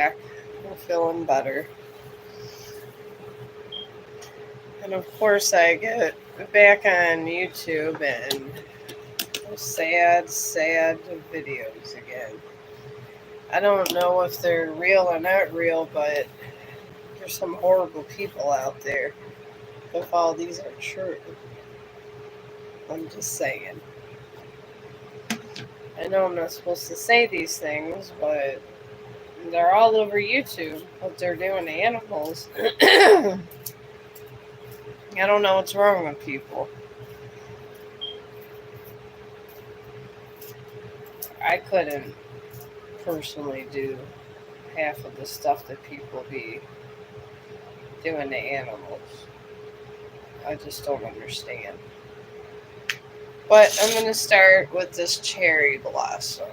I'm feeling better. And of course, I get back on YouTube and sad videos again. I don't know if they're real or not real, but there's some horrible people out there. If all these are true, I'm just saying. I know I'm not supposed to say these things, but they're all over YouTube. What they're doing to animals. I don't know what's wrong with people. I couldn't personally do half of the stuff that people be doing to animals. I just don't understand. But I'm going to start with this cherry blossom.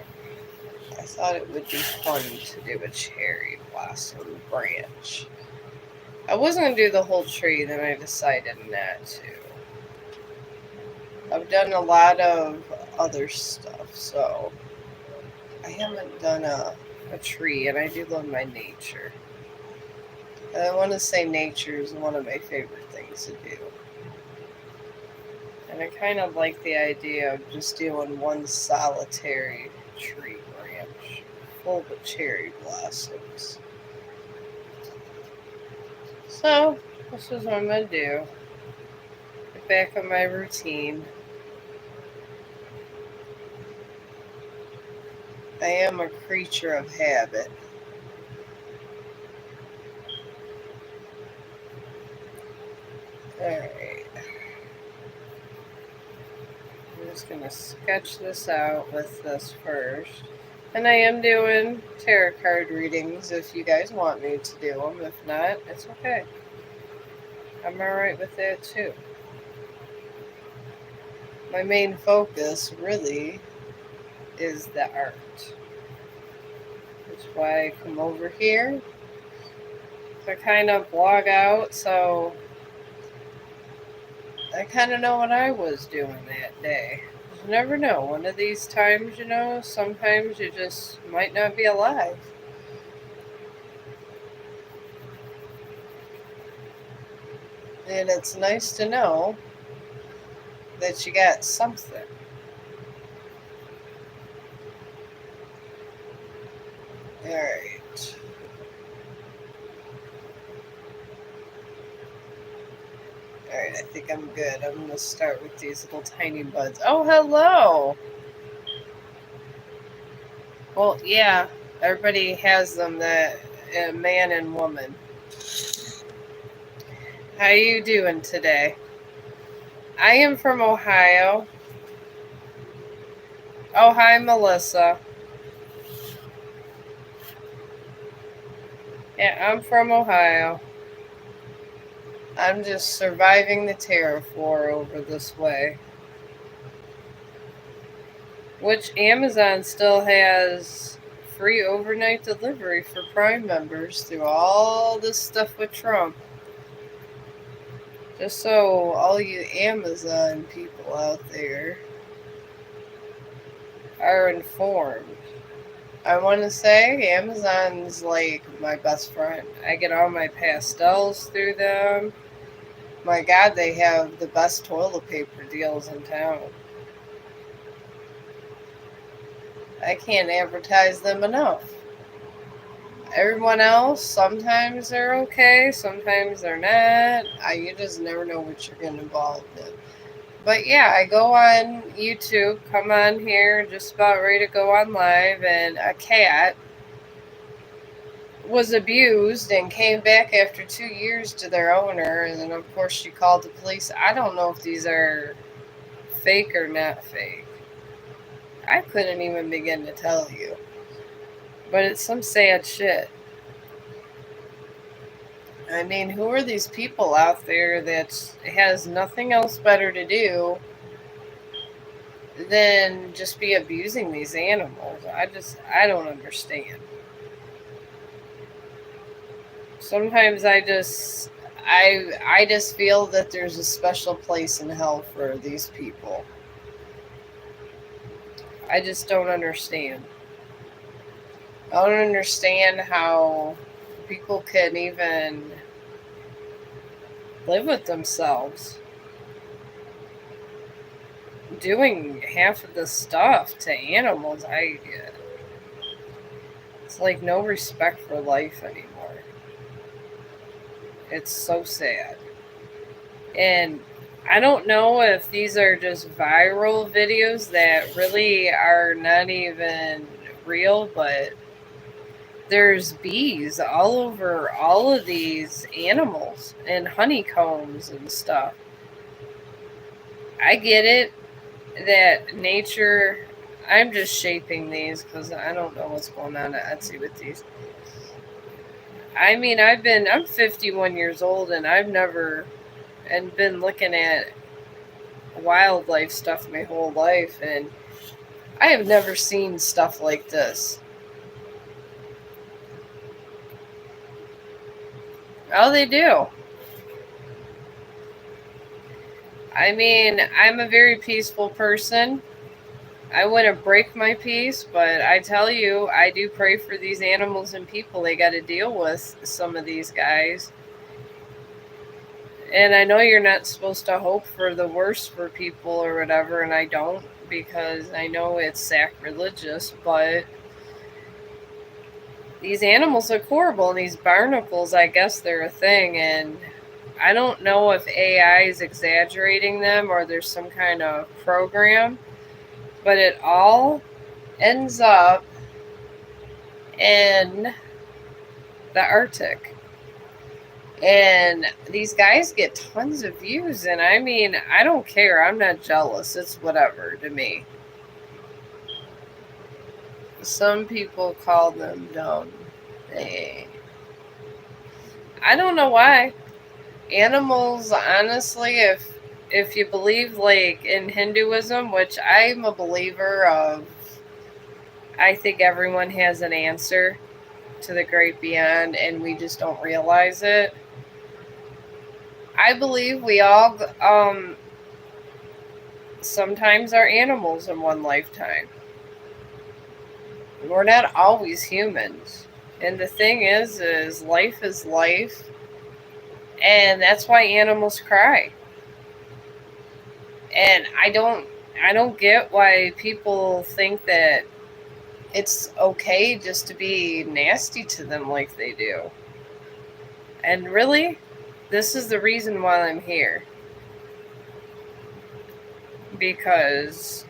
I thought it would be fun to do a cherry blossom branch. I was going to do the whole tree, then I decided not to. I've done a lot of other stuff, so I haven't done a tree, and I do love my nature. I want to say nature is one of my favorite things to do. And I kind of like the idea of just doing one solitary tree branch full of cherry blossoms. So, this is what I'm going to do. Get back on my routine. I am a creature of habit. Alright. I'm just going to sketch this out with this first. And I am doing tarot card readings if you guys want me to do them. If not, it's okay. I'm alright with that too. My main focus really is the art. That's why I come over here to kind of blog out, so I kind of know what I was doing that day. You never know. One of these times, sometimes you just might not be alive. And it's nice to know that you got something. Alright. Alright, I think I'm good. I'm going to start with these little tiny buds. Oh, hello! Well, yeah, everybody has them, that man and woman. How you doing today? I am from Ohio. Oh, hi, Melissa. Yeah, I'm from Ohio. I'm just surviving the terrafor over this way. Which Amazon still has free overnight delivery for Prime members through all this stuff with Trump. Just so all you Amazon people out there are informed. I want to say Amazon's like my best friend. I get all my pastels through them. My God, they have the best toilet paper deals in town. I can't advertise them enough. Everyone else, sometimes they're okay, sometimes they're not. You just never know what you're getting involved in. But yeah, I go on YouTube, come on here, just about ready to go on live, and a cat was abused and came back after 2 years to their owner, and then of course she called the police. I don't know if these are fake or not fake. I couldn't even begin to tell you. But it's some sad shit. I mean, who are these people out there that has nothing else better to do than just be abusing these animals? I don't understand. Sometimes I just feel that there's a special place in hell for these people. I just don't understand. I don't understand how people can even live with themselves doing half of the stuff to animals. It's like no respect for life anymore. It's so sad. And I don't know if these are just viral videos that really are not even real, but there's bees all over all of these animals and honeycombs and stuff. I get it that nature. I'm just shaping these because I don't know what's going on at Etsy with these. I mean, I'm 51 years old and I've never and been looking at wildlife stuff my whole life, and I have never seen stuff like this. Oh, they do. I mean, I'm a very peaceful person. I wouldn't break my peace, but I tell you, I do pray for these animals and people they got to deal with, some of these guys. And I know you're not supposed to hope for the worst for people or whatever, and I don't because I know it's sacrilegious, but these animals look horrible, and these barnacles, I guess they're a thing, and I don't know if AI is exaggerating them or there's some kind of program, but it all ends up in the Arctic. And these guys get tons of views, and I mean, I don't care. I'm not jealous. It's whatever to me. Some people call them dumb. I don't know why. Animals, honestly, if you believe like in Hinduism, which I'm a believer of, I think everyone has an answer to the great beyond and we just don't realize it. I believe we all sometimes are animals in one lifetime. We're not always humans. And the thing is life is life, and that's why animals cry. And I don't get why people think that it's okay just to be nasty to them like they do. And really, this is the reason why I'm here. Because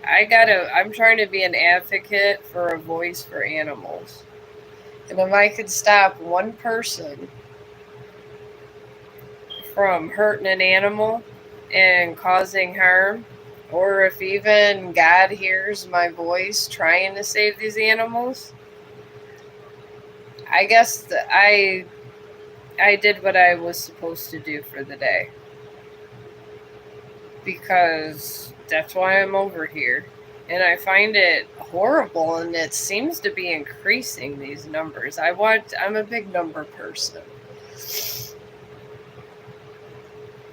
I'm trying to be an advocate for a voice for animals. And if I could stop one person from hurting an animal and causing harm, or if even God hears my voice trying to save these animals, I guess I did what I was supposed to do for the day. Because that's why I'm over here. And I find it horrible, and it seems to be increasing these numbers. I'm a big number person.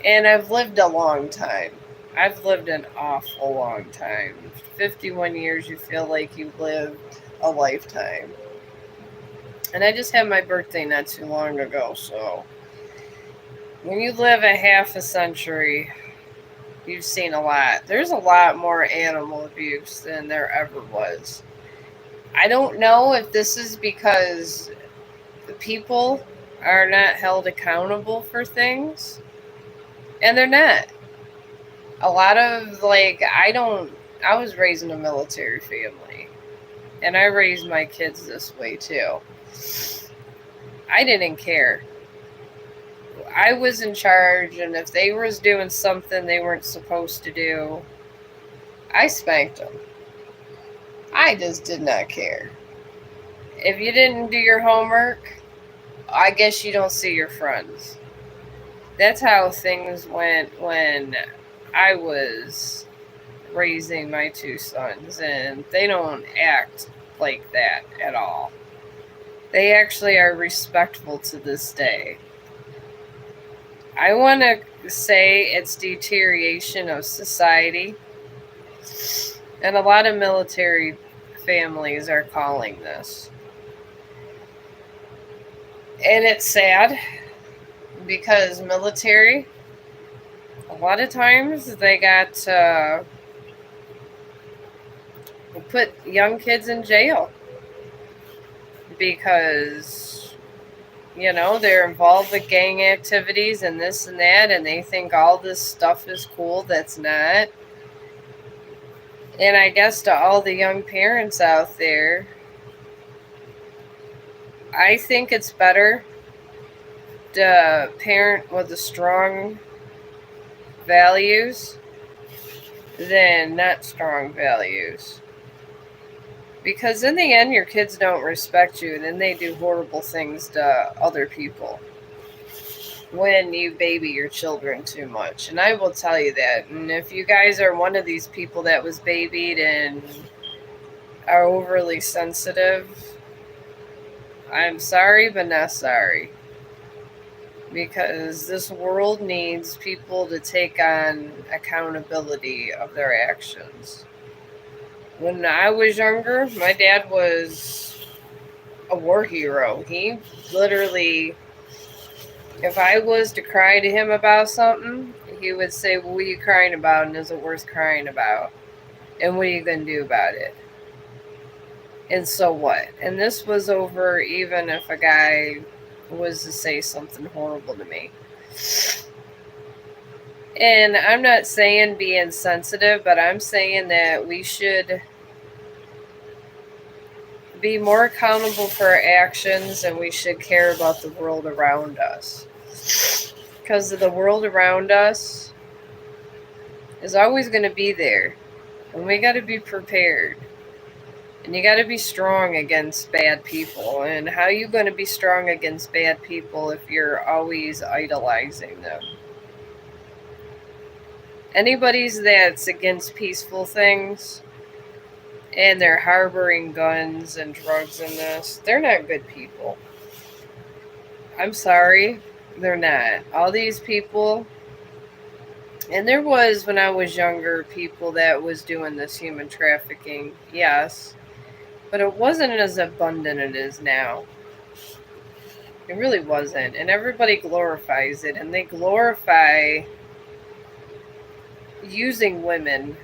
And I've lived a long time. I've lived an awful long time. 51 years, you feel like you lived a lifetime. And I just had my birthday not too long ago, so when you live a half a century, you've seen a lot. There's a lot more animal abuse than there ever was. I don't know if this is because the people are not held accountable for things, and they're not. A lot of, I was raised in a military family, and I raised my kids this way too. I didn't care. I was in charge, and if they was doing something they weren't supposed to do, I spanked them. I just did not care. If you didn't do your homework, I guess you don't see your friends. That's how things went when I was raising my two sons, and they don't act like that at all. They actually are respectful to this day. I want to say it's deterioration of society, and a lot of military families are calling this. And it's sad because military, a lot of times they got put young kids in jail because, you know, they're involved with gang activities and this and that, and they think all this stuff is cool that's not. And I guess to all the young parents out there, I think it's better to parent with the strong values than not strong values. Because in the end, your kids don't respect you, and then they do horrible things to other people when you baby your children too much. And I will tell you that. And if you guys are one of these people that was babied and are overly sensitive, I'm sorry, but not sorry. Because this world needs people to take on accountability of their actions. When I was younger, my dad was a war hero. He literally, if I was to cry to him about something, he would say, "What are you crying about, and is it worth crying about? And what are you going to do about it?" And so what? And this was over even if a guy was to say something horrible to me. And I'm not saying be insensitive, but I'm saying that we should be more accountable for our actions, and we should care about the world around us. Because the world around us is always going to be there. And we got to be prepared. And you got to be strong against bad people. And how are you going to be strong against bad people if you're always idolizing them? Anybody that's against peaceful things and they're harboring guns and drugs in this, they're not good people. I'm sorry, they're not. All these people, and there was, when I was younger, people that was doing this human trafficking, yes, but it wasn't as abundant as it is now. It really wasn't. And everybody glorifies it, and they glorify using women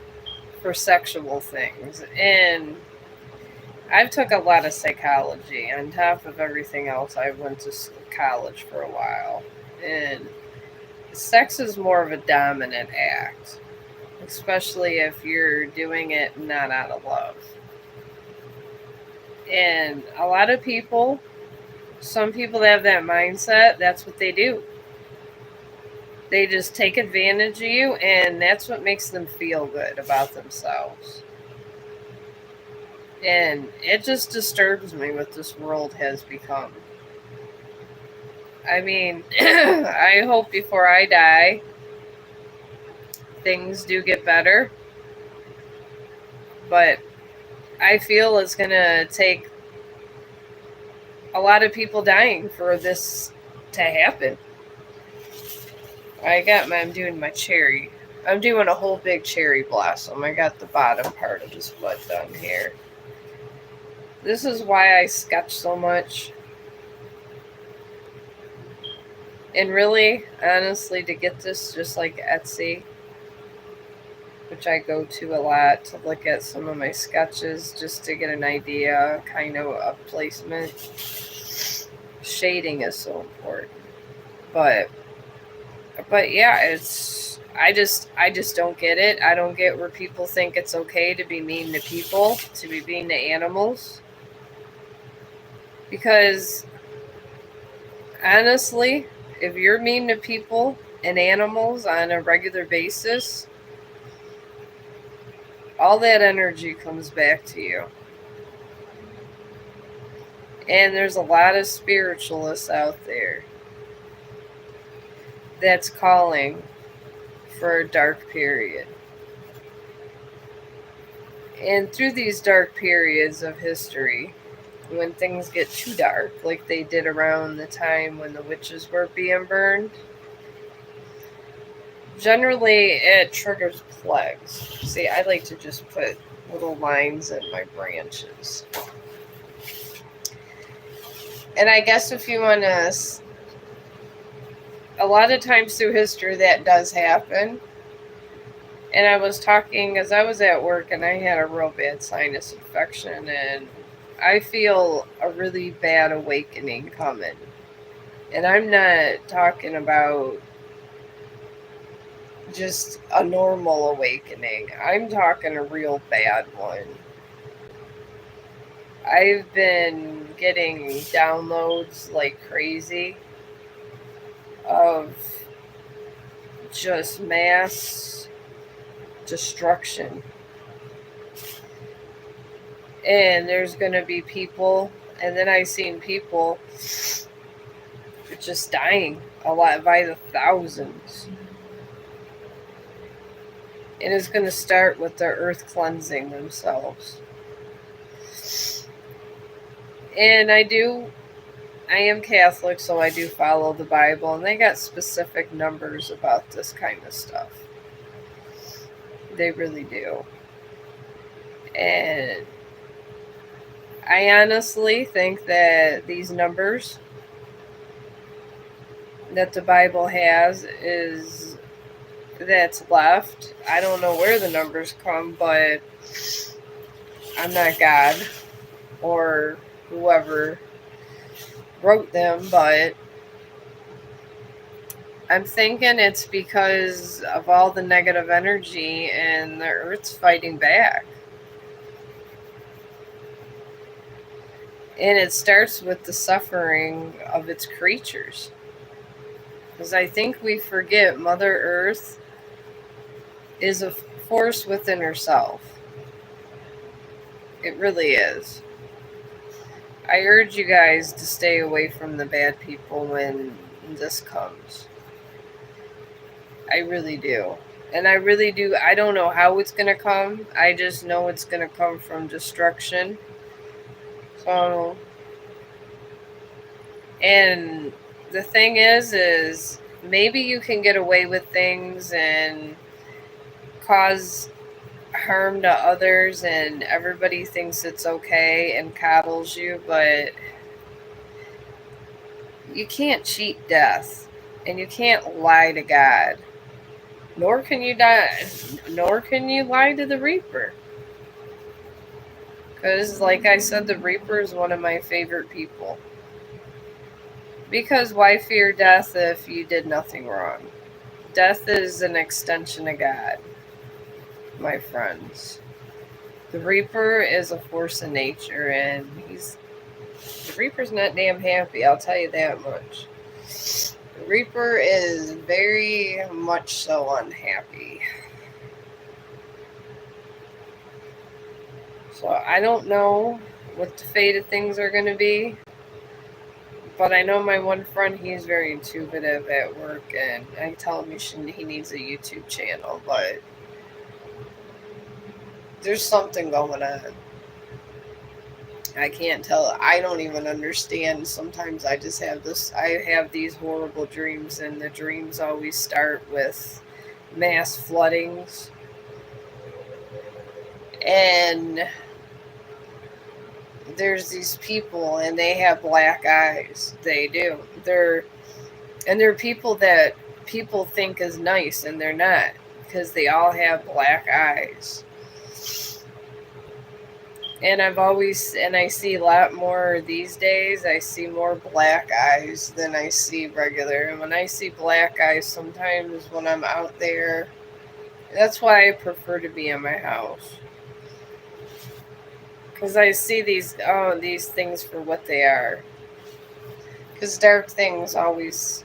for sexual things. And I've took a lot of psychology. On top of everything else, I went to college for a while. And sex is more of a dominant act, especially if you're doing it not out of love. And a lot of people, some people that have that mindset, that's what they do. They just take advantage of you, and that's what makes them feel good about themselves. And it just disturbs me what this world has become. I mean, I hope before I die, things do get better. But I feel it's going to take a lot of people dying for this to happen. I'm doing my cherry. I'm doing a whole big cherry blossom. I got the bottom part of this bud done here. This is why I sketch so much. And really, honestly, to get this, just like Etsy, which I go to a lot to look at some of my sketches just to get an idea, kind of placement. Shading is so important. But yeah, I just don't get it. I don't get where people think it's okay to be mean to people, to be mean to animals. Because honestly, if you're mean to people and animals on a regular basis, all that energy comes back to you. And there's a lot of spiritualists out there that's calling for a dark period. And through these dark periods of history, when things get too dark, like they did around the time when the witches were being burned, generally it triggers plagues. See, I like to just put little lines in my branches. And I guess if you want to, a lot of times through history that does happen. And I was talking as I was at work and I had a real bad sinus infection, and I feel a really bad awakening coming. And I'm not talking about just a normal awakening. I'm talking a real bad one. I've been getting downloads like crazy of just mass destruction. And there's going to be people, and then I've seen people just dying a lot by the thousands. And it's going to start with the earth cleansing themselves. And I am Catholic, so I do follow the Bible, and they got specific numbers about this kind of stuff. They really do. And I honestly think that these numbers that the Bible has is that's left. I don't know where the numbers come, but I'm not God or whoever wrote them, but I'm thinking it's because of all the negative energy and the earth's fighting back. And it starts with the suffering of its creatures. Because I think we forget Mother Earth is a force within herself. It really is. I urge you guys to stay away from the bad people when this comes. I really do. And I really do. I don't know how it's going to come. I just know it's going to come from destruction. So, and the thing is maybe you can get away with things and cause harm to others and everybody thinks it's okay and coddles you, but you can't cheat death and you can't lie to God. Nor can you lie to the Reaper. Because, like I said, the Reaper is one of my favorite people. Because why fear death if you did nothing wrong? Death is an extension of God, my friends. The Reaper is a force of nature, and the Reaper's not damn happy, I'll tell you that much. The Reaper is very much so unhappy. So I don't know what the fate of things are going to be. But I know my one friend, he's very intuitive at work, and I tell him he needs a YouTube channel, but there's something going on. I can't tell. I don't even understand. Sometimes I just have these horrible dreams, and the dreams always start with mass floodings. And there's these people, and they have black eyes. They do. They're people that people think is nice, and they're not, because they all have black eyes. And I see a lot more these days. I see more black eyes than I see regular. And when I see black eyes, sometimes when I'm out there, that's why I prefer to be in my house. Because I see these things for what they are. Because dark things always,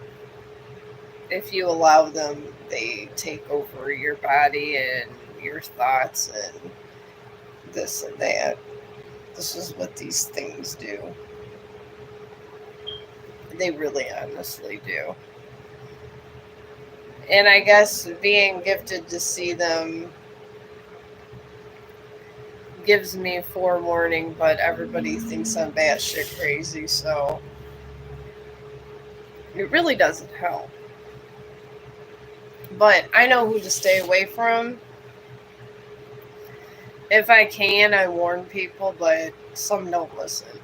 if you allow them, they take over your body and your thoughts and this and that. This is what these things do. They really honestly do. And I guess being gifted to see them gives me forewarning, but everybody thinks I'm batshit crazy, so it really doesn't help. But I know who to stay away from. If I can, I warn people, but some don't listen.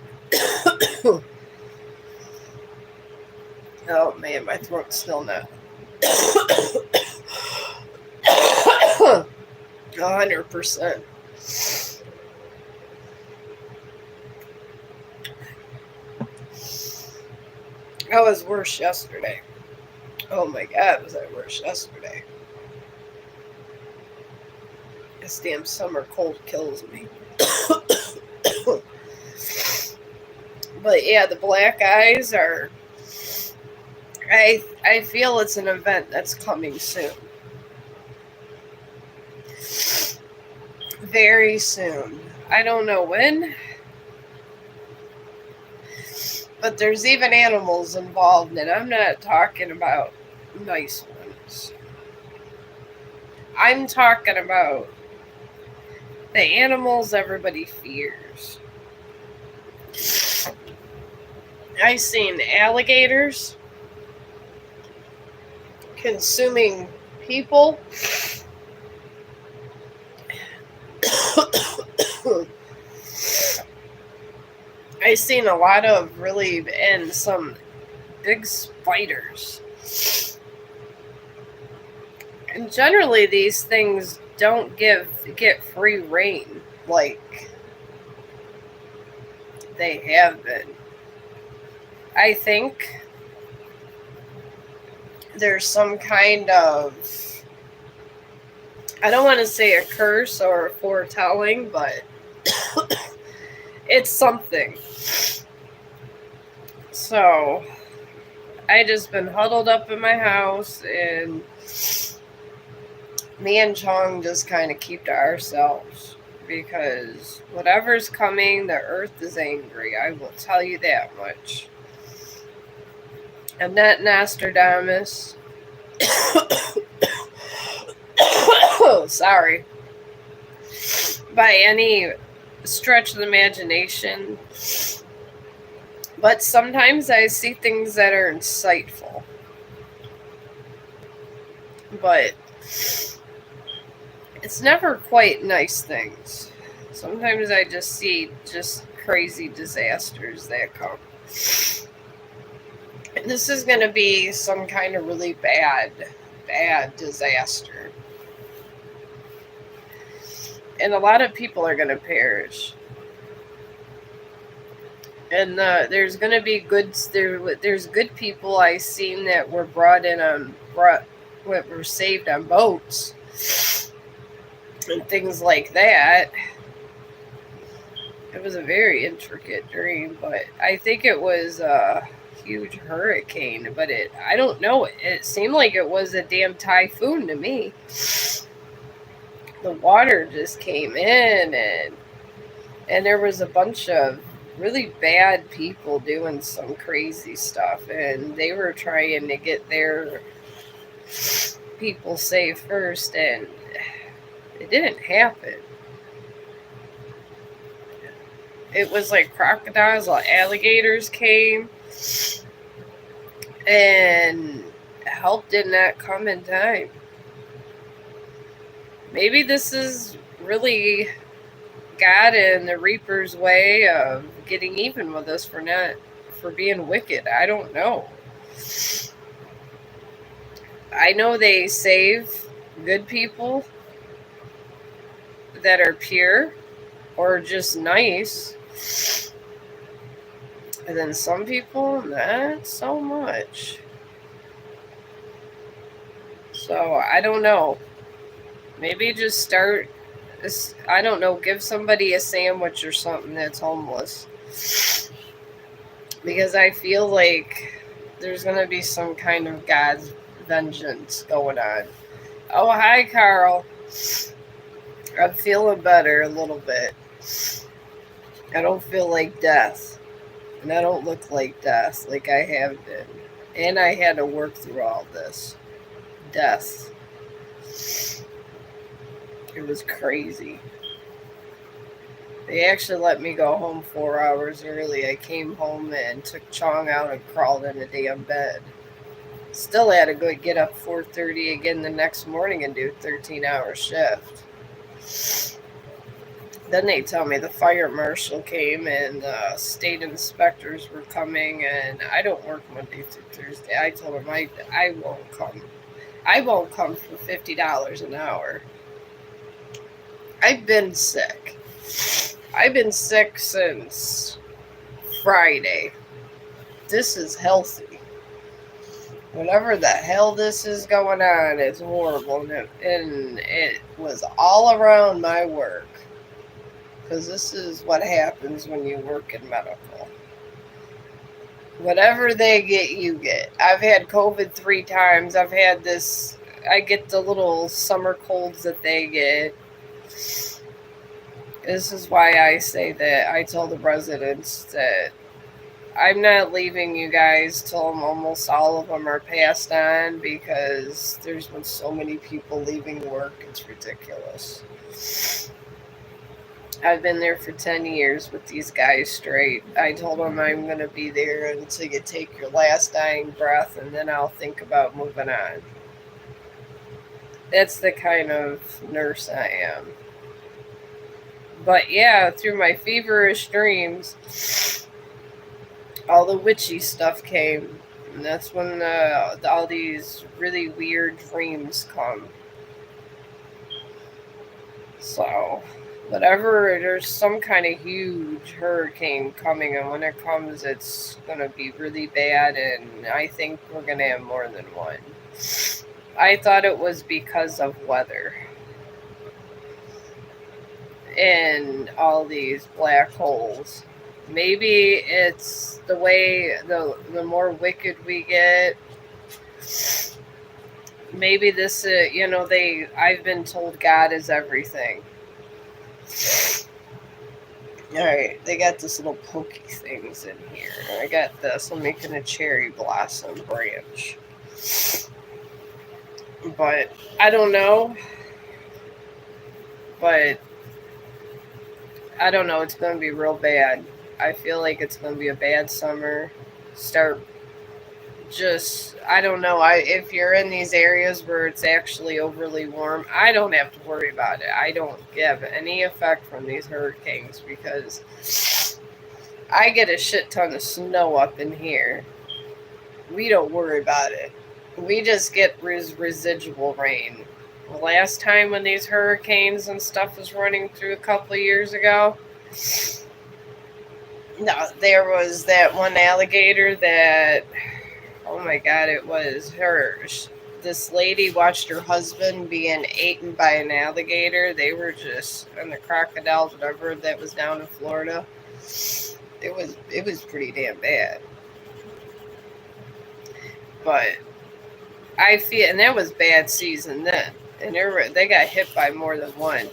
Oh man, my throat's still not 100%. I was worse yesterday. Oh my god, was I worse yesterday? This damn summer cold kills me. But yeah, the black eyes are. I feel it's an event that's coming soon. Very soon. I don't know when, but there's even animals involved, and I'm not talking about nice ones. I'm talking about the animals everybody fears. I've seen alligators consuming people. I've seen a lot of and some big spiders. And generally these things don't get free reign like they have been. I think there's some kind of, I don't want to say a curse or a foretelling, but it's something. So I just been huddled up in my house, and me and Chong just kind of keep to ourselves, because whatever's coming, the earth is angry. I will tell you that much. I'm not Nostradamus. Sorry. By any stretch of the imagination. But sometimes I see things that are insightful. But it's never quite nice things. Sometimes I just see just crazy disasters that come. And this is going to be some kind of really bad disaster. And a lot of people are going to perish. And there's going to be there's good people I've seen that were were saved on boats and things like that. It was a very intricate dream, but I think it was a huge hurricane, but I don't know. It seemed like it was a damn typhoon to me. The water just came in, and there was a bunch of really bad people doing some crazy stuff, and they were trying to get their people saved first, and it didn't happen. It was like crocodiles or alligators came, and help did not come in time. Maybe this is really God and the Reaper's way of getting even with us for being wicked. I don't know. I know they save good people that are pure or just nice. And then some people, not so much. So I don't know. Maybe just start, I don't know, give somebody a sandwich or something that's homeless. Because I feel like there's going to be some kind of God's vengeance going on. Oh, hi, Carl. I'm feeling better a little bit. I don't feel like death. And I don't look like death like I have been. And I had to work through all this. Death. It was crazy. They actually let me go home 4 hours early. I came home and took Chong out and crawled in a damn bed. Still had to go get up 4:30 again the next morning and do a 13-hour shift. Then they tell me the fire marshal came and the state inspectors were coming, and I don't work Monday through Thursday. I told them I won't come. I won't come for $50 an hour. I've been sick. I've been sick since Friday. This is healthy. Whatever the hell this is going on, it's horrible. And it was all around my work. Because this is what happens when you work in medical. Whatever they get, you get. I've had COVID 3 times. I've had this. I get the little summer colds that they get. This is why I say that I tell the residents that I'm not leaving you guys till almost all of them are passed on, because there's been so many people leaving work. It's ridiculous. I've been there for 10 years with these guys straight. I told them I'm going to be there until you take your last dying breath, and then I'll think about moving on. That's the kind of nurse I am. But yeah, through my feverish dreams, all the witchy stuff came. And that's when all these really weird dreams come. So, whatever, there's some kind of huge hurricane coming, and when it comes, it's going to be really bad, and I think we're going to have more than one. I thought it was because of weather and all these black holes. Maybe it's the way the more wicked we get. Maybe this, I've been told God is everything. Alright, they got this little pokey things in here. I got this. I'm making a cherry blossom branch. But I don't know. But I don't know. It's going to be real bad. I feel like it's going to be a bad summer. I don't know. If you're in these areas where it's actually overly warm, I don't have to worry about it. I don't have any effect from these hurricanes because I get a shit ton of snow up in here. We don't worry about it. We just get residual rain. The last time when these hurricanes and stuff was running through a couple of years ago, no, there was that one alligator that, oh my God, it was her. This lady watched her husband being eaten by an alligator. They were just, and the crocodiles, whatever, that was down in Florida. It was pretty damn bad. But I feel, and that was bad season then, and they got hit by more than one.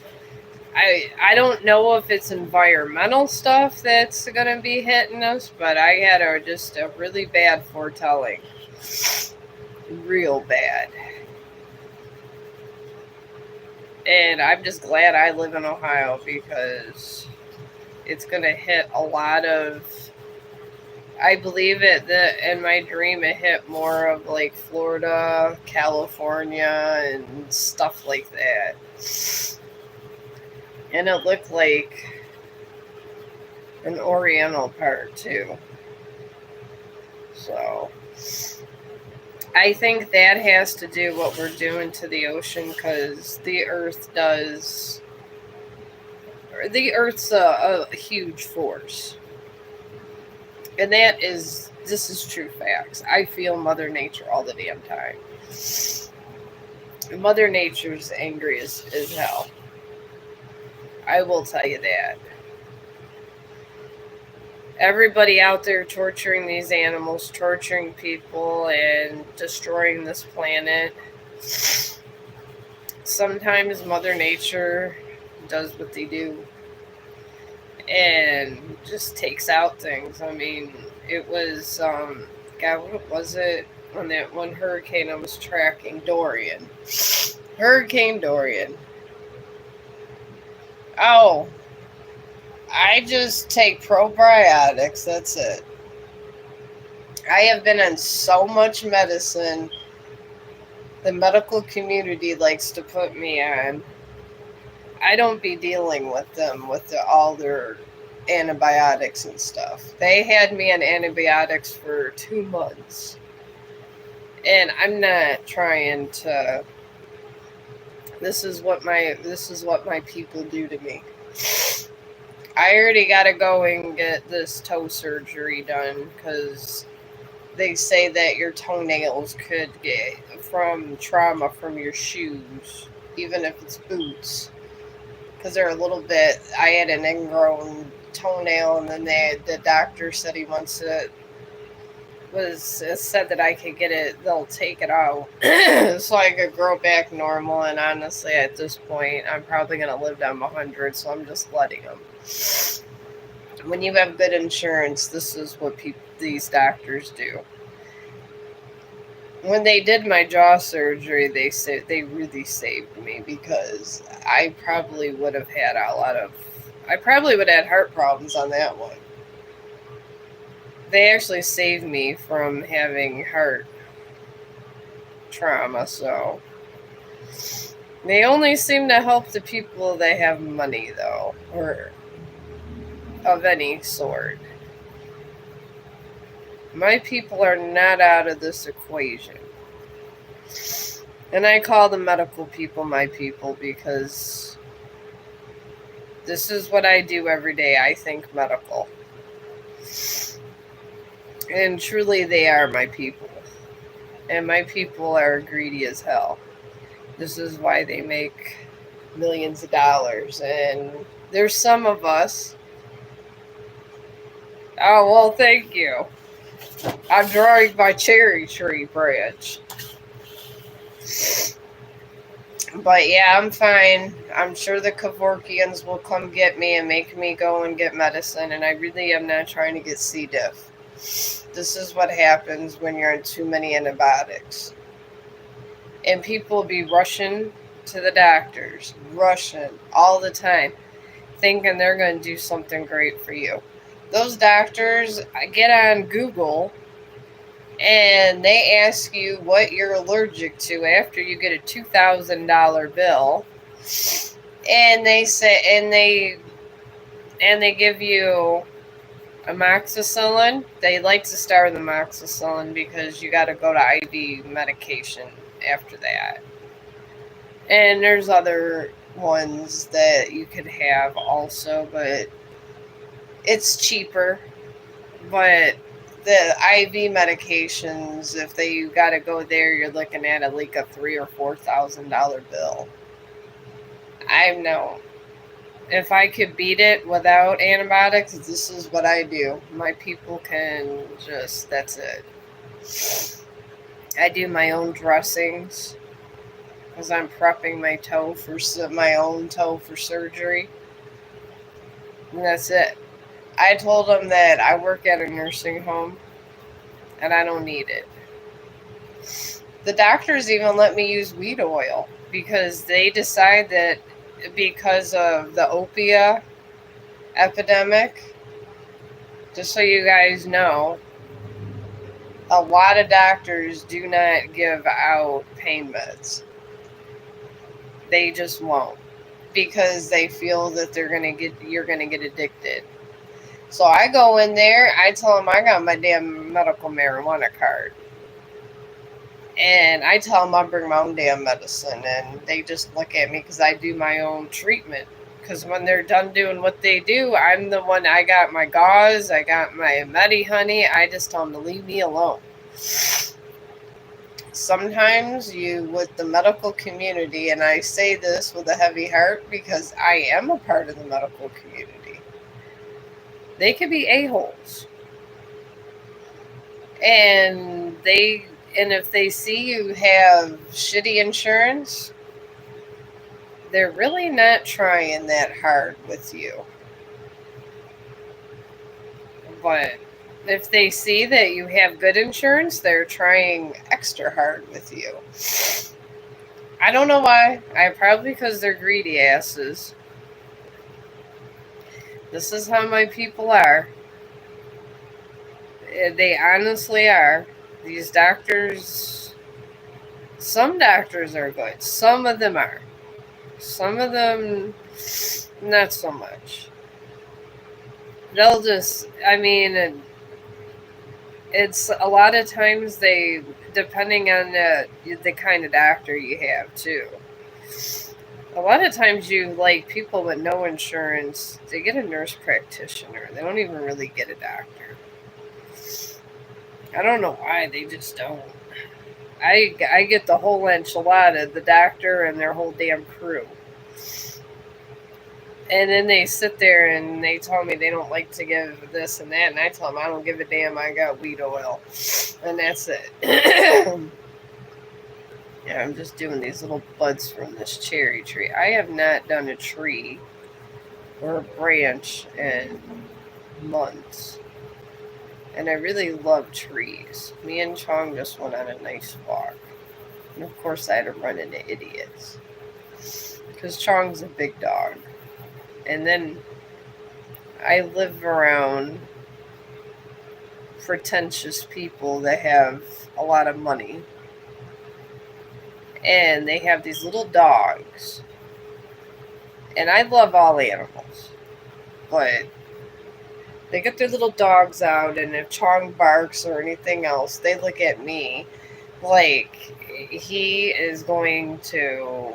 I don't know if it's environmental stuff that's going to be hitting us, but I had just a really bad foretelling. Real bad. And I'm just glad I live in Ohio because it's going to hit a lot of, I believe in my dream it hit more of like Florida, California, and stuff like that. And it looked like an oriental part too. So I think that has to do what we're doing to the ocean, because the Earth's a huge force. And this is true facts. I feel Mother Nature all the damn time. Mother Nature's angry as hell. I will tell you that. Everybody out there torturing these animals, torturing people, and destroying this planet. Sometimes Mother Nature does what they do and just takes out things. I mean, it was, God, what was it? When that one hurricane I was tracking, Dorian. Hurricane Dorian. Oh, I just take probiotics. That's it. I have been on so much medicine the medical community likes to put me on. I don't be dealing with them with all their antibiotics and stuff. They had me on antibiotics for 2 months. And I'm not trying to. This is what my people do to me. I already gotta go and get this toe surgery done because they say that your toenails could get from trauma from your shoes, even if it's boots, because they're a little bit. I had an ingrown toenail, and then the doctor said he wants it. It said that I could get it. They'll take it out so I could grow back normal. And honestly, at this point, I'm probably gonna live down 100, so I'm just letting them. When you have good insurance, this is what these doctors do. When they did my jaw surgery, they said they really saved me because I probably would have had I probably would have had heart problems on that one. They actually saved me from having heart trauma, so they only seem to help the people that have money, though, or of any sort. My people are not out of this equation. And I call the medical people my people because this is what I do every day. I think medical. And truly, they are my people. And my people are greedy as hell. This is why they make millions of dollars. And there's some of us. Oh, well, thank you. I'm drawing my cherry tree branch. But yeah, I'm fine. I'm sure the Kevorkians will come get me and make me go and get medicine. And I really am not trying to get C. diff. This is what happens when you're on too many antibiotics. And people be rushing to the doctors, rushing all the time, thinking they're going to do something great for you. Those doctors get on Google and they ask you what you're allergic to after you get a $2,000 bill, and they say they give you amoxicillin. They like to start with amoxicillin because you got to go to IV medication after that. And there's other ones that you could have also, but it's cheaper. But the IV medications, if you got to go there, you're looking at a $3,000 or $4,000 bill. I know. If I could beat it without antibiotics, this is what I do. My people can that's it. I do my own dressings because I'm prepping my own toe for surgery. And that's it. I told them that I work at a nursing home and I don't need it. The doctors even let me use weed oil because they decide that because of the opiate epidemic, just so you guys know, a lot of doctors do not give out pain meds. They just won't because they feel that you're gonna get addicted. So I go in there, I tell them I got my damn medical marijuana card. And I tell them I bring my own damn medicine. And they just look at me because I do my own treatment. Because when they're done doing what they do, I'm the one, I got my gauze, I got my Medi Honey. I just tell them to leave me alone. Sometimes with the medical community, and I say this with a heavy heart because I am a part of the medical community, they could be a-holes. And if they see you have shitty insurance, they're really not trying that hard with you. But if they see that you have good insurance, they're trying extra hard with you. I don't know why. Probably because they're greedy asses. This is how my people are. They honestly are. These doctors, some doctors are good. Some of them are. Some of them, not so much. They'll just, I mean, it's a lot of times they, depending on the kind of doctor you have too. A lot of times you, like, people with no insurance, they get a nurse practitioner. They don't even really get a doctor. I don't know why, they just don't. I get the whole enchilada, the doctor and their whole damn crew. And then they sit there and they tell me they don't like to give this and that, and I tell them I don't give a damn. I got weed oil, and that's it. Yeah, I'm just doing these little buds from this cherry tree. I have not done a tree or a branch in months, and I really love trees. Me and Chong just went on a nice walk, and of course I had to run into idiots because Chong's a big dog. And then I live around pretentious people that have a lot of money. And they have these little dogs. And I love all animals. But they get their little dogs out, and if Chong barks or anything else, they look at me like he is going to,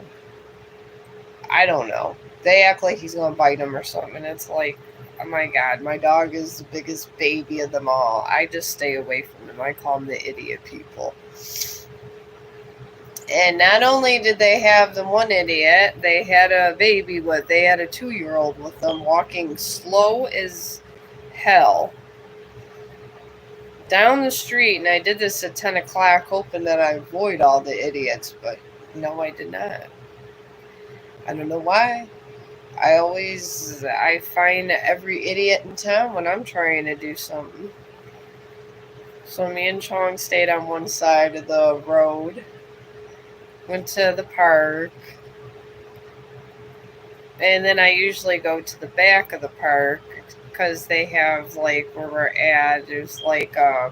I don't know. They act like he's going to bite him or something. And it's like, oh my God, my dog is the biggest baby of them all. I just stay away from them. I call them the idiot people. And not only did they have the one idiot, they had a baby they had a 2-year-old with them walking slow as hell down the street. And I did this at 10 o'clock, hoping that I avoid all the idiots. But no, I did not. I don't know why. I find every idiot in town when I'm trying to do something. So me and Chong stayed on one side of the road, went to the park, and then I usually go to the back of the park because they have, like, where we're at, there's like a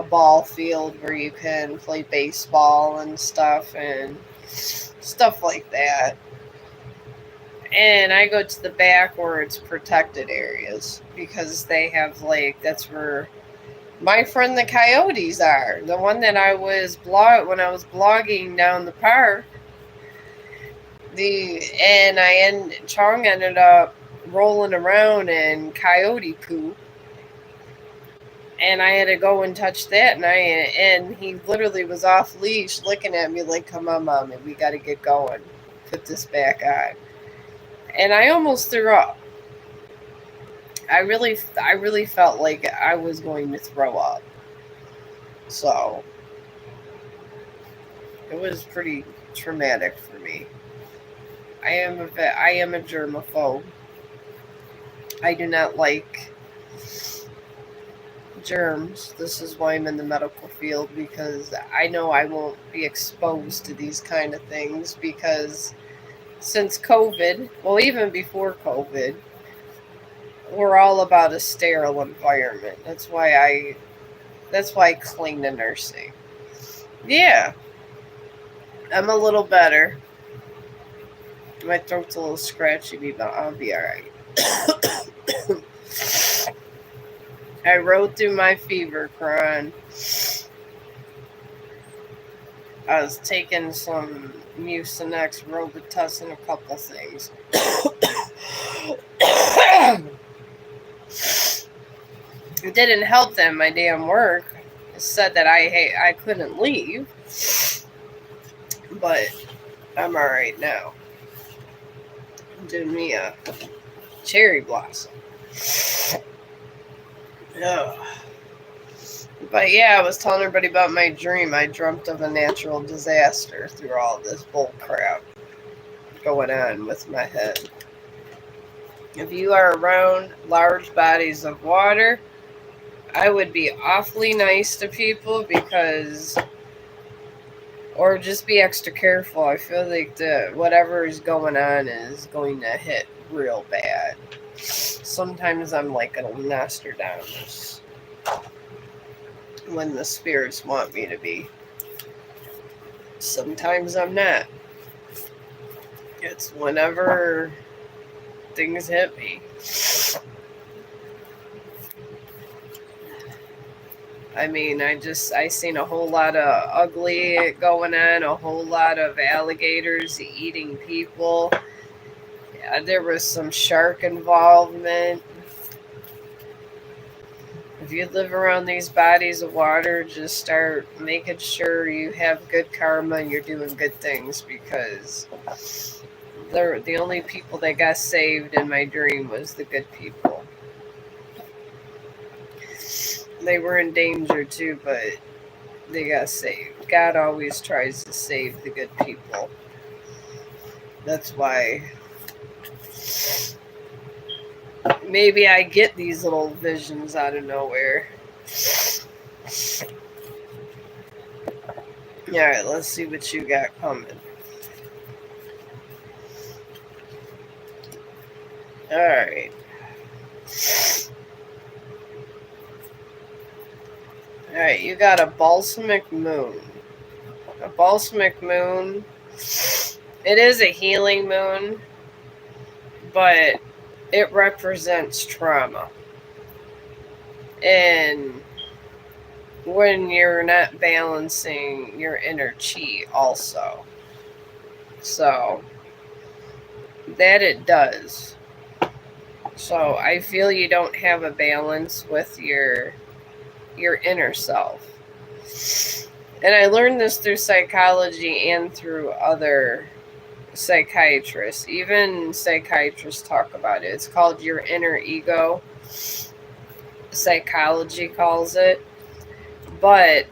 ball field where you can play baseball and stuff like that. And I go to the back where it's protected areas because they have, like, that's where my friend the coyotes are. The one that I was when I was blogging down the park. Chong ended up rolling around in coyote poo. And I had to go and touch that, and he literally was off leash looking at me like, come on, mommy, we got to get going. Put this back on. And I almost threw up. I really felt like I was going to throw up. So it was pretty traumatic for me. I am a germaphobe. I do not like germs. This is why I'm in the medical field, because I know I won't be exposed to these kind of things, because since COVID, well, even before COVID, we're all about a sterile environment. That's why I cling to nursing. Yeah, I'm a little better. My throat's a little scratchy, but I'll be alright. I rode through my fever crying. I was taking some Mucinex, Robitussin, a couple things. It didn't help them. My damn work said that I couldn't leave, but I'm all right now. I'm doing me a cherry blossom. Ugh. But yeah, I was telling everybody about my dream. I dreamt of a natural disaster through all this bull crap going on with my head. If you are around large bodies of water, I would be awfully nice to people, or just be extra careful. I feel like whatever is going on is going to hit real bad. Sometimes I'm like a Nostradamus when the spirits want me to be. Sometimes I'm not. It's whenever things hit me. I mean, I seen a whole lot of ugly going on, a whole lot of alligators eating people. Yeah, there was some shark involvement. If you live around these bodies of water, just start making sure you have good karma and you're doing good things, because the only people that got saved in my dream was the good people. They were in danger too, but they got saved. God always tries to save the good people. That's why maybe I get these little visions out of nowhere. Alright, let's see what you got coming. Alright. Alright, you got a balsamic moon. A balsamic moon. It is a healing moon, but it represents trauma. And when you're not balancing your inner chi also. So that it does. So I feel you don't have a balance with your inner self. And I learned this through psychology and through other psychiatrists. Even psychiatrists talk about it. It's called your inner ego. Psychology calls it. But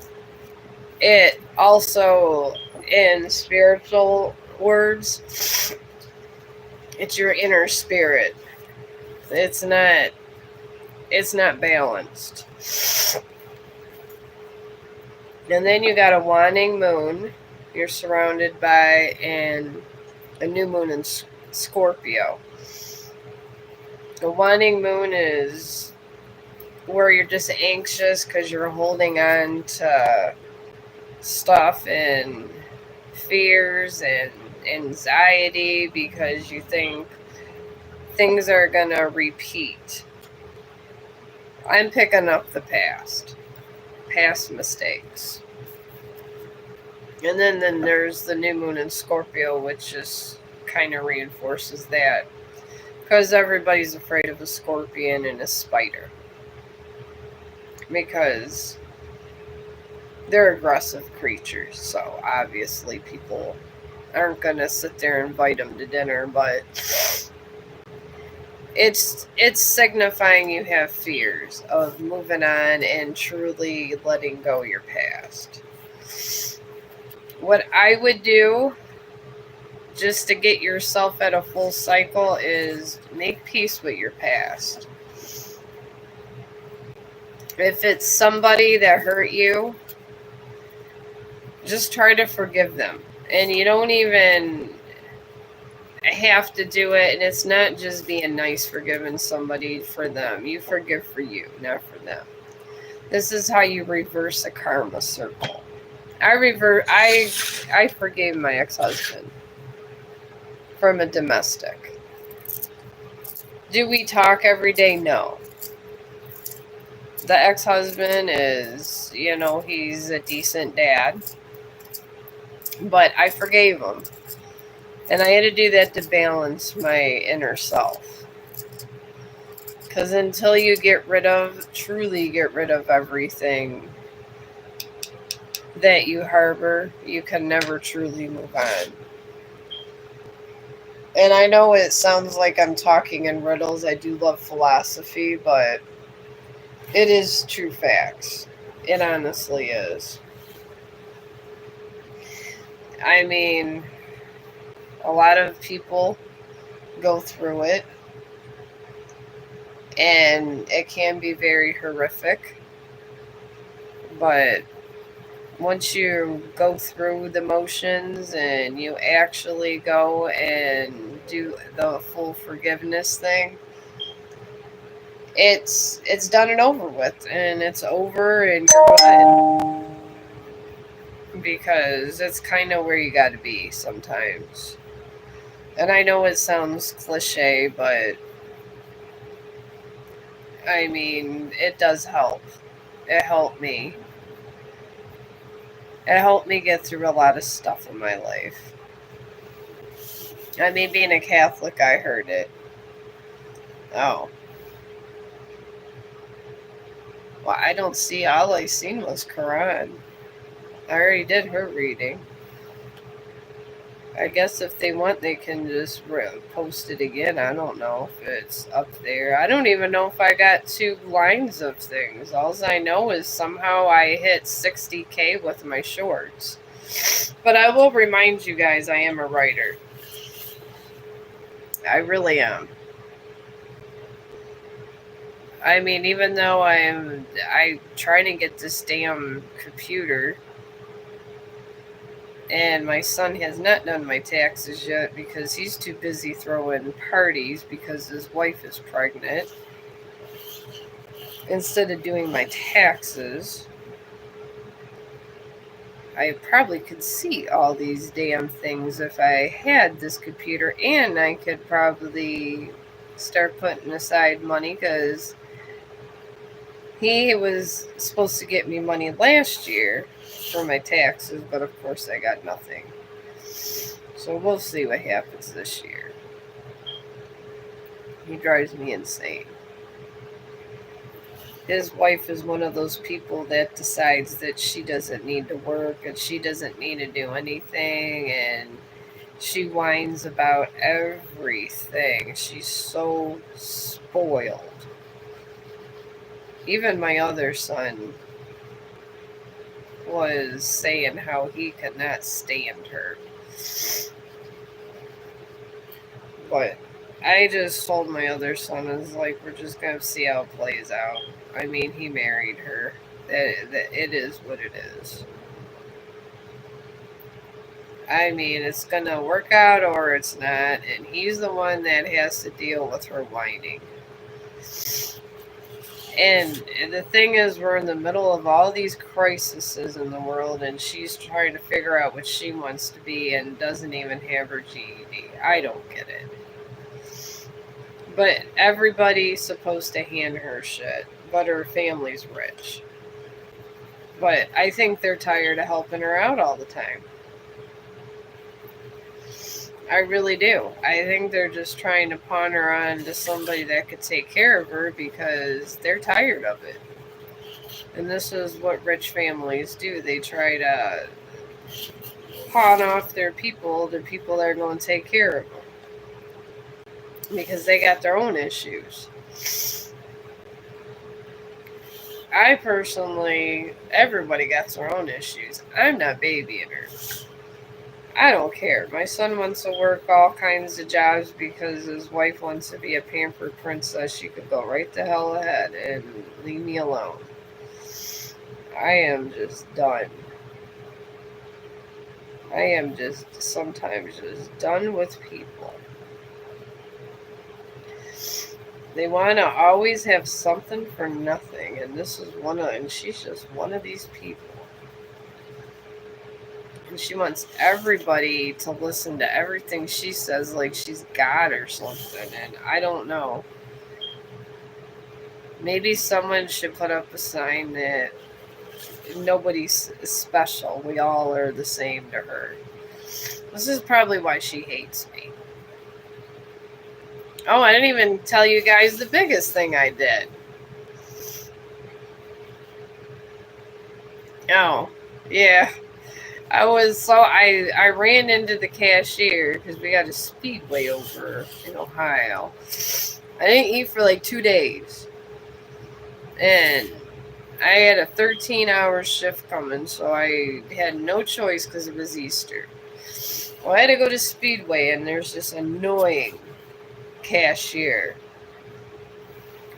it also, in spiritual words, it's your inner spirit. It's not balanced. And then you got a waning moon. You're surrounded by a new moon in Scorpio. The waning moon is where you're just anxious because you're holding on to stuff and fears and anxiety because you think things are gonna repeat. I'm picking up the past mistakes. And then there's the new moon in Scorpio, which just kind of reinforces that, because everybody's afraid of a scorpion and a spider, because they're aggressive creatures. So obviously people aren't gonna sit there and invite them to dinner, but it's signifying you have fears of moving on and truly letting go your past. What I would do just to get yourself at a full cycle is make peace with your past. If it's somebody that hurt you, just try to forgive them. And you don't even have to do it, and it's not just being nice forgiving somebody for them. You forgive for you, not for them. This is how you reverse a karma circle. I forgave my ex-husband from a domestic. Do we talk every day? No. The ex-husband is, he's a decent dad. But I forgave him. And I had to do that to balance my inner self. Because until you truly get rid of everything that you harbor, you can never truly move on. And I know it sounds like I'm talking in riddles. I do love philosophy, but it is true facts. It honestly is. I mean, a lot of people go through it, and it can be very horrific. But once you go through the motions and you actually go and do the full forgiveness thing, it's done and over with, and it's over and you're good. Because it's kind of where you got to be sometimes. And I know it sounds cliche, but I mean, it does help. It helped me. It helped me get through a lot of stuff in my life. I mean, being a Catholic, I heard it. Oh. Well, I don't see. All I seen was Quran. I already did her reading. I guess if they want, they can just post it again. I don't know if it's up there. I don't even know if I got 2 lines of things. All I know is somehow I hit 60K with my shorts. But I will remind you guys, I am a writer. I really am. I mean, even though I trying to get this damn computer, and my son has not done my taxes yet because he's too busy throwing parties because his wife is pregnant instead of doing my taxes. I probably could see all these damn things if I had this computer, and I could probably start putting aside money because he was supposed to get me money last year for my taxes, but of course I got nothing. So we'll see what happens this year. He drives me insane. His wife is one of those people that decides that she doesn't need to work and she doesn't need to do anything, and she whines about everything. She's so spoiled. Even my other son was saying how he could not stand her. But I just told my other son, I was like, we're just going to see how it plays out. I mean, he married her. That it is what it is. I mean, it's going to work out or it's not. And he's the one that has to deal with her whining. And the thing is, we're in the middle of all these crises in the world, and she's trying to figure out what she wants to be and doesn't even have her GED. I don't get it. But everybody's supposed to hand her shit, but her family's rich. But I think they're tired of helping her out all the time. I really do. I think they're just trying to pawn her on to somebody that could take care of her because they're tired of it. And this is what rich families do. They try to pawn off their people to people that are going to take care of them because they got their own issues. I personally, everybody got their own issues. I'm not babying her. I don't care. My son wants to work all kinds of jobs because his wife wants to be a pampered princess. She could go right the hell ahead and leave me alone. I am just done. I am just sometimes just done with people. They want to always have something for nothing, and and she's just one of these people. And she wants everybody to listen to everything she says like she's God or something, and I don't know. Maybe someone should put up a sign that nobody's special. We all are the same to her. This is probably why she hates me. Oh, I didn't even tell you guys the biggest thing I did. Oh, yeah. I ran into the cashier because we got a speedway over in Ohio. I didn't eat for like 2 days. And I had a 13-hour shift coming, so I had no choice because it was Easter. Well, I had to go to Speedway, and there's this annoying cashier.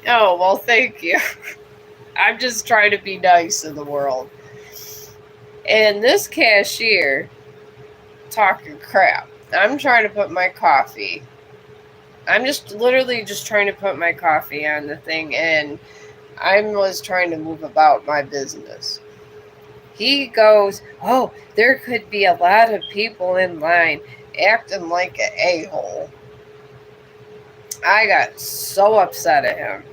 Oh, well, thank you. I'm just trying to be nice in the world. And this cashier talking crap. I'm trying to put my coffee. I'm just literally just trying to put my coffee on the thing, and I was trying to move about my business. He goes, oh, there could be a lot of people in line. acting like an a-hole. I got so upset at him.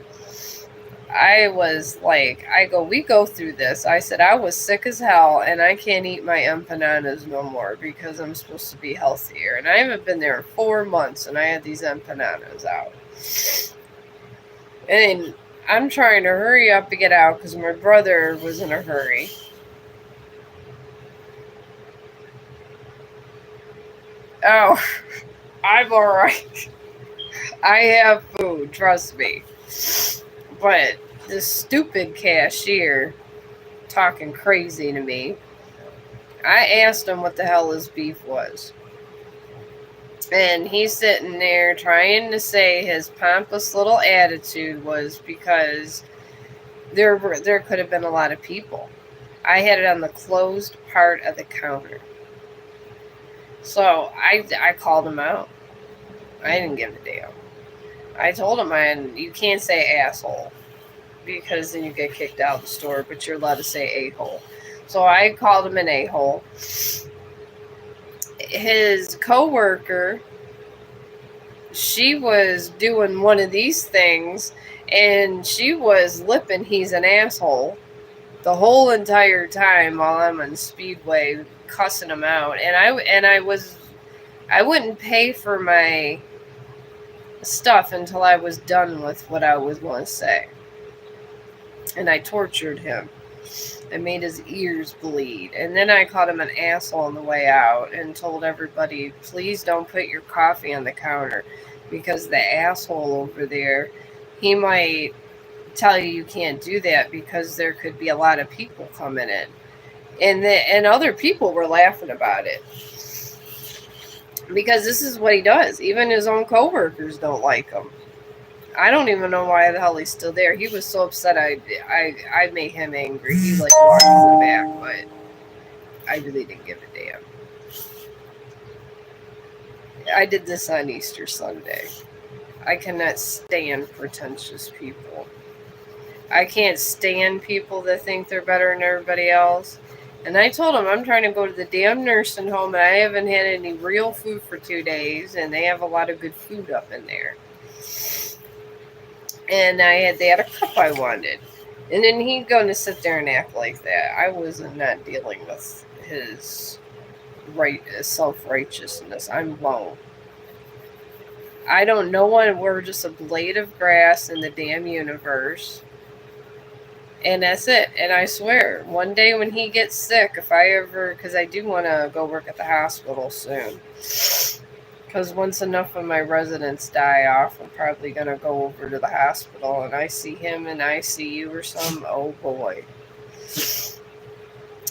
I was like, we go through this. I said, I was sick as hell and I can't eat my empanadas no more because I'm supposed to be healthier. And I haven't been there in 4 months and I had these empanadas out. And I'm trying to hurry up to get out because my brother was in a hurry. Oh, I'm alright. I have food, trust me. But this stupid cashier talking crazy to me. I asked him what the hell his beef was. And he's sitting there trying to say his pompous little attitude was because there could have been a lot of people. I had it on the closed part of the counter. So I called him out. I didn't give a damn. I told him, you can't say asshole because then you get kicked out of the store, but you're allowed to say a-hole. So I called him an a-hole. His coworker, she was doing one of these things and she was lipping he's an asshole the whole entire time while I'm on Speedway cussing him out. And I wouldn't pay for my stuff until I was done with what I was going to say. And I tortured him. I made his ears bleed. And then I called him an asshole on the way out and told everybody, please don't put your coffee on the counter because the asshole over there, he might tell you can't do that because there could be a lot of people coming in. And other people were laughing about it. Because this is what he does. Even his own coworkers don't like him. I don't even know why the hell he's still there. He was so upset I made him angry. He like walked in the back, but I really didn't give a damn. I did this on Easter Sunday. I cannot stand pretentious people. I can't stand people that think they're better than everybody else. And I told him I'm trying to go to the damn nursing home and I haven't had any real food for 2 days and they have a lot of good food up in there. And they had a cup I wanted. And then he's going to sit there and act like that. I was not dealing with his self-righteousness. I'm low. I don't know what, we're just a blade of grass in the damn universe. And that's it. And I swear, one day when he gets sick, because I do want to go work at the hospital soon. Because once enough of my residents die off, I'm probably going to go over to the hospital and I see him in ICU or something. Oh boy.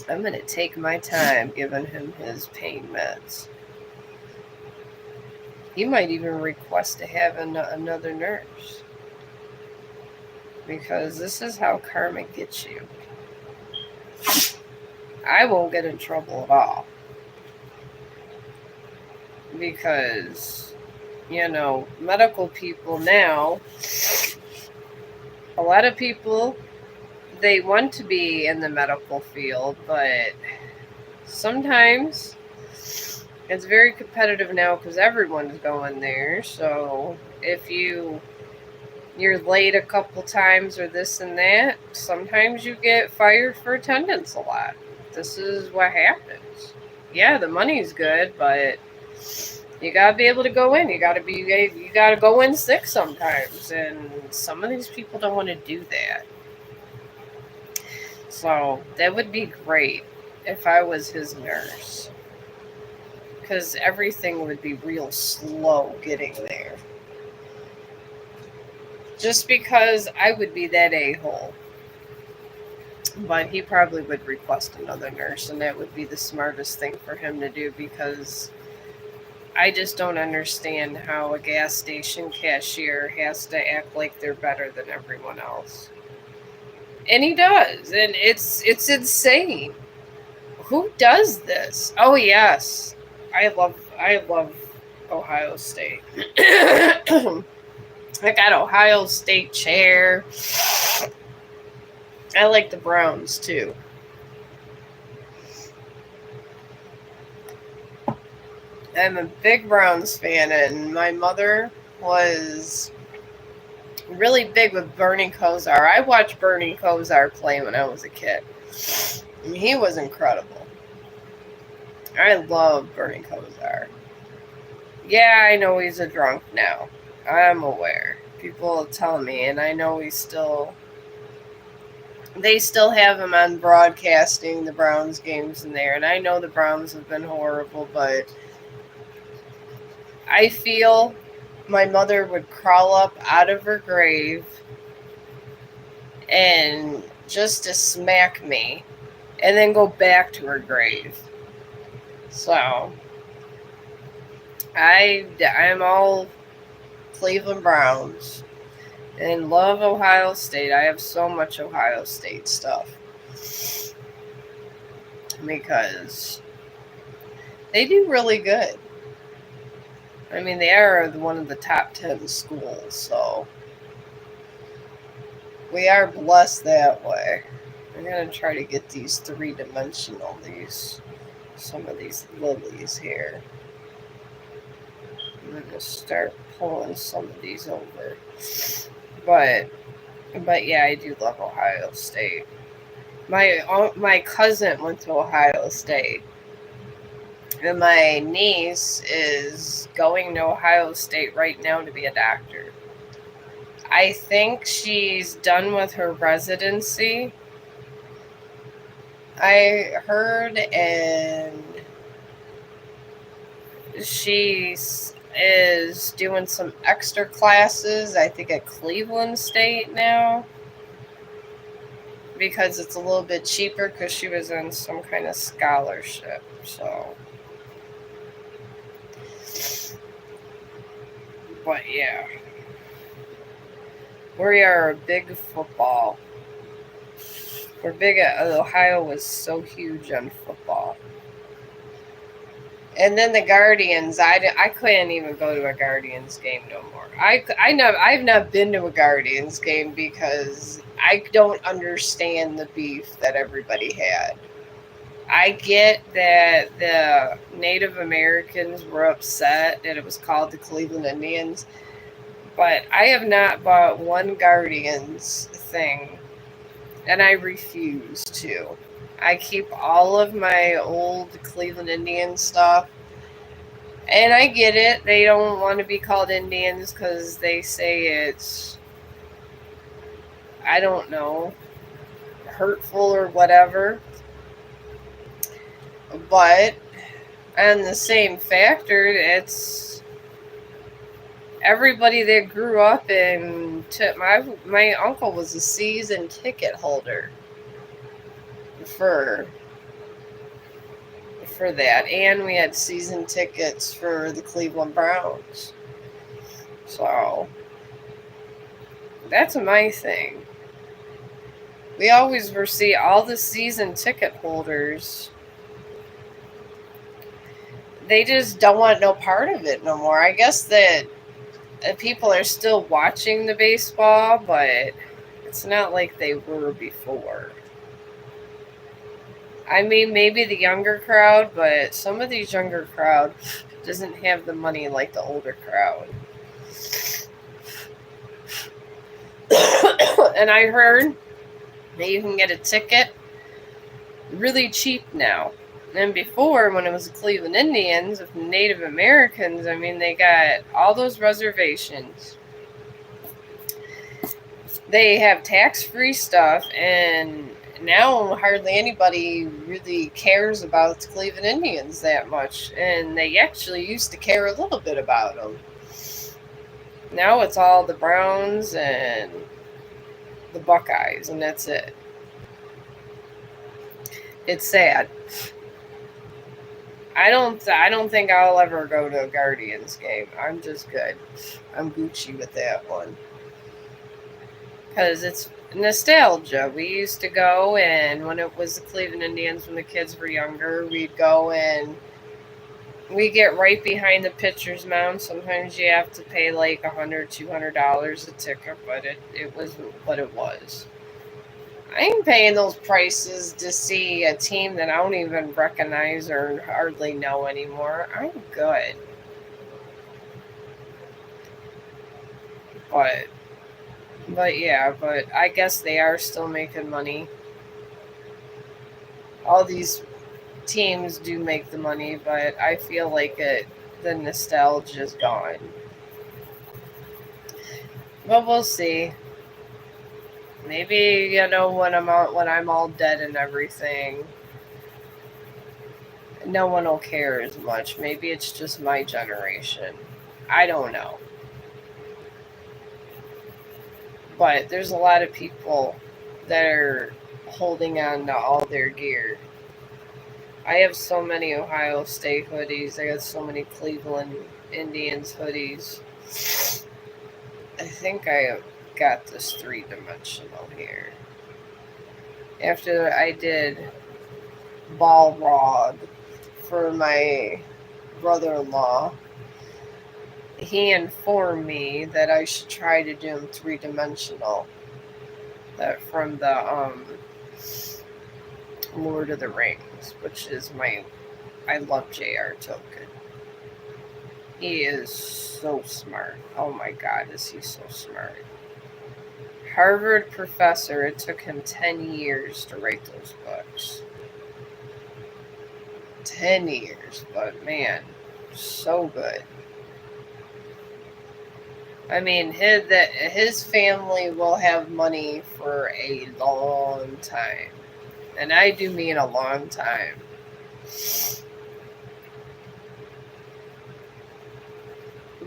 I'm going to take my time giving him his pain meds. He might even request to have another nurse. Because this is how karma gets you. I won't get in trouble at all. Because, medical people now, a lot of people, they want to be in the medical field, but sometimes it's very competitive now because everyone's going there. So if you're late a couple times or this and that, sometimes you get fired for attendance a lot. This is what happens. Yeah, the money's good, but you gotta be able to go in. You gotta go in sick sometimes, and some of these people don't want to do that. So that would be great if I was his nurse, because everything would be real slow getting there. Just because I would be that a-hole. But he probably would request another nurse, and that would be the smartest thing for him to do, because I just don't understand how a gas station cashier has to act like they're better than everyone else. And he does, and it's insane. Who does this? Oh yes, I love Ohio State. I got Ohio State chair. I like the Browns too. I'm a big Browns fan, and my mother was really big with Bernie Kosar. I watched Bernie Kosar play when I was a kid. And he was incredible. I love Bernie Kosar. Yeah, I know he's a drunk now. I'm aware. People tell me, and I know they still have him on broadcasting the Browns games in there, and I know the Browns have been horrible, but I feel my mother would crawl up out of her grave and just to smack me and then go back to her grave. So I'm all Cleveland Browns and love Ohio State. I have so much Ohio State stuff because they do really good. I mean, they are one of the top 10 schools, so we are blessed that way. I'm going to try to get these three-dimensional, some of these lilies here. I'm going to start pulling some of these over. But yeah, I do love Ohio State. My cousin went to Ohio State. And my niece is going to Ohio State right now to be a doctor. I think she's done with her residency. I heard, and she is doing some extra classes, I think at Cleveland State now, because it's a little bit cheaper because she was in some kind of scholarship. So, but yeah, we are a big football. We're big at Ohio was so huge on football. And then the Guardians, I couldn't even go to a Guardians game no more. I've not been to a Guardians game because I don't understand the beef that everybody had. I get that the Native Americans were upset that it was called the Cleveland Indians, but I have not bought one Guardians thing, and I refuse to. I keep all of my old Cleveland Indians stuff. And I get it. They don't want to be called Indians because they say it's, I don't know, hurtful or whatever. But on the same factor, it's everybody that grew up in, my uncle was a season ticket holder for that, and we had season tickets for the Cleveland Browns. So that's my thing. We always see all the season ticket holders. They just don't want no part of it no more. I guess that people are still watching the baseball, but it's not like they were before. I mean, maybe the younger crowd, but some of these younger crowd doesn't have the money like the older crowd. And I heard that you can get a ticket really cheap now. And before, when it was the Cleveland Indians with Native Americans, I mean, they got all those reservations. They have tax-free stuff, and now hardly anybody really cares about the Cleveland Indians that much, and they actually used to care a little bit about them. Now it's all the Browns and the Buckeyes, and that's it. It's sad. I don't think I'll ever go to a Guardians game. I'm just good. I'm Gucci with that one. Because it's nostalgia. We used to go, and when it was the Cleveland Indians, when the kids were younger, we'd go and we get right behind the pitcher's mound. Sometimes you have to pay like $100, $200 a ticket, but it was what it was. I ain't paying those prices to see a team that I don't even recognize or hardly know anymore. I'm good. But yeah, but I guess they are still making money. All these teams do make the money, but I feel like the nostalgia is gone. But we'll see. Maybe when I'm all dead and everything, no one will care as much. Maybe it's just my generation. I don't know. But there's a lot of people that are holding on to all their gear. I have so many Ohio State hoodies. I got so many Cleveland Indians hoodies. I think I got this 3-dimensional here. After I did ball rod for my brother-in-law, he informed me that I should try to do them 3-dimensional. That from the Lord of the Rings, which is I love J.R. Tolkien. He is so smart. Oh my God, is he so smart. Harvard professor, it took him 10 years to write those books. 10 years, but man, so good. I mean, his family will have money for a long time. And I do mean a long time.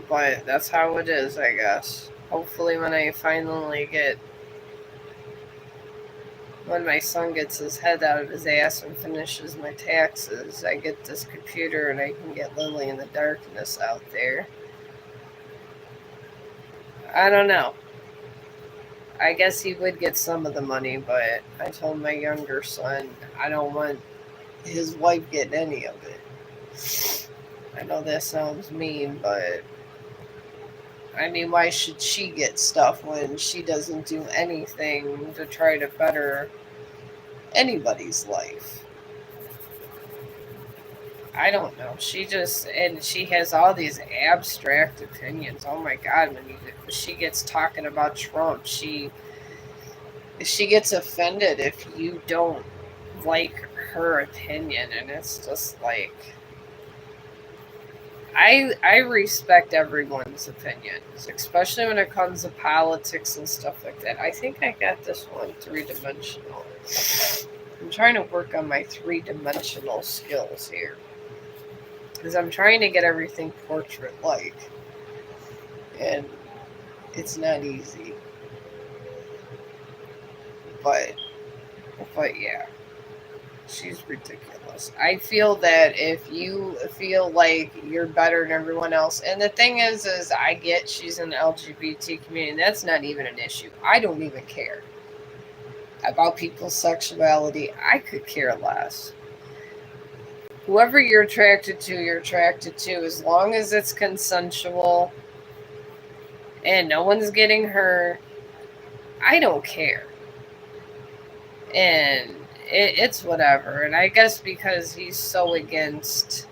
But that's how it is, I guess. Hopefully when my son gets his head out of his ass and finishes my taxes, I get this computer and I can get Lily in the darkness out there. I don't know. I guess he would get some of the money, but I told my younger son I don't want his wife getting any of it. I know that sounds mean, but I mean, why should she get stuff when she doesn't do anything to try to better anybody's life? I don't know. She has all these abstract opinions. Oh my God, when she gets talking about Trump, she gets offended if you don't like her opinion, and it's just like I respect everyone's opinions, especially when it comes to politics and stuff like that. I think I got this one 3-dimensional. I'm trying to work on my 3-dimensional skills here. Because I'm trying to get everything portrait-like. And it's not easy. But yeah. She's ridiculous. I feel that if you feel like you're better than everyone else, and the thing is I get she's in the LGBT community, and that's not even an issue. I don't even care about people's sexuality. I could care less. Whoever you're attracted to, as long as it's consensual and no one's getting hurt, I don't care. And it's whatever. And I guess because he's so against,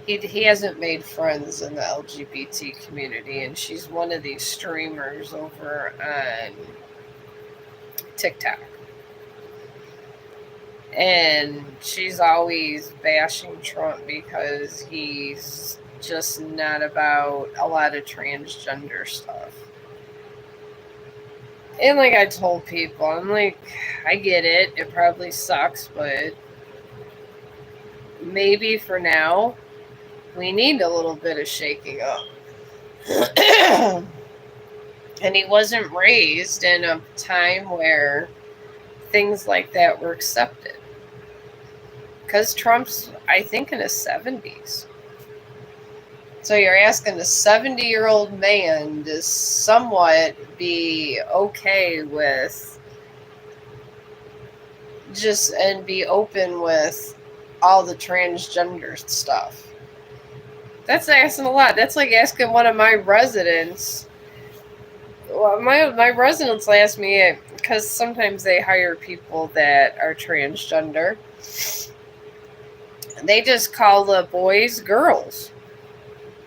he hasn't made friends in the LGBT community, and she's one of these streamers over on TikTok. And she's always bashing Trump because he's just not about a lot of transgender stuff. And like I told people, I'm like, I get it. It probably sucks, but maybe for now, we need a little bit of shaking up. And he wasn't raised in a time where things like that were accepted. Because Trump's, I think, in his 70s. So you're asking a 70-year-old man to somewhat be okay with and be open with all the transgender stuff. That's asking a lot. That's like asking one of my residents. Well, my residents asked me a because sometimes they hire people that are transgender. They just call the boys girls,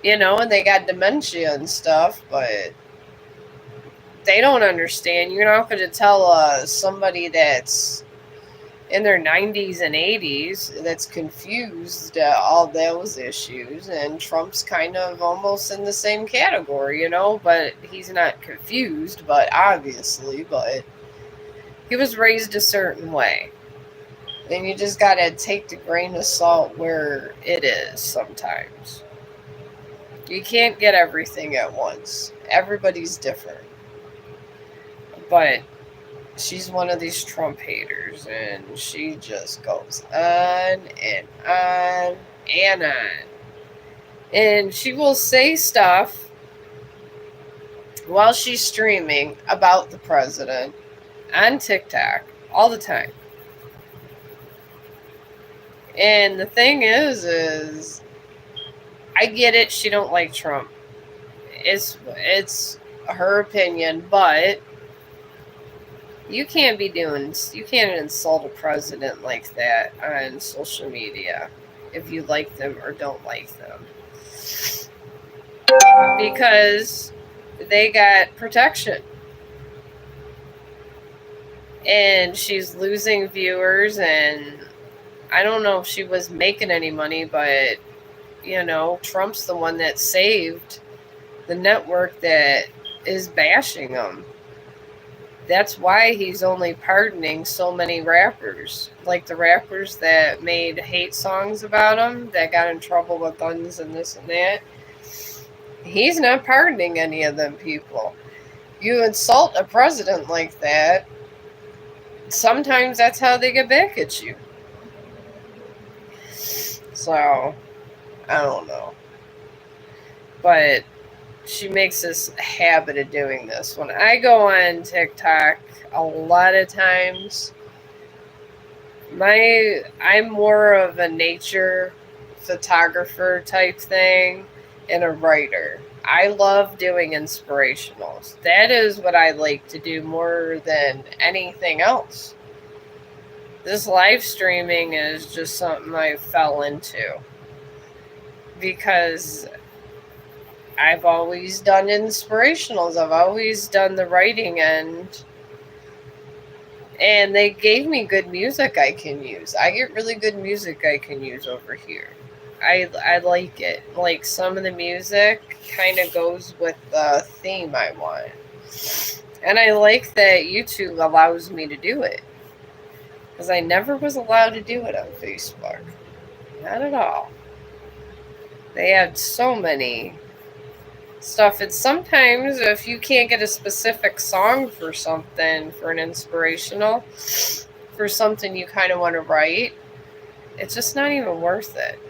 and they got dementia and stuff, but they don't understand. You're not going to tell somebody that's in their 90s and 80s that's confused all those issues, and Trump's kind of almost in the same category, but he's not confused, but he was raised a certain way. And you just gotta take the grain of salt where it is sometimes. You can't get everything at once. Everybody's different. But she's one of these Trump haters, and she just goes on and on and on. And she will say stuff while she's streaming about the president on TikTok all the time. And the thing is I get it, she don't like Trump. It's her opinion, but you can't insult a president like that on social media if you like them or don't like them. Because they got protection. And she's losing viewers, and I don't know if she was making any money, but, Trump's the one that saved the network that is bashing him. That's why he's only pardoning so many rappers. Like the rappers that made hate songs about him, that got in trouble with guns and this and that. He's not pardoning any of them people. You insult a president like that, sometimes that's how they get back at you. So, I don't know. But she makes this habit of doing this. When I go on TikTok, a lot of times, I'm more of a nature photographer type thing and a writer. I love doing inspirationals. That is what I like to do more than anything else. This live streaming is just something I fell into because I've always done inspirationals. I've always done the writing end. And they gave me good music I can use. I get really good music I can use over here. I like it. Like, some of the music kind of goes with the theme I want. And I like that YouTube allows me to do it. Because I never was allowed to do it on Facebook. Not at all. They had so many stuff. And sometimes if you can't get a specific song for something, for an inspirational, for something you kind of want to write, it's just not even worth it.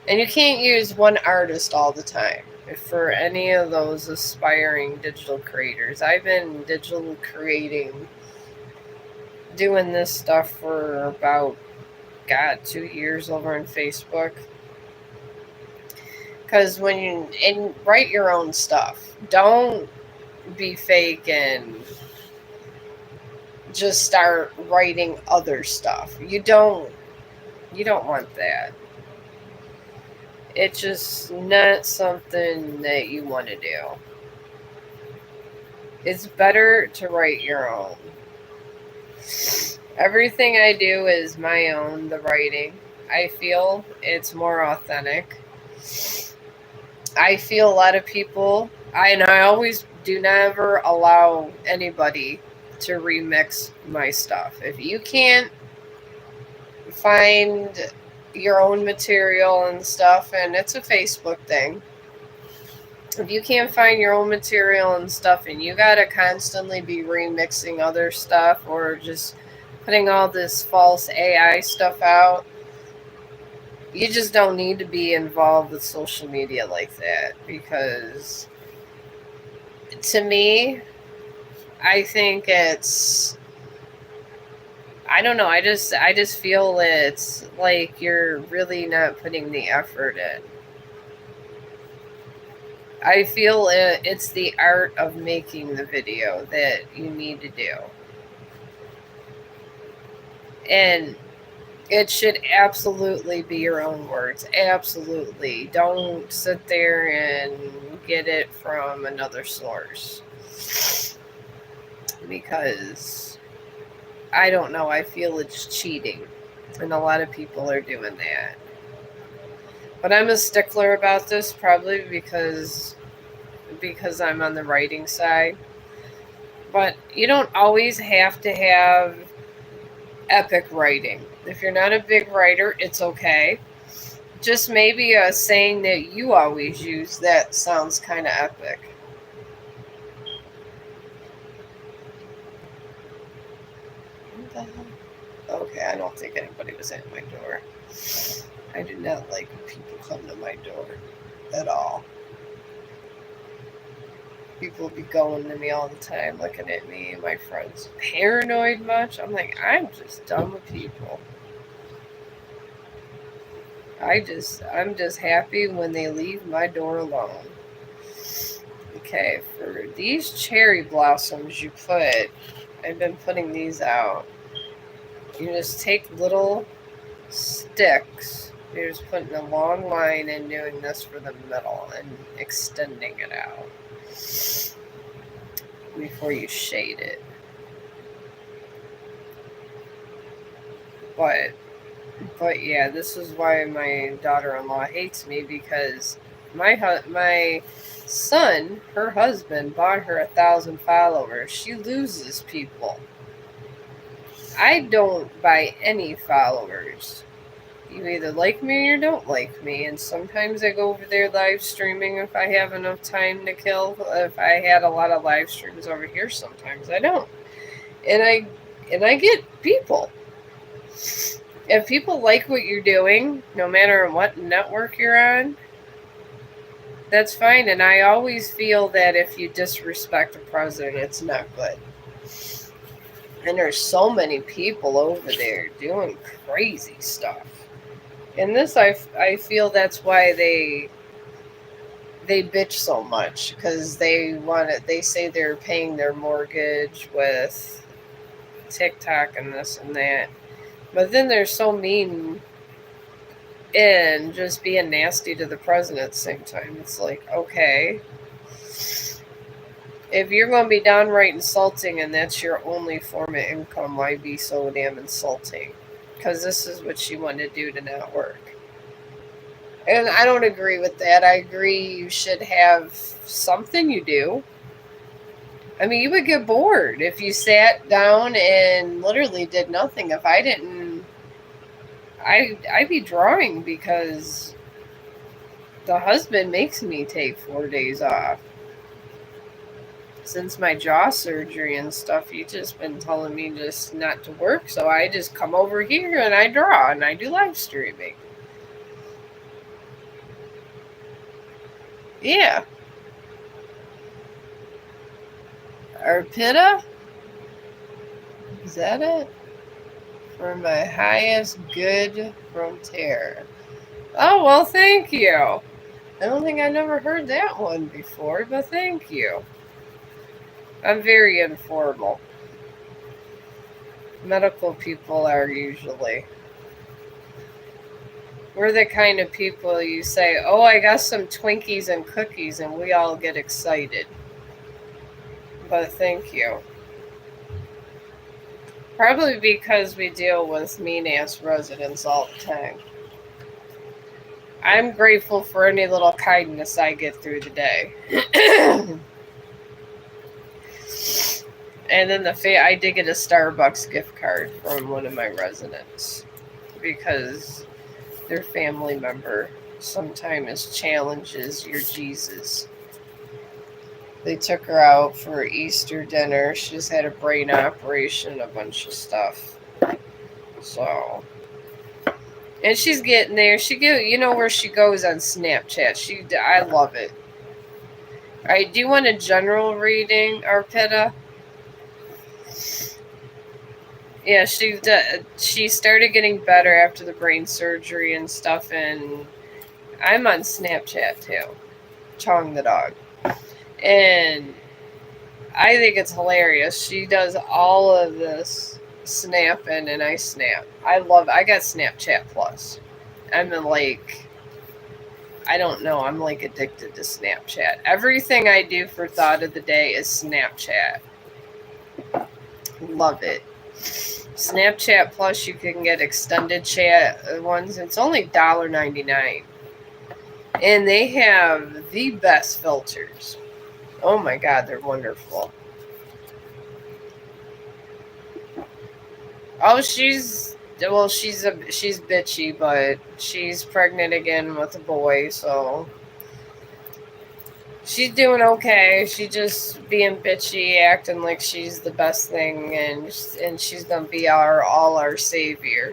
And you can't use one artist all the time. For any of those aspiring digital creators, I've been digital creating, doing this stuff for about, 2 years over on Facebook. Because when you write your own stuff, don't be fake and just start writing other stuff. You don't want that. It's just not something that you want to do. It's better to write your own. Everything I do is my own, the writing. I feel it's more authentic. I feel a lot of people, and I always do never allow anybody to remix my stuff. If you can't find your own material and stuff, and it's a Facebook thing, if you can't find your own material and stuff and you gotta constantly be remixing other stuff or just putting all this false AI stuff out, you just don't need to be involved with social media like that. Because to me, I think I don't know, I just feel it's like you're really not putting the effort in. I feel it's the art of making the video that you need to do. And it should absolutely be your own words. Absolutely. Don't sit there and get it from another source. Because I don't know, I feel it's cheating. And a lot of people are doing that. But I'm a stickler about this probably because I'm on the writing side. But you don't always have to have epic writing. If you're not a big writer, it's okay. Just maybe a saying that you always use that sounds kind of epic. What the hell? Okay, I don't think anybody was at my door. I do not like when people come to my door at all. People be going to me all the time, looking at me and my friends. Paranoid much? I'm like, I'm just done with people. I'm just happy when they leave my door alone. Okay, for these cherry blossoms you put, I've been putting these out. You just take little sticks. You're just putting a long line and doing this for the middle and extending it out before you shade it. But yeah, this is why my daughter-in-law hates me, because my son, her husband, bought her 1,000 followers. She loses people. I don't buy any followers. You either like me or don't like me, and sometimes I go over there live streaming if I have enough time to kill. If I had a lot of live streams over here, sometimes I don't, and I get people. If people like what you're doing, no matter what network you're on, that's fine. And I always feel that if you disrespect the president, it's not good. And there's so many people over there doing crazy stuff. And this, I feel that's why they bitch so much, because they say they're paying their mortgage with TikTok and this and that. But then they're so mean and just being nasty to the president at the same time. It's like, okay, if you're going to be downright insulting and that's your only form of income, why be so damn insulting? Because this is what she wanted to do to not work. And I don't agree with that. I agree you should have something you do. I mean, you would get bored if you sat down and literally did nothing. If I didn't, I'd be drawing, because the husband makes me take 4 days off. Since my jaw surgery and stuff, he's just been telling me just not to work. So I just come over here and I draw and I do live streaming. Yeah. Arpita? Is that it? For my highest good from terror. Oh, well, thank you. I don't think I never heard that one before, but thank you. I'm very informal. Medical people are usually. We're the kind of people you say, oh, I got some Twinkies and cookies, and we all get excited. But thank you. Probably because we deal with mean-ass residents all the time. I'm grateful for any little kindness I get through the day. And then I did get a Starbucks gift card from one of my residents, because their family member sometimes challenges your Jesus. They took her out for Easter dinner. She just had a brain operation, a bunch of stuff. So, and she's getting there. You know where she goes on Snapchat. I love it. All right, do you want a general reading, Arpita? Yeah, she started getting better after the brain surgery and stuff, and I'm on Snapchat too. Chong the dog. And I think it's hilarious. She does all of this snapping and I snap. I got Snapchat Plus. I'm like, I don't know, I'm like addicted to Snapchat. Everything I do for thought of the day is Snapchat. Love it. Snapchat Plus, you can get extended chat ones. It's only $1.99. And they have the best filters. Oh my God, they're wonderful. Oh, she's bitchy, but she's pregnant again with a boy, so she's doing okay. She's just being bitchy, acting like she's the best thing, and she's gonna be all our savior.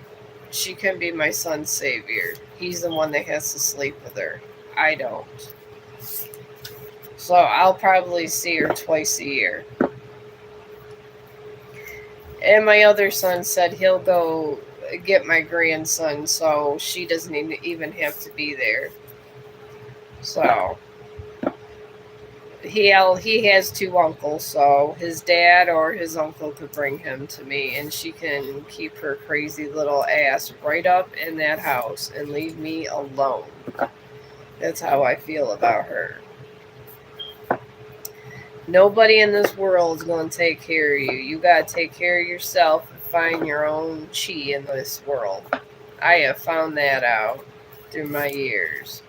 She can be my son's savior. He's the one that has to sleep with her. I don't. So I'll probably see her twice a year. And my other son said he'll go get my grandson, so she doesn't even have to be there. So he has two uncles, so his dad or his uncle could bring him to me, and she can keep her crazy little ass right up in that house and leave me alone. That's how I feel about her. Nobody in this world is going to take care of you. You got to take care of yourself and find your own chi in this world. I have found that out through my years.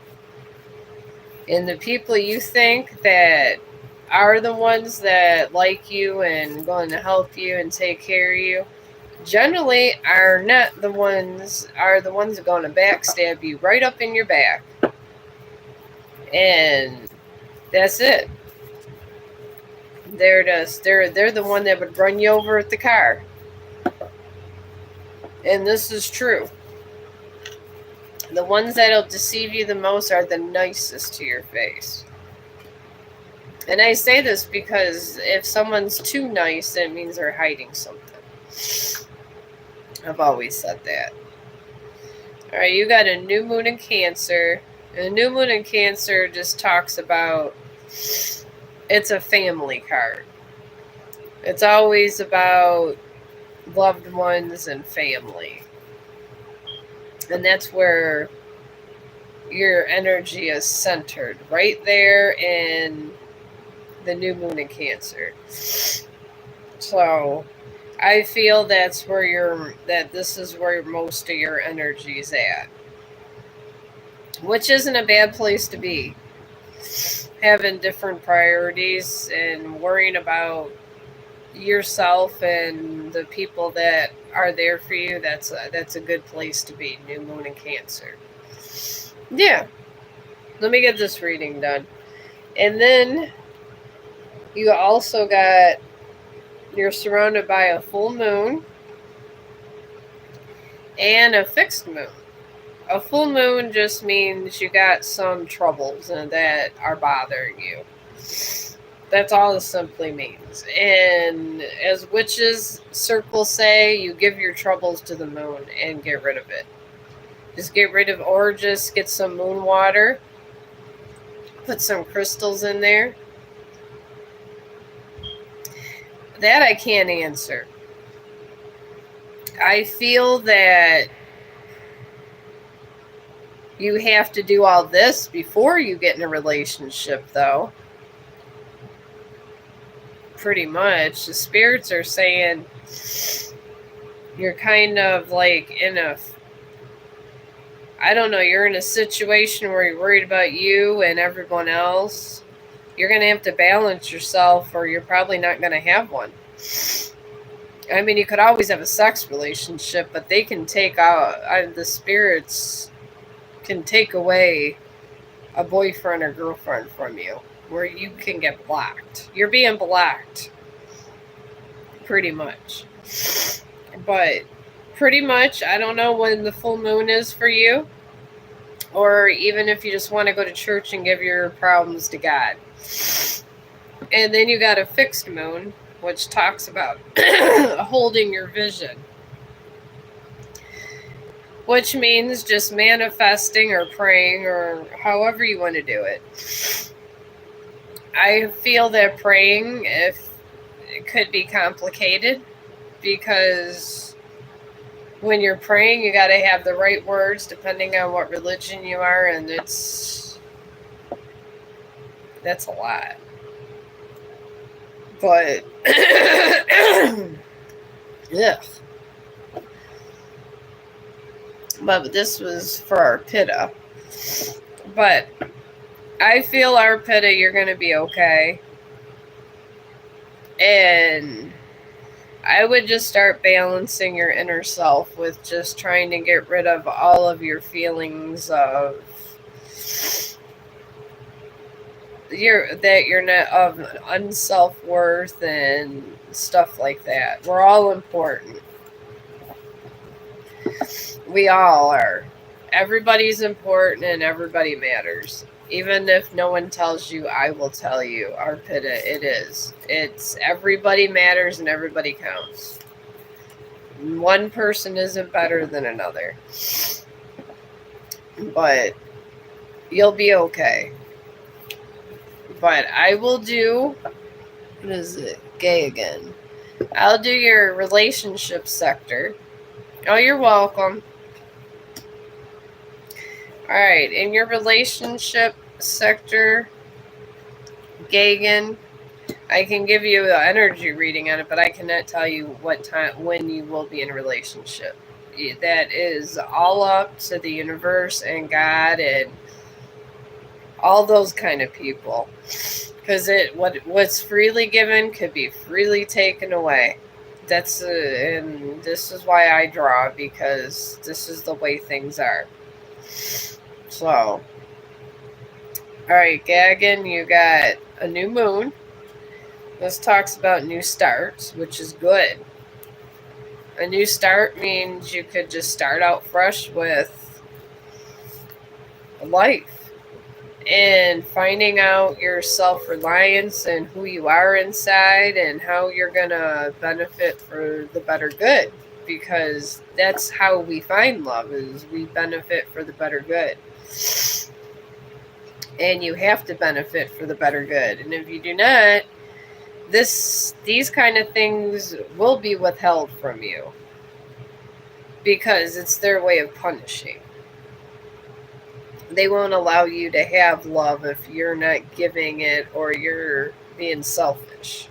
And the people you think that are the ones that like you and going to help you and take care of you generally are not the ones that are going to backstab you right up in your back. And that's it. They're the one that would run you over at the car. And this is true. The ones that'll deceive you the most are the nicest to your face. And I say this because if someone's too nice, it means they're hiding something. I've always said that. All right, you got a new moon in Cancer. And the new moon in Cancer just talks about, it's a family card. It's always about loved ones and family. And that's where your energy is centered, right there in the new moon in Cancer. So I feel that this is where most of your energy is at. Which isn't a bad place to be. Having different priorities and worrying about yourself and the people that are there for you, that's a good place to be. New moon in Cancer. Yeah. Let me get this reading done. And then you also got, you're surrounded by a full moon and a fixed moon. A full moon just means you got some troubles that are bothering you. That's all it simply means. And as witches circles say, you give your troubles to the moon and get rid of it. Just get some moon water, put some crystals in there. That I can't answer. I feel that you have to do all this before you get in a relationship, though. Pretty much. The spirits are saying you're kind of like you're in a situation where you're worried about you and everyone else. You're going to have to balance yourself, or you're probably not going to have one. I mean, you could always have a sex relationship, but they can take out, the spirits can take away a boyfriend or girlfriend from you, where you can get blocked. You're being blocked. Pretty much. But pretty much, I don't know when the full moon is for you, or even if you just want to go to church and give your problems to God. And then you got a fixed moon, which talks about holding your vision, which means just manifesting or praying or however you want to do it. I feel that praying, if it could be complicated, because when you're praying, you got to have the right words depending on what religion you are, and that's a lot. But yeah. But this was for our pitta. But I feel our pitta, you're going to be okay. And I would just start balancing your inner self with just trying to get rid of all of your feelings of you're not of unself-worth and stuff like that. We're all important. We all are. Everybody's important and everybody matters. Even if no one tells you, I will tell you, Arpita, it is. It's everybody matters and everybody counts. One person isn't better than another. But you'll be okay. But I will do, what is it? Gay again. I'll do your relationship sector. Oh, you're welcome. Alright, in your relationship sector, Gagan, I can give you an energy reading on it, but I cannot tell you what time, when you will be in a relationship. That is all up to the universe and God and all those kind of people. Because what's freely given could be freely taken away. And this is why I draw, because this is the way things are. So, all right, Gagan, you got a new moon. This talks about new starts, which is good. A new start means you could just start out fresh with life and finding out your self-reliance and who you are inside and how you're going to benefit for the better good, because that's how we find love, is we benefit for the better good. And you have to benefit for the better good. And if you do not, these kind of things will be withheld from you because it's their way of punishing. They won't allow you to have love if you're not giving it or you're being selfish.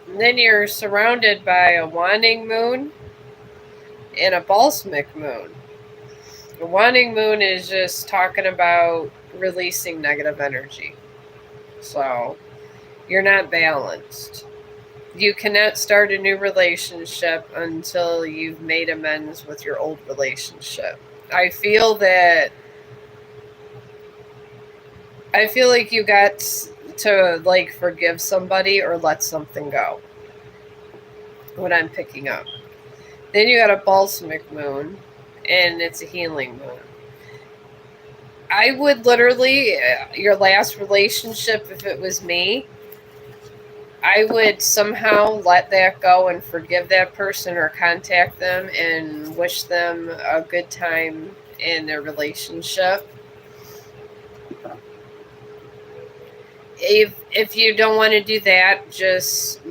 And then you're surrounded by a waning moon and a balsamic moon. The waning moon is just talking about releasing negative energy. So you're not balanced. You cannot start a new relationship until you've made amends with your old relationship. I feel like you got to forgive somebody or let something go. What I'm picking up. Then you got a balsamic moon, and it's a healing moon. I would literally, your last relationship, if it was me, I would somehow let that go and forgive that person or contact them and wish them a good time in their relationship. If you don't want to do that, just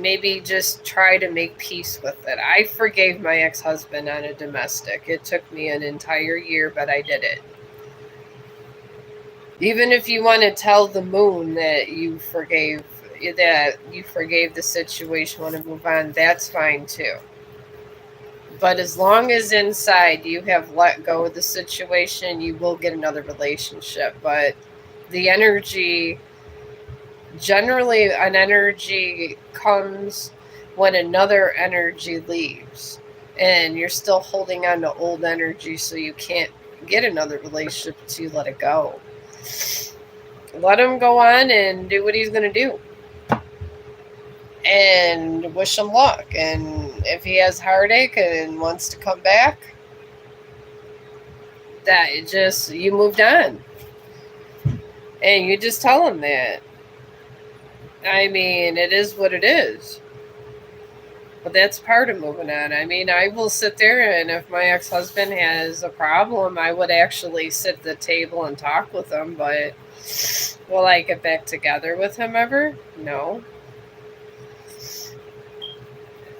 try to make peace with it. I forgave my ex-husband on a domestic. It took me an entire year, but I did it. Even if you want to tell the moon that you forgave the situation, want to move on, that's fine too. But as long as inside you have let go of the situation, you will get another relationship. But the energy, generally an energy comes when another energy leaves. And you're still holding on to old energy, so you can't get another relationship until you let it go. Let him go on and do what he's going to do. And wish him luck. And if he has heartache and wants to come back, you moved on. And you just tell him that. I mean, it is what it is. But that's part of moving on. I mean, I will sit there, and if my ex-husband has a problem, I would actually sit at the table and talk with him. But will I get back together with him ever? No.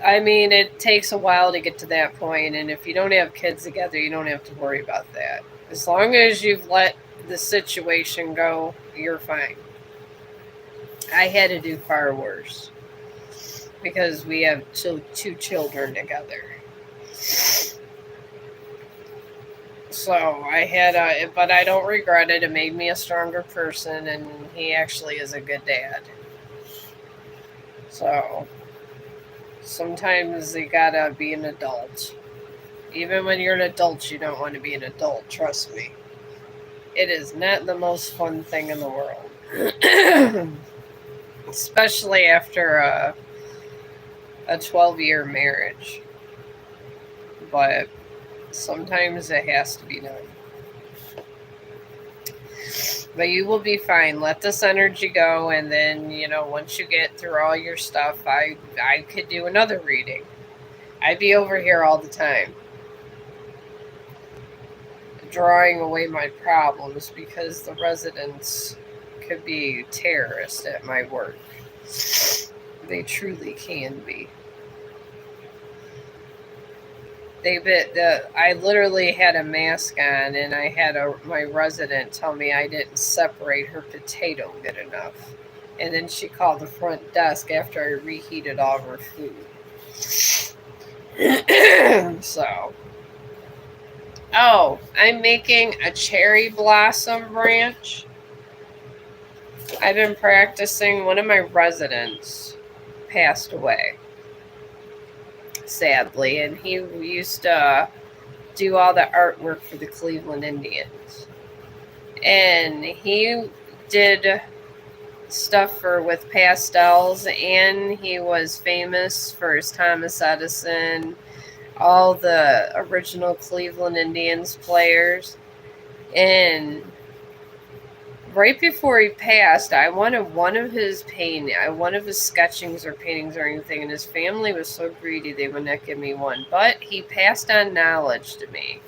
I mean, it takes a while to get to that point, and if you don't have kids together, you don't have to worry about that. As long as you've let the situation go, you're fine. I had to do far worse because we have two children together. So I had but I don't regret it. It made me a stronger person, and he actually is a good dad. So sometimes you gotta be an adult. Even when you're an adult, you don't want to be an adult, trust me. It is not the most fun thing in the world. Especially after a 12-year marriage. But sometimes it has to be done. But you will be fine. Let this energy go, and then, once you get through all your stuff, I could do another reading. I'd be over here all the time, drawing away my problems, because the residents could be terrorists at my work. They truly can be. I literally had a mask on, and I had my resident tell me I didn't separate her potato good enough. And then she called the front desk after I reheated all of her food. So, I'm making a cherry blossom branch. I've been practicing. One of my residents passed away, sadly, and he used to do all the artwork for the Cleveland Indians. And he did stuff with pastels, and he was famous for his Thomas Edison, all the original Cleveland Indians players. And right before he passed, I wanted one of his sketchings or paintings or anything, and his family was so greedy they would not give me one. But he passed on knowledge to me.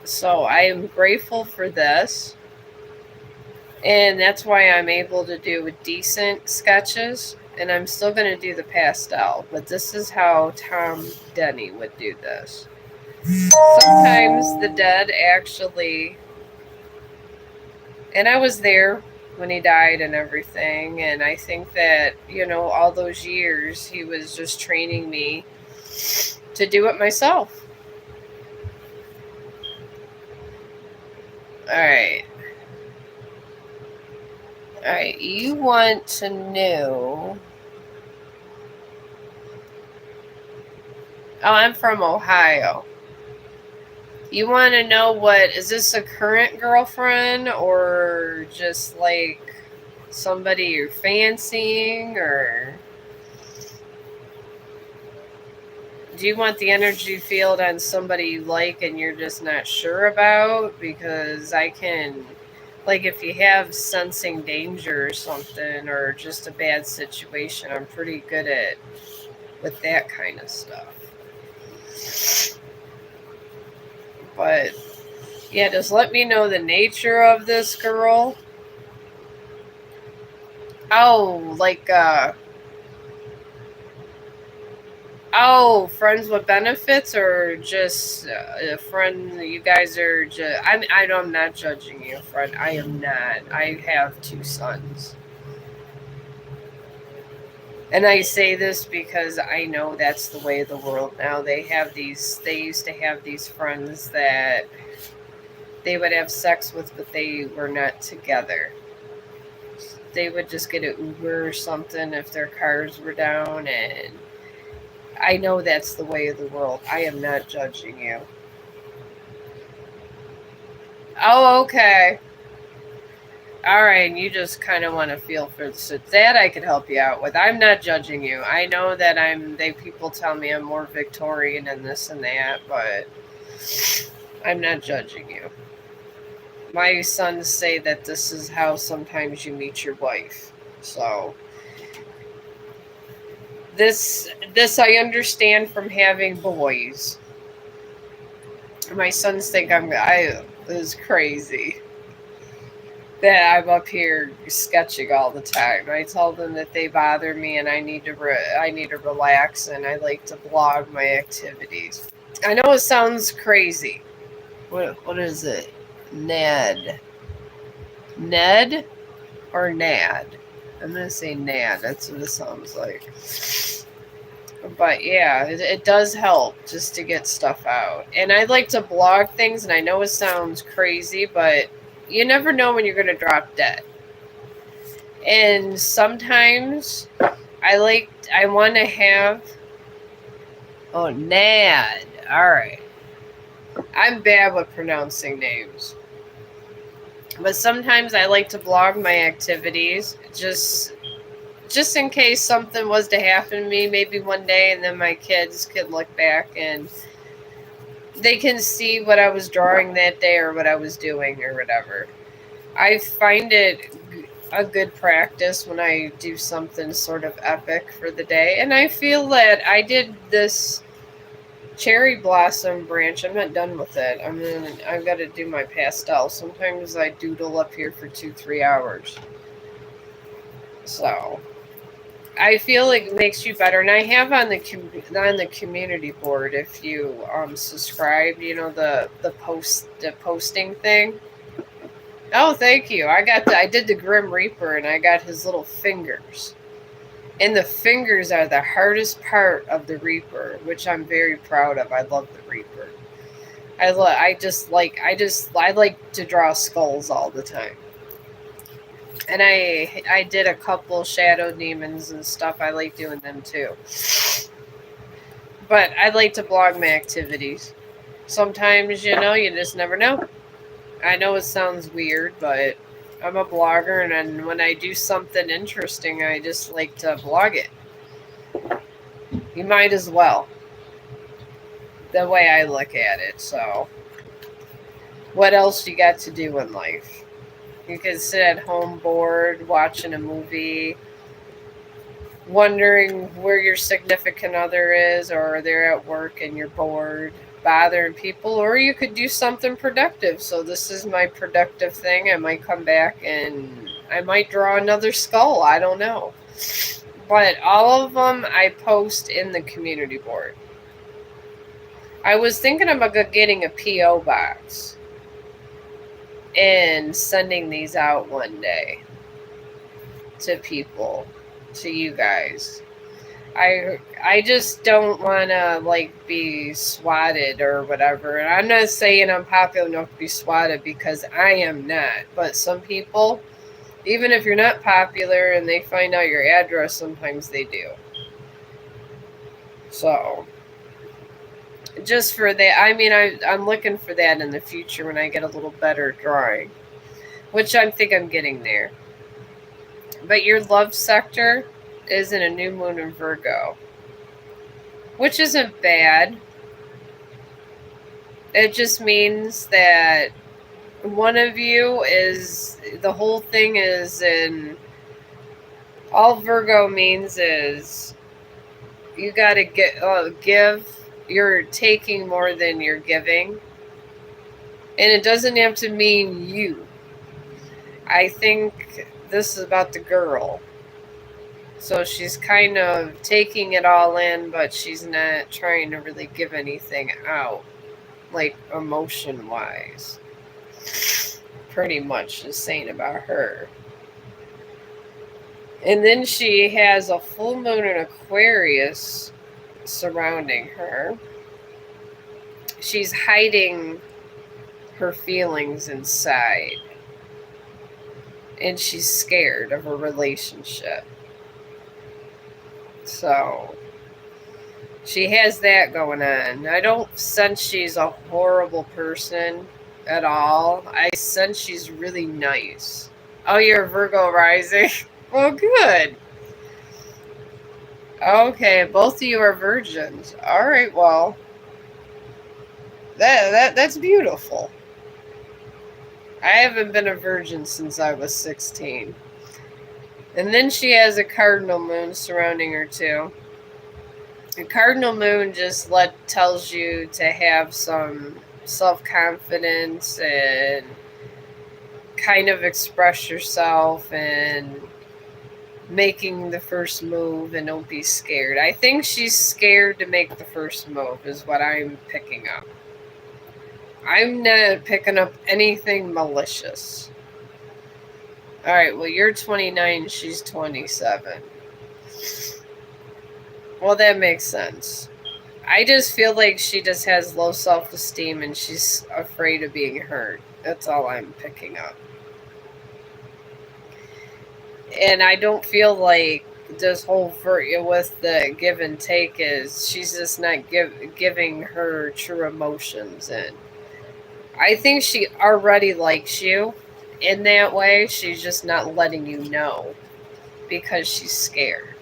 So I am grateful for this. And that's why I'm able to do decent sketches. And I'm still going to do the pastel. But this is how Tom Denny would do this. Sometimes the dead actually... And I was there when he died and everything. And I think that, all those years, he was just training me to do it myself. Alright, you want to know... Oh, I'm from Ohio. You want to know is this a current girlfriend or just like somebody you're fancying, or do you want the energy field on somebody you like and you're just not sure about? Because I can, like, if you have sensing danger or something, or just a bad situation, I'm pretty good with that kind of stuff. But yeah, just let me know the nature of this girl. Oh, like friends with benefits, or just a friend? You guys are just... I'm not judging you, friend. I am not. I have 2 sons. And I say this because I know that's the way of the world now. They used to have these friends that they would have sex with, but they were not together. They would just get an Uber or something if their cars were down, and I know that's the way of the world. I am not judging you. Oh, okay. Alright, and you just kind of want to feel for that I could help you out with. I'm not judging you. I know that people tell me I'm more Victorian and this and that, but I'm not judging you. My sons say that this is how sometimes you meet your wife. So this I understand from having boys. My sons think I is crazy. that I'm up here sketching all the time. I tell them that they bother me and I need to relax, and I like to blog my activities. I know it sounds crazy. What is it? Ned. Ned or Nad? I'm gonna say Nad. That's what it sounds like. But yeah, it does help just to get stuff out. And I like to blog things, and I know it sounds crazy, but you never know when you're gonna drop dead. And sometimes I want to have. Oh, Nad. All right. I'm bad with pronouncing names. But sometimes I like to blog my activities just in case something was to happen to me maybe one day, and then my kids could look back and they can see what I was drawing that day or what I was doing or whatever. I find it a good practice when I do something sort of epic for the day. And I feel that I did this cherry blossom branch. I'm not done with it. I've got to do my pastel. Sometimes I doodle up here for 2-3 hours. So I feel like it makes you better. And I have on the community board, if you subscribe, the posting thing. Oh, thank you. I did the Grim Reaper, and I got his little fingers. And the fingers are the hardest part of the Reaper, which I'm very proud of. I love the Reaper. I like to draw skulls all the time. And I did a couple shadow demons and stuff. I like doing them too. But I like to blog my activities. Sometimes, you just never know. I know it sounds weird, but I'm a blogger, and when I do something interesting, I just like to blog it. You might as well. The way I look at it. So, what else you got to do in life? You can sit at home bored, watching a movie, wondering where your significant other is, or they're at work and you're bored, bothering people, or you could do something productive. So this is my productive thing. I might come back and I might draw another skull. I don't know. But all of them I post in the community board. I was thinking about getting a P.O. box and sending these out one day to people, to you guys. I just don't want to be swatted or whatever. And I'm not saying I'm popular enough to be swatted, because I am not. But some people, even if you're not popular and they find out your address, sometimes they do. So just for that, I'm looking for that in the future when I get a little better drawing, which I think I'm getting there. But your love sector is in a new moon in Virgo, which isn't bad. It just means that one of you is, the whole thing is in, all Virgo means is you got to give, you're taking more than you're giving. And it doesn't have to mean you. I think this is about the girl. So she's kind of taking it all in, but she's not trying to really give anything out, emotion-wise. Pretty much is saying about her. And then she has a full moon in Aquarius surrounding her. She's hiding her feelings inside. And she's scared of a relationship. So she has that going on. I don't sense she's a horrible person at all. I sense she's really nice. Oh, you're a Virgo rising? Well, good. Okay, both of you are virgins. All right, well, that's beautiful. I haven't been a virgin since I was 16. And then she has a cardinal moon surrounding her too. The cardinal moon just tells you to have some self-confidence and kind of express yourself and making the first move, and don't be scared. I think she's scared to make the first move is what I'm picking up. I'm not picking up anything malicious. Alright, well, you're 29, she's 27. Well, that makes sense. I just feel like she just has low self-esteem and she's afraid of being hurt. That's all I'm picking up. And I don't feel like this whole with the give and take is she's just not giving her true emotions in. I think she already likes you in that way. She's just not letting you know because she's scared.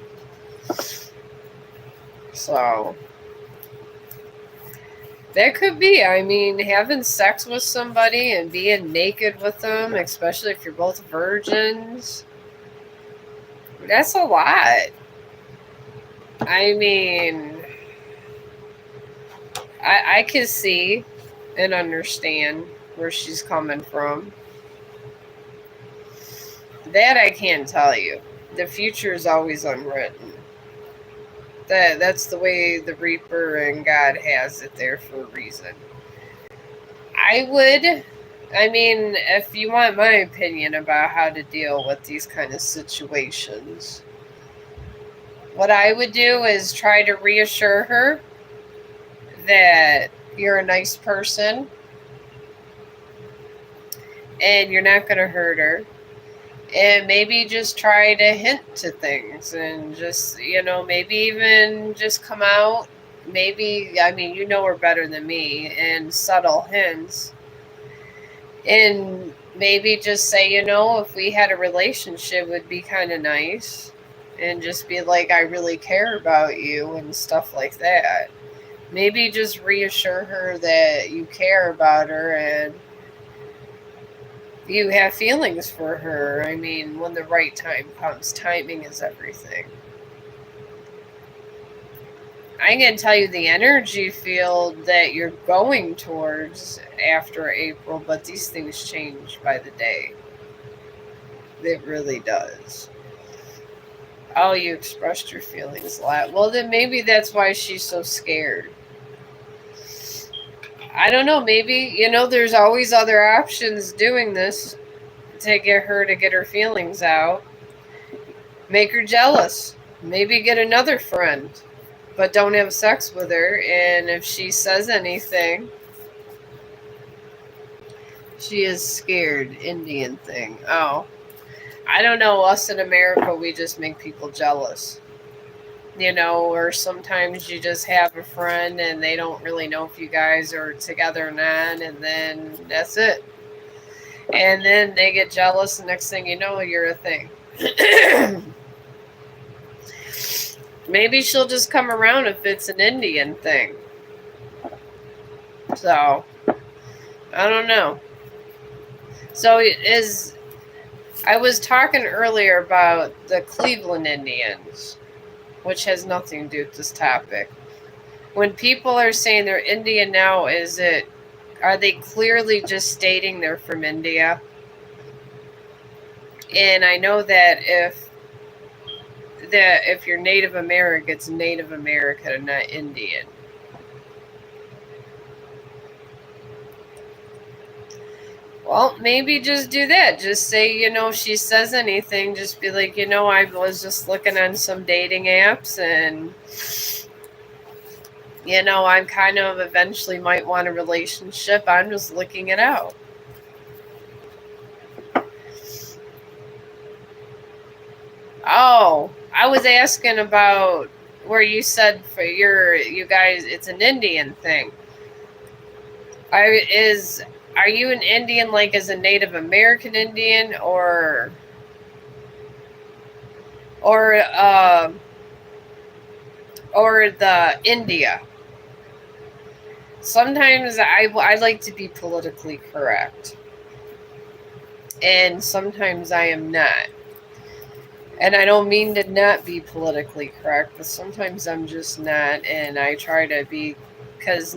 So that could be. I mean, having sex with somebody and being naked with them, especially if you're both virgins, that's a lot. I mean, I can see and understand where she's coming from. That I can't tell you. The future is always unwritten. That's the way the Reaper and God has it there for a reason. I mean, if you want my opinion about how to deal with these kind of situations, what I would do is try to reassure her that you're a nice person and you're not going to hurt her. And maybe just try to hint to things and just, maybe even just come out. Maybe, I mean, you know her better than me, and subtle hints. And maybe just say, if we had a relationship, it would be kind of nice. And just be like, I really care about you and stuff like that. Maybe just reassure her that you care about her and you have feelings for her. I mean, when the right time comes, timing is everything. I can tell you the energy field that you're going towards after April, but these things change by the day. It really does. Oh, you expressed your feelings a lot. Well, then maybe that's why she's so scared. I don't know. Maybe, there's always other options doing this to get her feelings out. Make her jealous. Maybe get another friend, but don't have sex with her. And if she says anything, she is scared. Indian thing. Oh, I don't know. Us in America, we just make people jealous. Or sometimes you just have a friend and they don't really know if you guys are together or not, and then that's it. And then they get jealous, and next thing you know, you're a thing. Maybe she'll just come around if it's an Indian thing. So, I don't know. So, I was talking earlier about the Cleveland Indians, which has nothing to do with this topic. When people are saying they're Indian now, are they clearly just stating they're from India? And I know that if you're Native American, it's Native American and not Indian. Well, maybe just do that. Just say, if she says anything, just be like, I was just looking on some dating apps and, I kind of eventually might want a relationship. I'm just looking it out. Oh, I was asking about where you said for you guys, it's an Indian thing. Are you an Indian like as a Native American Indian or the India? Sometimes I like to be politically correct. And sometimes I am not. And I don't mean to not be politically correct, but sometimes I'm just not, and I try to be, because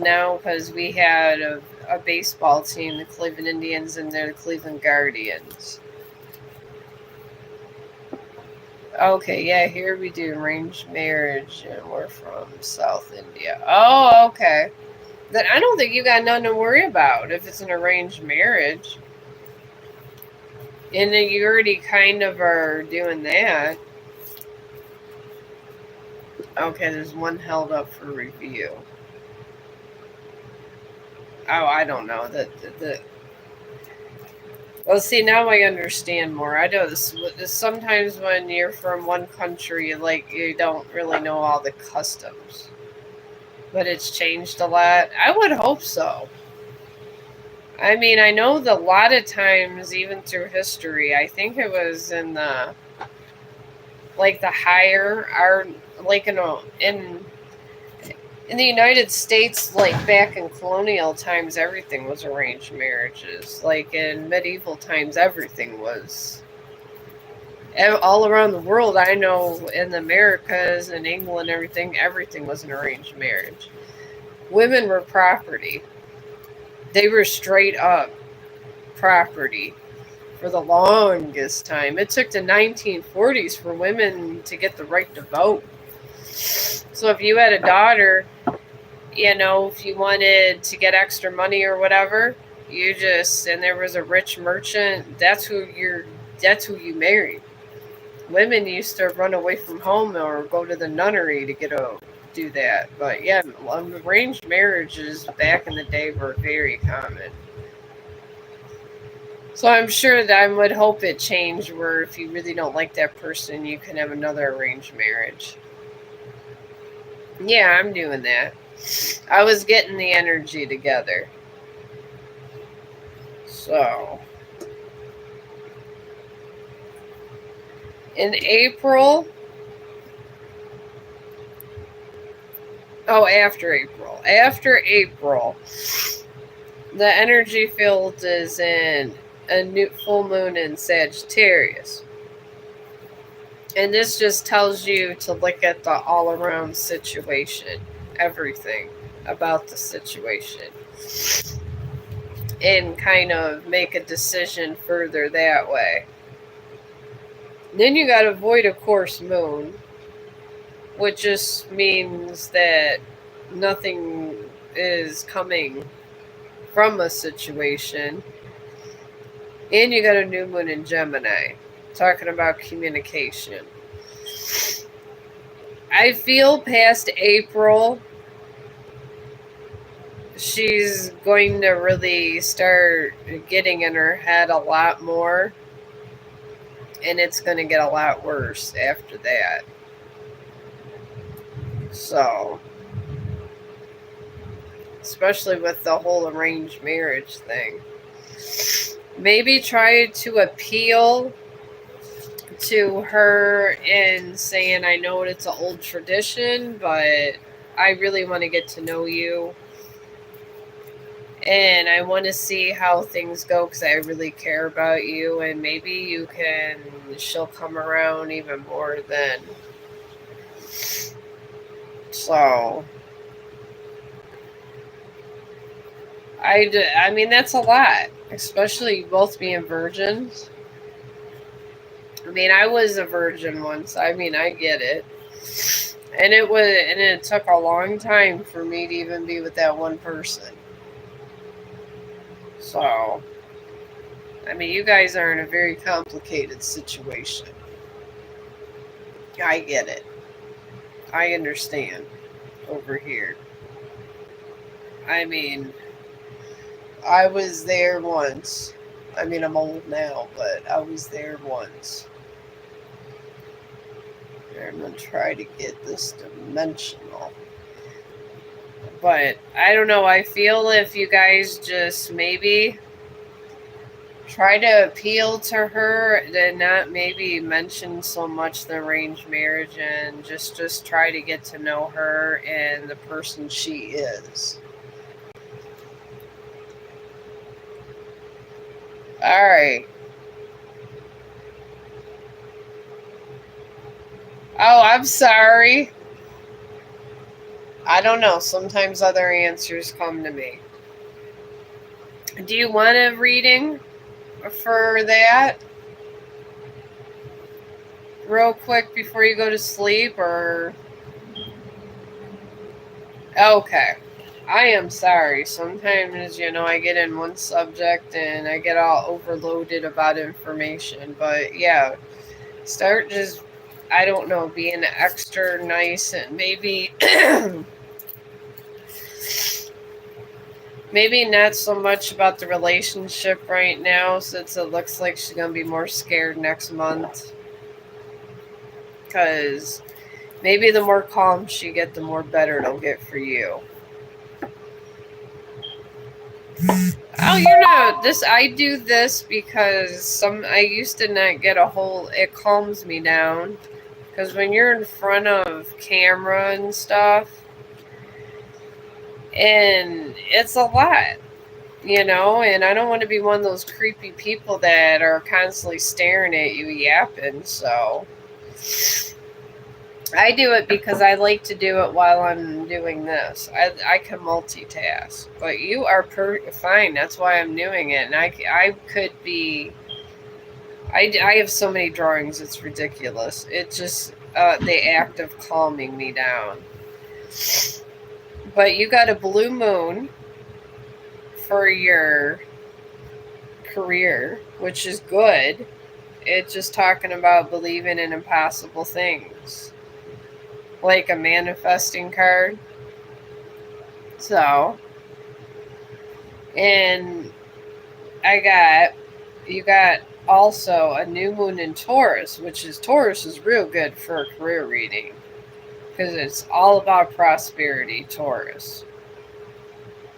we had a baseball team, the Cleveland Indians, and they're the Cleveland Guardians. Okay, yeah, here we do arranged marriage, and we're from South India. Oh, okay. Then I don't think you got nothing to worry about if it's an arranged marriage. And then you already kind of are doing that. Okay, there's one held up for review. Oh, I don't know. Well, see, now I understand more. I know this. Sometimes when you're from one country, you don't really know all the customs. But it's changed a lot. I would hope so. I mean, I know that a lot of times, even through history, I think it was in the the higher our in the United States, back in colonial times, everything was arranged marriages. Like in medieval times, everything was. All around the world, I know in the Americas and England, everything was an arranged marriage. Women were property. They were straight up property for the longest time. It took the 1940s for women to get the right to vote. So if you had a daughter, if you wanted to get extra money or whatever, and there was a rich merchant, that's who you married. Women used to run away from home or go to the nunnery to do that. But yeah, arranged marriages back in the day were very common. So I'm sure that I would hope it changed where if you really don't like that person, you can have another arranged marriage. Yeah, I'm doing that. I was getting the energy together. So, in April, after April, the energy field is in a new full moon in Sagittarius. And this just tells you to look at the all around situation, everything about the situation, and kind of make a decision further that way. Then you got to avoid a course moon, which just means that nothing is coming from a situation. And you got a new moon in Gemini, talking about communication. I feel past April, she's going to really start getting in her head a lot more. And it's going to get a lot worse after that. So, especially with the whole arranged marriage thing. Maybe try to appeal to her and saying, I know it's an old tradition, but I really want to get to know you. And I want to see how things go because I really care about you. And maybe she'll come around even more then. So, I mean, that's a lot, especially both being virgins. I mean, I was a virgin once. I mean, I get it. And it took a long time for me to even be with that one person. So, I mean, you guys are in a very complicated situation. I get it. I understand over here. I mean, I was there once. I mean, I'm old now, but I was there once. I'm going to try to get this dimensional. But I don't know. I feel if you guys just maybe try to appeal to her, then not maybe mention so much the arranged marriage, and just try to get to know her and the person she is. All right. Oh, I'm sorry. I don't know. Sometimes other answers come to me. Do you want a reading for that? Real quick before you go to sleep, or... Okay. I am sorry. Sometimes, I get in one subject and I get all overloaded about information. But yeah, start just, I don't know, being extra nice and maybe, maybe not so much about the relationship right now, since it looks like she's going to be more scared next month. Because maybe the more calm she get, the more better it'll get for you. Oh, you're not. I do this because I used to not get it calms me down. Because when you're in front of camera and stuff, and it's a lot, and I don't want to be one of those creepy people that are constantly staring at you yapping, so I do it because I like to do it while I'm doing this. I can multitask, but you are fine. That's why I'm doing it. And I could be... I have so many drawings, it's ridiculous. It's just the act of calming me down. But you got a blue moon for your career, which is good. It's just talking about believing in impossible things. Like a manifesting card. So, and you got also a new moon in Taurus, Taurus is real good for a career reading. Because it's all about prosperity, Taurus.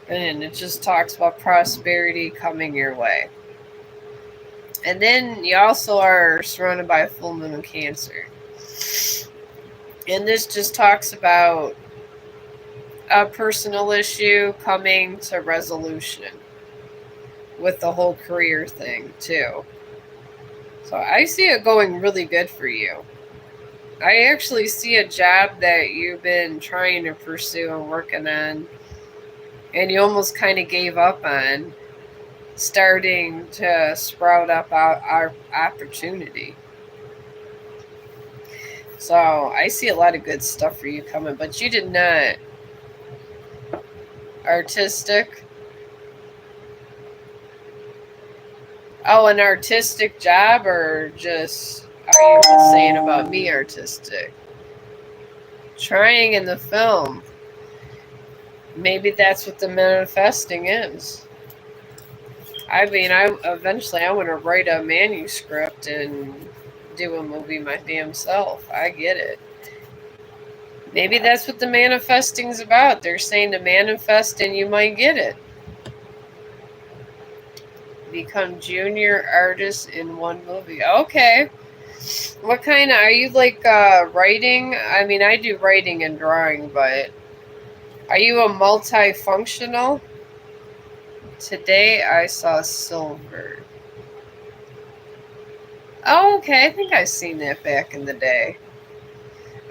And it just talks about prosperity coming your way. And then you also are surrounded by a full moon in Cancer. And this just talks about a personal issue coming to resolution with the whole career thing, too. So I see it going really good for you. I actually see a job that you've been trying to pursue and working on, and you almost kind of gave up on, starting to sprout up our opportunity. So I see a lot of good stuff for you coming, but you did not... Artistic? Oh, an artistic job, or just... Are you saying about me artistic? Trying in the film. Maybe that's what the manifesting is. I mean, eventually I want to write a manuscript and do a movie my damn self. I get it. Maybe that's what the manifesting's about. They're saying to manifest and you might get it. Become junior artist in one movie. Okay. What kind of... Are you like writing? I mean, I do writing and drawing, but are you a multifunctional? Today I saw silver. Oh, okay. I think I've seen that back in the day.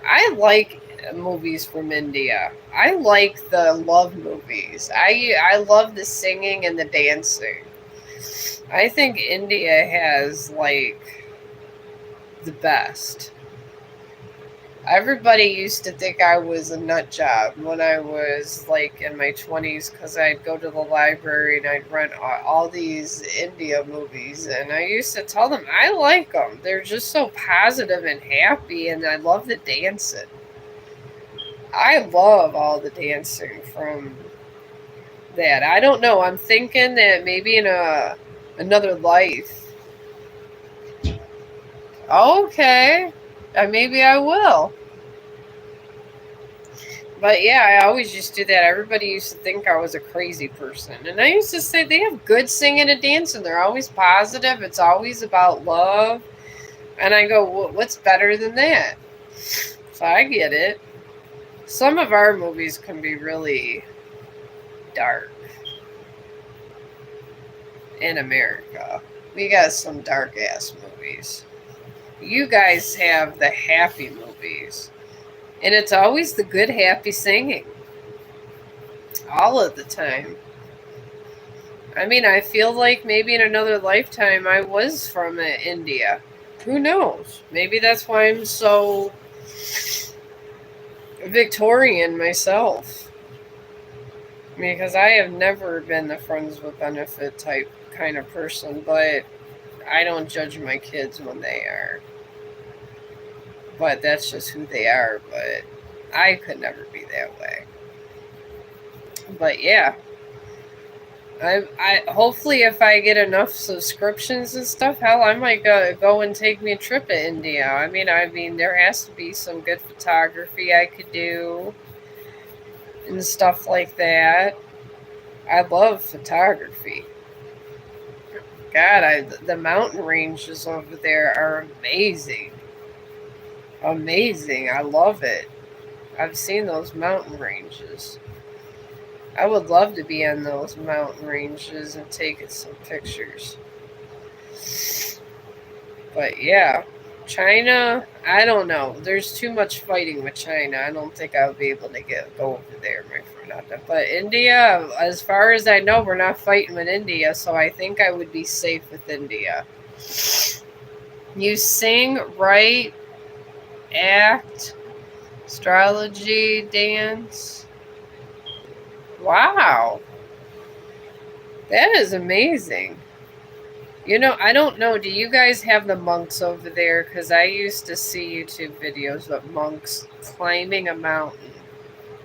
I like movies from India. I like the love movies. I love the singing and the dancing. I think India has, like, the best. Everybody used to think I was a nut job when I was, like, in my 20s, because I'd go to the library and I'd rent all these India movies, and I used to tell them I like them. They're just so positive and happy, and I love the dancing. I love all the dancing from that. I don't know. I'm thinking that maybe in another life. Okay. Maybe I will. But yeah, I always used to do that. Everybody used to think I was a crazy person. And I used to say they have good singing and dancing. They're always positive. It's always about love. And I go, well, what's better than that? So I get it. Some of our movies can be really dark. In America, we got some dark ass movies. You guys have the happy movies, and it's always the good happy singing all of the time. I mean, I feel like maybe in another lifetime I was from India. Who knows? Maybe that's why I'm so Victorian myself. Because I have never been the friends with benefit type kind of person, but I don't judge my kids when they are. But that's just who they are, but I could never be that way. But yeah. I hopefully if I get enough subscriptions and stuff, hell, I might go and take me a trip to India. I mean, there has to be some good photography I could do and stuff like that. I love photography. God, the mountain ranges over there are amazing. Amazing. I love it. I've seen those mountain ranges. I would love to be on those mountain ranges and take some pictures. But yeah, China, I don't know. There's too much fighting with China. I don't think I would be able to go over there, my friend. But India, as far as I know, we're not fighting with India, so I think I would be safe with India. You sing, write, act, astrology, dance. Wow. That is amazing. I don't know. Do you guys have the monks over there? Because I used to see YouTube videos of monks climbing a mountain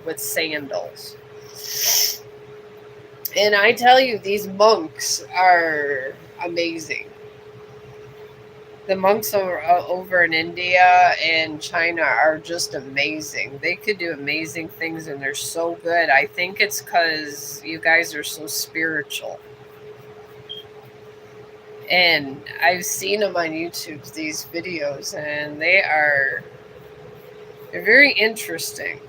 with sandals. And I tell you, these monks are amazing. The monks over in India and China are just amazing. They could do amazing things and they're so good. I think it's because you guys are so spiritual. And I've seen them on YouTube, these videos, and they're very interesting.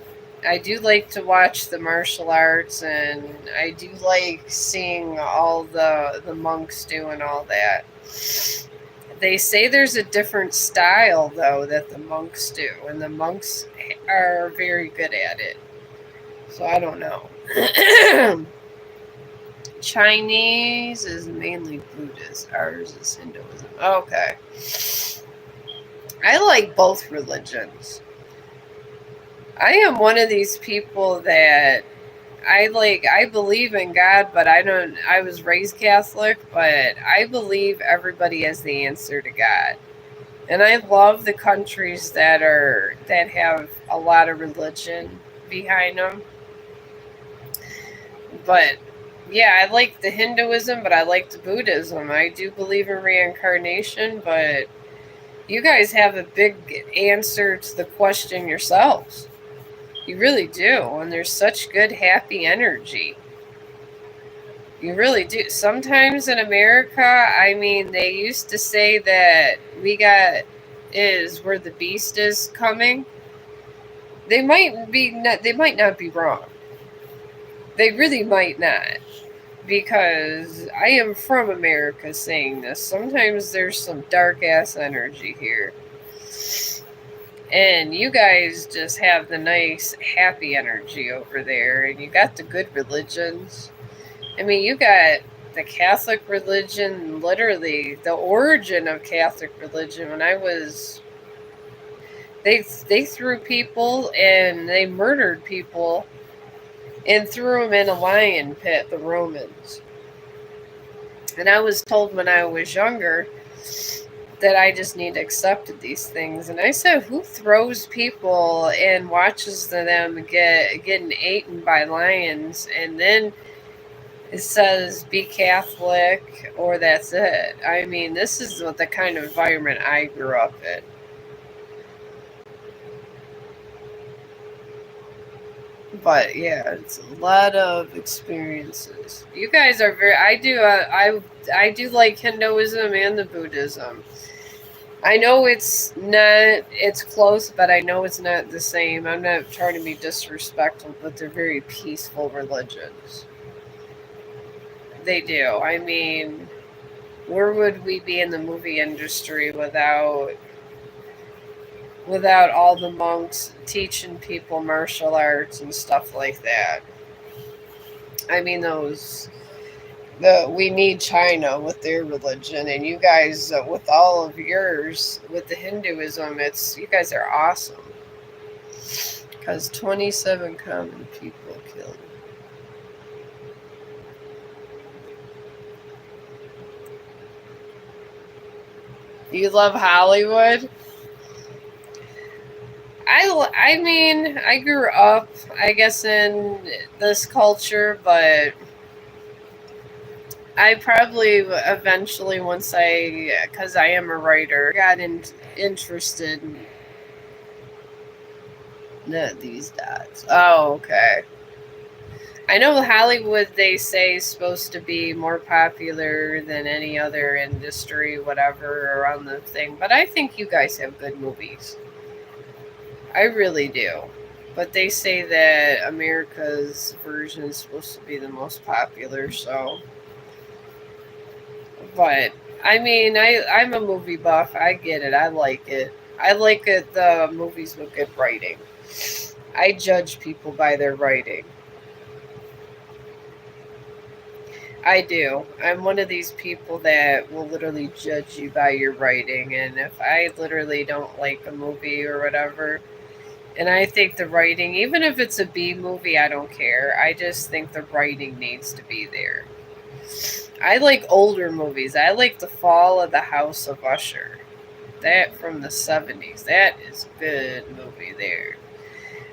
I do like to watch the martial arts, and I do like seeing all the monks doing all that. They say there's a different style, though, that the monks do, and the monks are very good at it. So I don't know. Chinese is mainly Buddhist. Ours is Hinduism. Okay. I like both religions. I am one of these people that I believe in God, but I was raised Catholic, but I believe everybody has the answer to God. And I love the countries that have a lot of religion behind them. But yeah, I like the Hinduism, but I like the Buddhism. I do believe in reincarnation, but you guys have a big answer to the question yourselves. You really do. And there's such good, happy energy. You really do. Sometimes in America, I mean, they used to say that is where the beast is coming. They might not be wrong. They really might not. Because I am from America saying this. Sometimes there's some dark ass energy here. And you guys just have the nice, happy energy over there. And you got the good religions. I mean, you got the Catholic religion, literally, the origin of Catholic religion. When I was. They threw people and they murdered people and threw them in a lion pit, the Romans. And I was told when I was younger that I just need to accept these things. And I said, who throws people and watches them getting eaten by lions? And then it says, be Catholic, or that's it. I mean, this is the kind of environment I grew up in. But yeah, it's a lot of experiences. You guys are very. I do like Hinduism and the Buddhism. I know it's not. It's close, but I know it's not the same. I'm not trying to be disrespectful, but they're very peaceful religions. They do. I mean, where would we be in the movie industry without all the monks teaching people martial arts and stuff like that? I mean, those We need China with their religion, and you guys with all of yours with the Hinduism. It's you guys are awesome because 27 common people killed. You love Hollywood? I mean, I grew up, I guess, in this culture, but I probably eventually, once because I am a writer, interested in these dots. Oh, okay. I know Hollywood, they say, is supposed to be more popular than any other industry, whatever, around the thing, but I think you guys have good movies. I really do. But they say that America's version is supposed to be the most popular, so. But, I mean, I'm a movie buff. I get it. I like it. I like it, the movies with good writing. I judge people by their writing. I do. I'm one of these people that will literally judge you by your writing. And if I literally don't like a movie or whatever, and I think the writing, even if it's a B movie, I don't care. I just think the writing needs to be there. I like older movies. I like The Fall of the House of Usher. That from the 70s. That is a good movie there.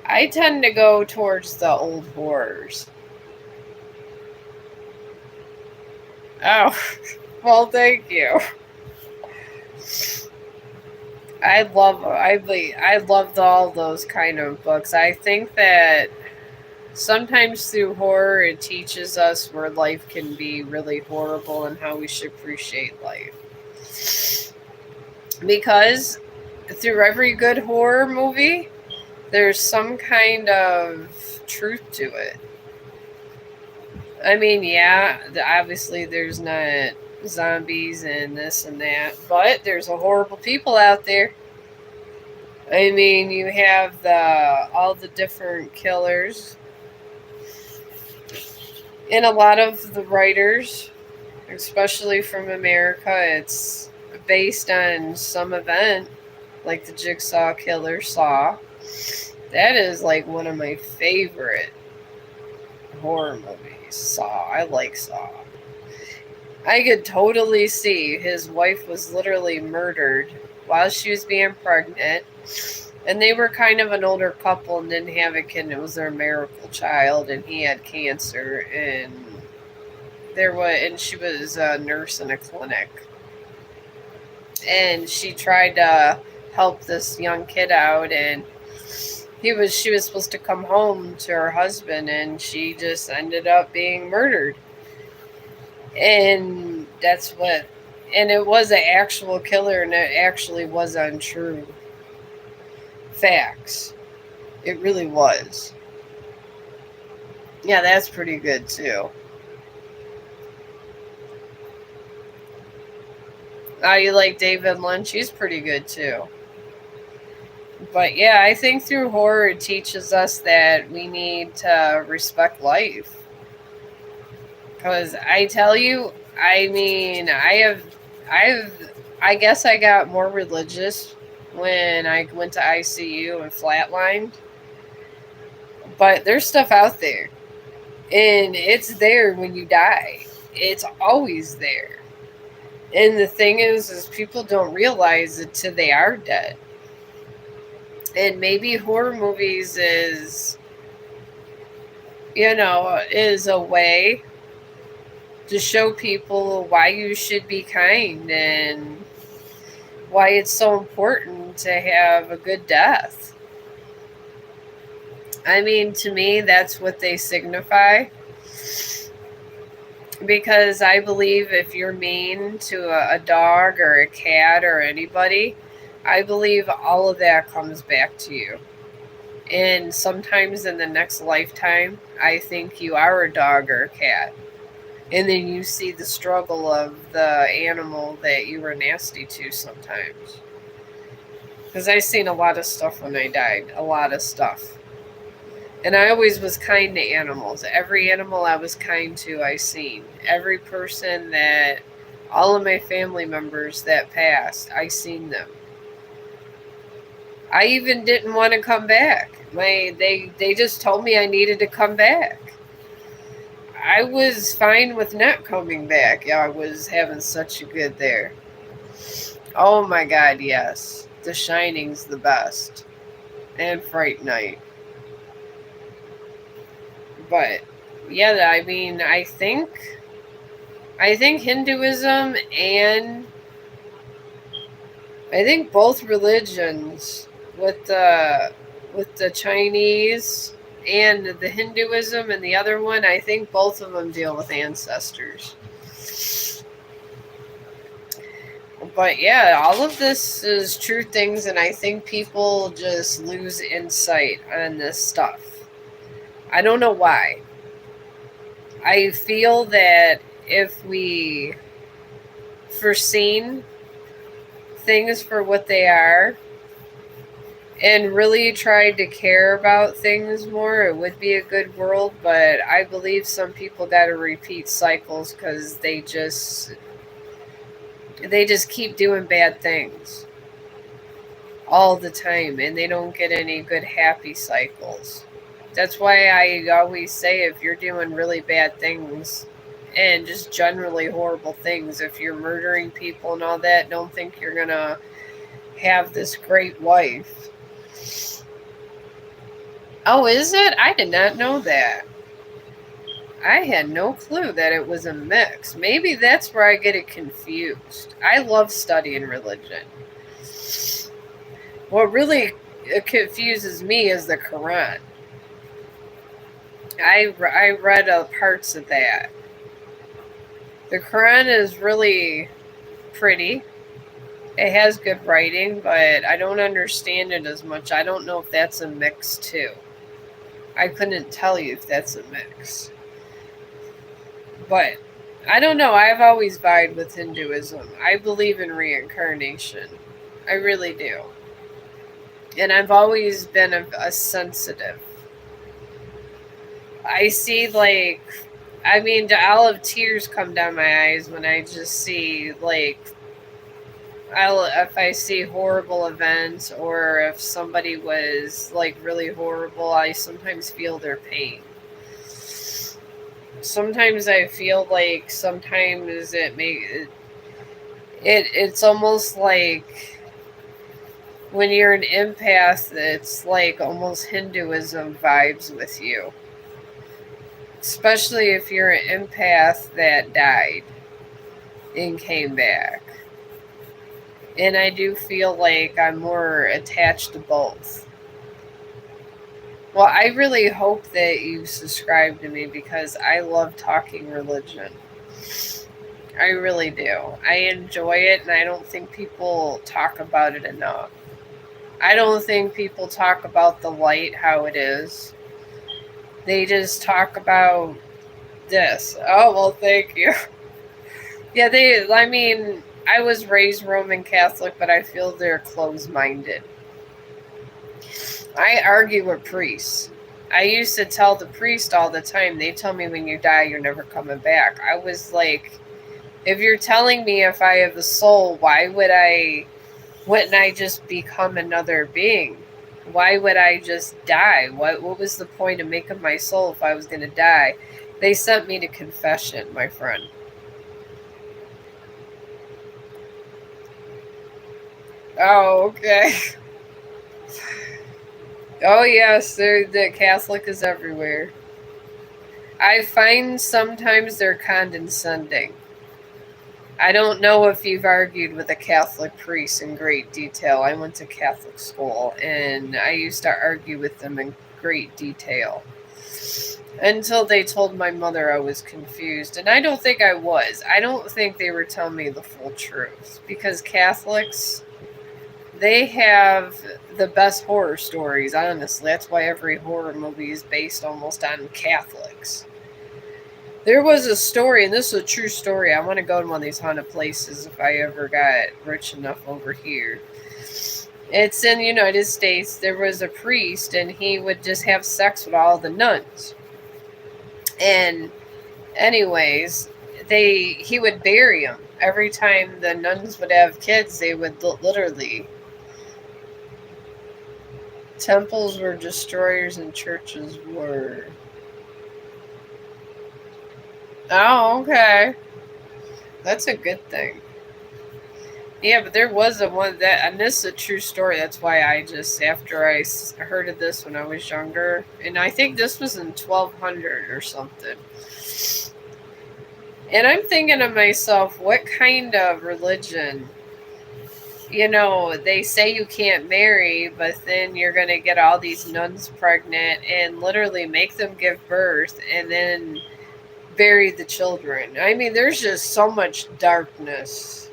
I tend to go towards the old horrors. Oh, well, thank you. I loved all those kind of books. I think that sometimes through horror it teaches us where life can be really horrible and how we should appreciate life. Because through every good horror movie, there's some kind of truth to it. I mean, yeah, obviously there's not zombies and this and that, but there's a horrible people out there. I mean, you have all the different killers, and a lot of the writers, especially from America, it's based on some event, like the Jigsaw Killer Saw. That is like one of my favorite horror movies. Saw. I like Saw. I could totally see his wife was literally murdered while she was being pregnant. And they were kind of an older couple and didn't have a kid, and it was their miracle child, and he had cancer, and she was a nurse in a clinic. And she tried to help this young kid out, and she was supposed to come home to her husband, and she just ended up being murdered. And it was an actual killer, and it actually was untrue facts. It really was. Yeah, that's pretty good too. Oh, you like David Lynch? He's pretty good too. But yeah, I think through horror it teaches us that we need to respect life. Because I tell you, I mean, I guess I got more religious when I went to ICU and flatlined. But there's stuff out there, and it's there when you die. It's always there. And the thing is people don't realize it till they are dead. And maybe horror movies is a way to show people why you should be kind and why it's so important to have a good death. I mean, to me, that's what they signify. Because I believe if you're mean to a dog or a cat or anybody, I believe all of that comes back to you. And sometimes in the next lifetime, I think you are a dog or a cat. And then you see the struggle of the animal that you were nasty to sometimes. Because I seen a lot of stuff when I died. A lot of stuff. And I always was kind to animals. Every animal I was kind to, I seen. Every person that, all of my family members that passed, I seen them. I even didn't want to come back. They just told me I needed to come back. I was fine with not coming back. I was having such a good there. Oh my god, yes. The Shining's the best. And Fright Night. But yeah, I mean, I think Hinduism and I think both religions with the Chinese and the Hinduism and the other one, I think both of them deal with ancestors. But yeah, all of this is true things, and I think people just lose insight on this stuff. I don't know why. I feel that if we foreseen things for what they are and really tried to care about things more, it would be a good world. But I believe some people got to repeat cycles because they just keep doing bad things all the time, and they don't get any good happy cycles. That's why I always say, if you're doing really bad things and just generally horrible things, if you're murdering people and all that, don't think you're gonna have this great wife. Oh, is it? I did not know that. I had no clue that it was a mix. Maybe that's where I get it confused. I love studying religion. What really confuses me is the Quran. I read parts of that. The Quran is really pretty. It has good writing, but I don't understand it as much. I don't know if that's a mix too. I couldn't tell you if that's a mix. But I don't know. I've always vied with Hinduism. I believe in reincarnation. I really do. And I've always been a sensitive. I see, like, I mean, I'll have tears come down my eyes when I just see, like, if I see horrible events, or if somebody was like really horrible, I sometimes feel their pain. Sometimes I feel like sometimes it's almost like when you're an empath, it's like almost Hinduism vibes with you. Especially if you're an empath that died and came back. And I do feel like I'm more attached to both. Well, I really hope that you subscribe to me because I love talking religion. I really do. I enjoy it, and I don't think people talk about it enough. I don't think people talk about the light how it is. They just talk about this. Oh, well, thank you. Yeah, I mean, I was raised Roman Catholic, but I feel they're closed-minded. I argue with priests. I used to tell the priest all the time, they tell me when you die, you're never coming back. I was like, if you're telling me if I have a soul, wouldn't I just become another being? Why would I just die? What was the point of making my soul if I was going to die? They sent me to confession, my friend. Oh, okay. Oh, yes, the Catholic is everywhere. I find sometimes they're condescending. I don't know if you've argued with a Catholic priest in great detail. I went to Catholic school, and I used to argue with them in great detail. Until they told my mother I was confused. And I don't think I was. I don't think they were telling me the full truth. Because Catholics, they have the best horror stories, honestly. That's why every horror movie is based almost on Catholics. There was a story, and this is a true story. I want to go to one of these haunted places if I ever got rich enough over here. It's in the United States. There was a priest, and he would just have sex with all the nuns. And anyways, he would bury them. Every time the nuns would have kids, they would literally. Temples were destroyers and churches were. Oh, okay. That's a good thing. Yeah, but there was a one that, and this is a true story. That's why I just, after I heard of this when I was younger, and I think this was in 1200 or something. And I'm thinking to myself, what kind of religion? They say you can't marry, but then you're going to get all these nuns pregnant and literally make them give birth and then bury the children. I mean, there's just so much darkness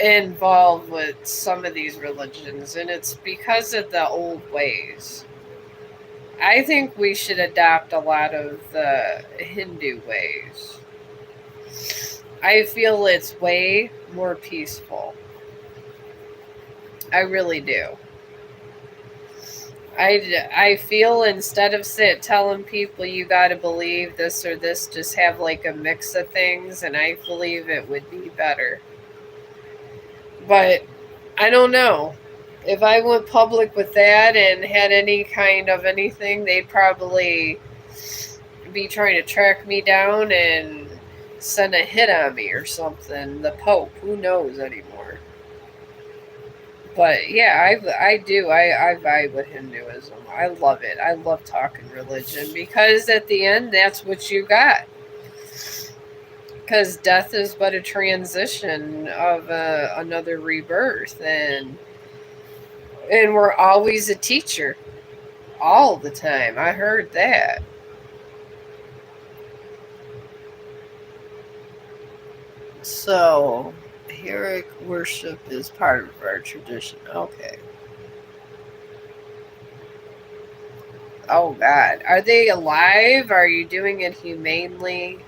involved with some of these religions, and it's because of the old ways. I think we should adopt a lot of the Hindu ways. I feel it's way more peaceful. I really do. I feel instead of telling people you got to believe this or this, just have like a mix of things, and I believe it would be better. But I don't know. If I went public with that and had any kind of anything, they'd probably be trying to track me down and send a hit on me or something. The Pope, who knows anymore. But yeah, I do. I vibe with Hinduism. I love it. I love talking religion because at the end, that's what you got. Because death is but a transition of another rebirth, and we're always a teacher, all the time. I heard that. So, Herrick worship is part of our tradition. Okay. Oh God, are they alive? Are you doing it humanely?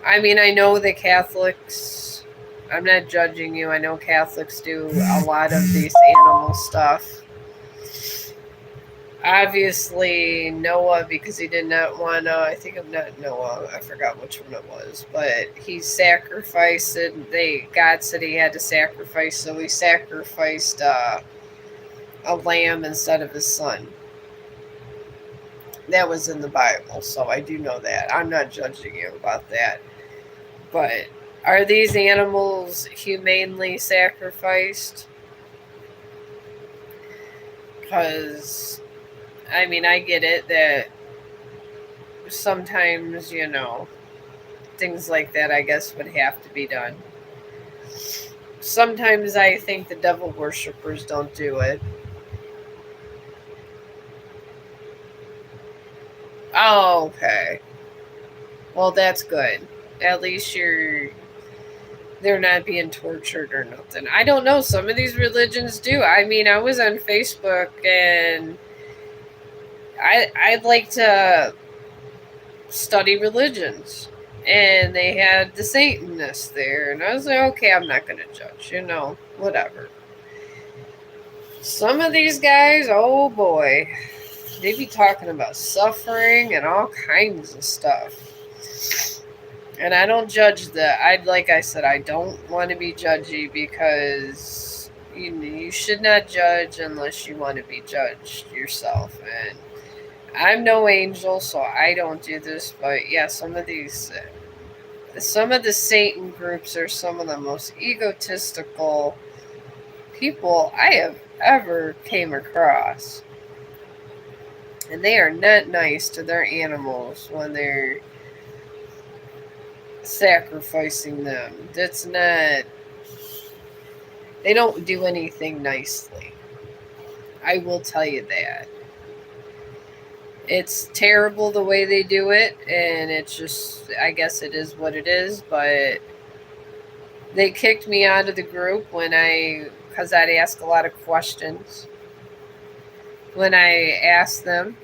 I mean, I know the Catholics. I'm not judging you. I know Catholics do a lot of these animal stuff. Obviously, Noah, because he did not want to. I think I'm not Noah. I forgot which one it was, but he sacrificed it. God said he had to sacrifice, so he sacrificed a lamb instead of his son. That was in the Bible, so I do know that. I'm not judging you about that. But are these animals humanely sacrificed? Because, I mean, I get it that sometimes, things like that, I guess, would have to be done. Sometimes I think the devil worshippers don't do it. Oh, okay. Well, that's good. At least they're not being tortured or nothing. I don't know. Some of these religions do. I mean, I was on Facebook and I'd like to study religions. And they had the Satanists there. And I was like, okay, I'm not going to judge, whatever. Some of these guys, oh boy, they be talking about suffering and all kinds of stuff. And I don't judge that. Like I said, I don't want to be judgy because you should not judge unless you want to be judged yourself. And I'm no angel, so I don't do this. But yeah, some of the Satan groups are some of the most egotistical people I have ever came across. And they are not nice to their animals when they're sacrificing them. That's not. They don't do anything nicely. I will tell you that. It's terrible the way they do it, and it's just, I guess it is what it is, but they kicked me out of the group because I'd ask a lot of questions when I asked them.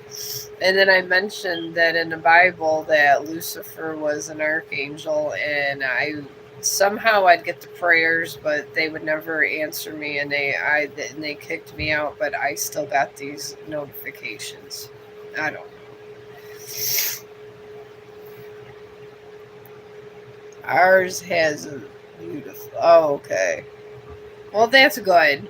And then I mentioned that in the Bible that Lucifer was an archangel, and I somehow I'd get the prayers, but they would never answer me, and they kicked me out. But I still got these notifications. I don't know. Ours has a beautiful. Oh, okay. Well, that's good.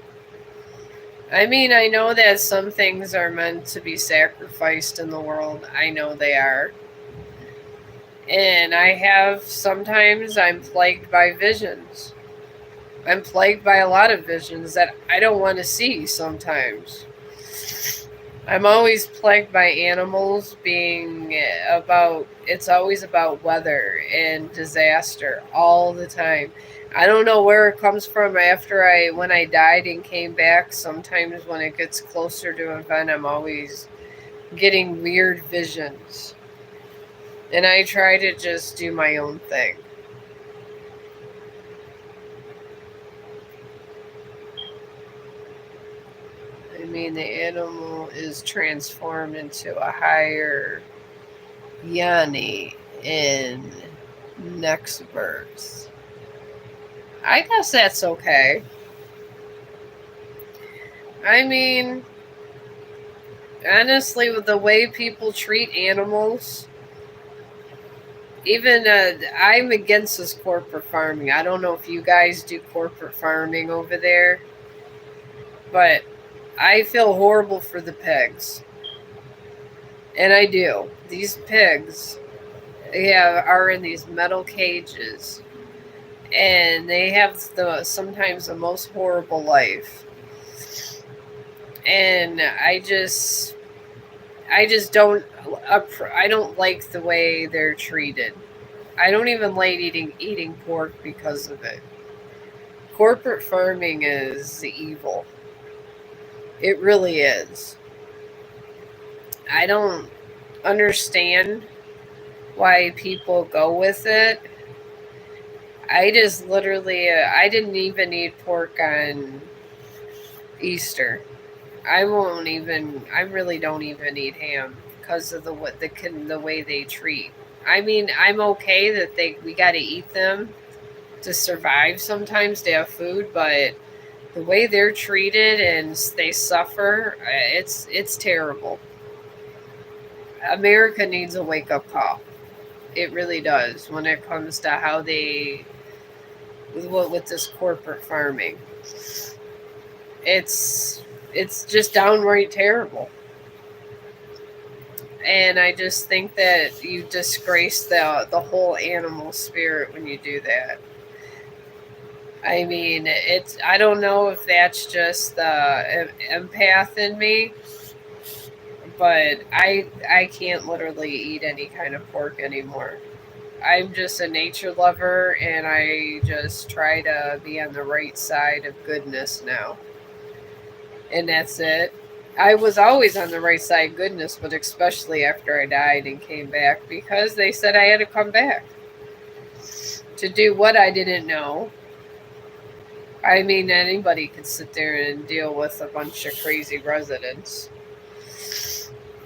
I mean, I know that some things are meant to be sacrificed in the world. I know they are. And sometimes I'm plagued by visions. I'm plagued by a lot of visions that I don't want to see sometimes. I'm always plagued by animals it's always about weather and disaster all the time. I don't know where it comes from when I died and came back. Sometimes when it gets closer to an event, I'm always getting weird visions. And I try to just do my own thing. I mean, the animal is transformed into a higher yoni in next birth. I guess that's okay. I mean, honestly, with the way people treat animals, even I'm against this corporate farming. I don't know if you guys do corporate farming over there, but I feel horrible for the pigs. And I do. These pigs are in these metal cages, and they have sometimes the most horrible life. And I don't like the way they're treated. I don't even like eating pork because of it. Corporate farming is evil. It really is. I don't understand why people go with it. I just literally, I didn't even eat pork on Easter. I really don't even eat ham because of the way they treat. I mean, I'm okay that we got to eat them to survive sometimes to have food, but the way they're treated and they suffer, it's terrible. America needs a wake up call. It really does when it comes to how they with this corporate farming. It's just downright terrible. And I just think that you disgrace the whole animal spirit when you do that. I mean, I don't know if that's just the empath in me, but I can't literally eat any kind of pork anymore. I'm just a nature lover, and I just try to be on the right side of goodness now. And that's it. I was always on the right side of goodness, but especially after I died and came back, because they said I had to come back to do what I didn't know. I mean, anybody could sit there and deal with a bunch of crazy residents.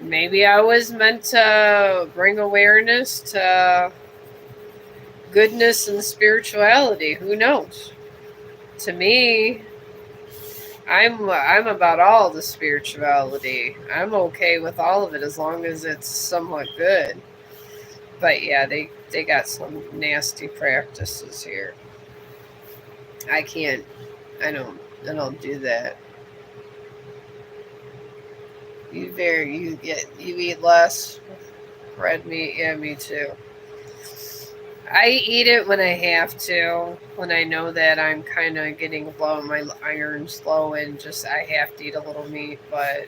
Maybe I was meant to bring awareness to goodness and spirituality. Who knows? To me, I'm about all the spirituality. I'm okay with all of it as long as it's somewhat good. But yeah, they got some nasty practices here. I can't. I don't do that. You eat less red meat. Yeah, me too. I eat it when I have to, when I know that I'm kind of getting low, my iron's low, and just I have to eat a little meat. But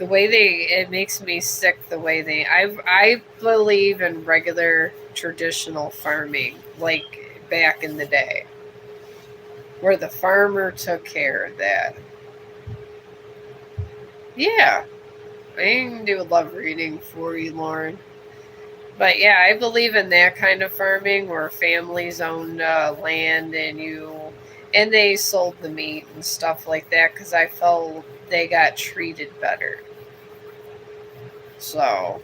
it makes me sick. I believe in regular traditional farming, like back in the day, where the farmer took care of that. Yeah, I can do a love reading for you, Lauren. But yeah, I believe in that kind of farming where families owned land and they sold the meat and stuff like that because I felt they got treated better. So,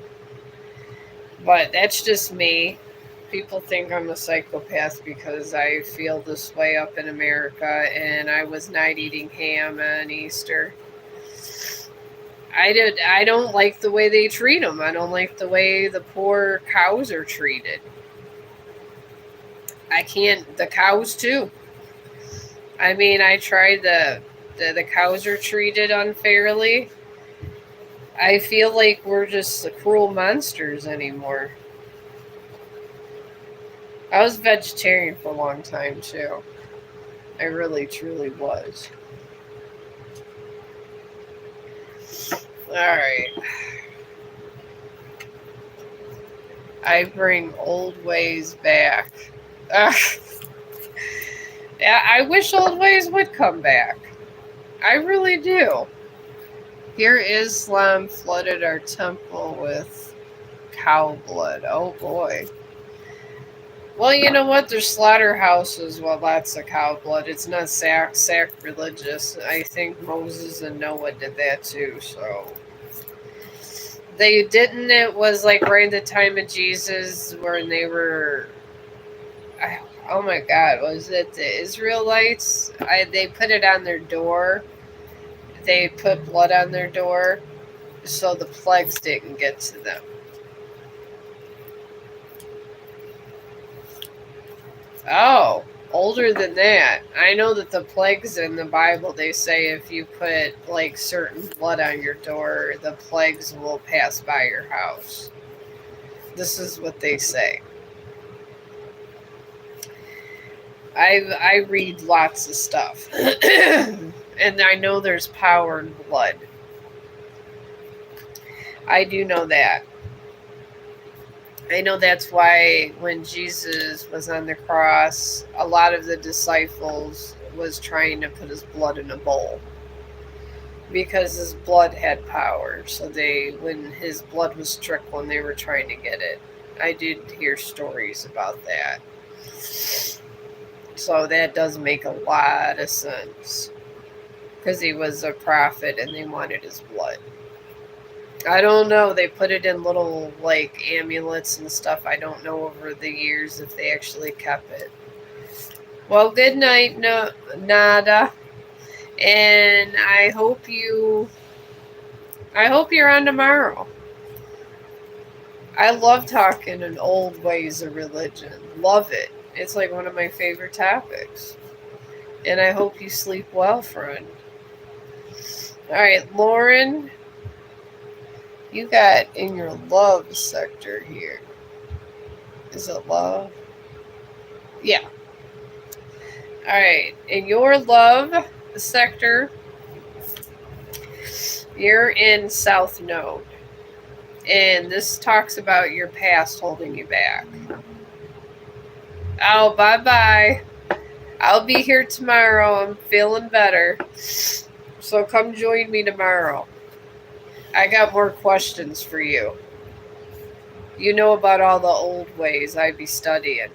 but that's just me. people think I'm a psychopath because I feel this way up in America and I was not eating ham on Easter. I don't like the way they treat them. I don't like the way the poor cows are treated. I can't. The cows too. I mean, I tried the cows are treated unfairly. I feel like we're just the cruel monsters anymore. I was vegetarian for a long time too. I really truly was. All right. I bring old ways back. Ugh. Yeah, I wish old ways would come back. I really do. Here, Islam flooded our temple with cow blood. Oh boy. Well, you know what? There's slaughterhouses with lots of cow blood. It's not sacrilegious. I think Moses and Noah did that too, so. They didn't. It was like right at the time of Jesus when they were. Oh my God, was it the Israelites? They put it on their door. They put blood on their door so the plagues didn't get to them. Oh, older than that. I know that the plagues in the Bible, they say if you put like certain blood on your door, the plagues will pass by your house. This is what they say. I read lots of stuff. And I know there's power in blood. I do know that. I know that's why when Jesus was on the cross, a lot of the disciples was trying to put his blood in a bowl. Because his blood had power. So when his blood was trickling, they were trying to get it. I did hear stories about that. So that does make a lot of sense. Because he was a prophet and they wanted his blood. I don't know. They put it in little like amulets and stuff. I don't know over the years if they actually kept it. Well, good night, Nada. And I hope you're on tomorrow. I love talking in old ways of religion. Love it. It's like one of my favorite topics. And I hope you sleep well, friend. All right, Lauren, you got in your love sector here. Is it love? Yeah. All right, in your love sector, you're in South Node. And this talks about your past holding you back. Oh, bye-bye. I'll be here tomorrow. I'm feeling better. So come join me tomorrow. I got more questions for you. You know about all the old ways I be studying.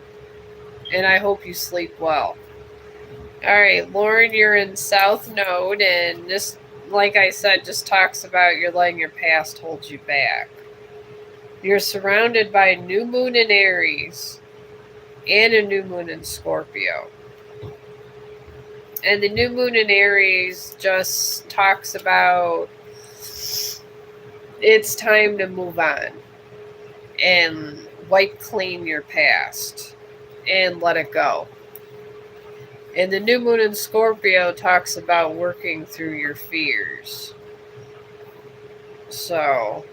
And I hope you sleep well. Alright, Lauren, you're in South Node, and this, like I said, just talks about you're letting your past hold you back. You're surrounded by a new moon in Aries and a new moon in Scorpio. And the new moon in Aries just talks about it's time to move on and wipe clean your past and let it go. And the new moon in Scorpio talks about working through your fears. So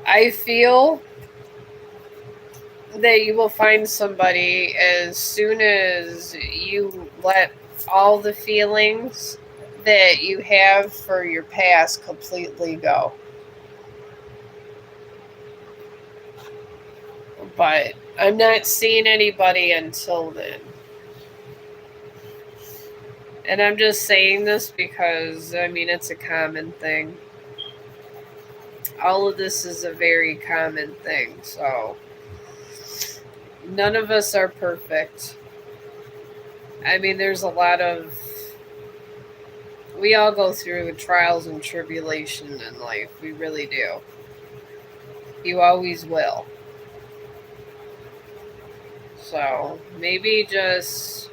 I feel that you will find somebody as soon as you let all the feelings that you have for your past completely go. But I'm not seeing anybody until then. And I'm just saying this because, I mean, it's a common thing. All of this is a very common thing, so none of us are perfect. I mean, there's a lot of... We all go through trials and tribulation in life. We really do. You always will. So maybe just,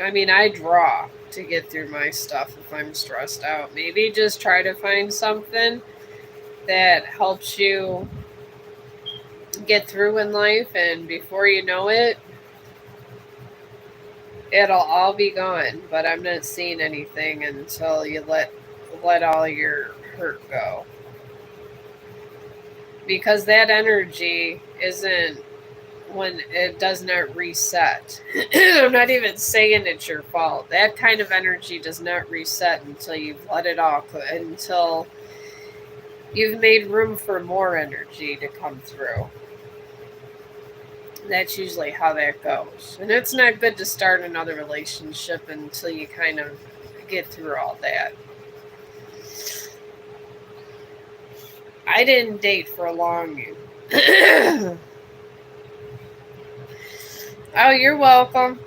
I mean, I draw to get through my stuff if I'm stressed out. Maybe just try to find something that helps you get through in life, and before you know it, it'll all be gone. But I'm not seeing anything until you let all your hurt go. Because that energy isn't, when it does not reset. I'm not even saying it's your fault. That kind of energy does not reset until you've let it all, until you've made room for more energy to come through. That's usually how that goes. And it's not good to start another relationship until you kind of get through all that. I didn't date for long. Oh, you're welcome.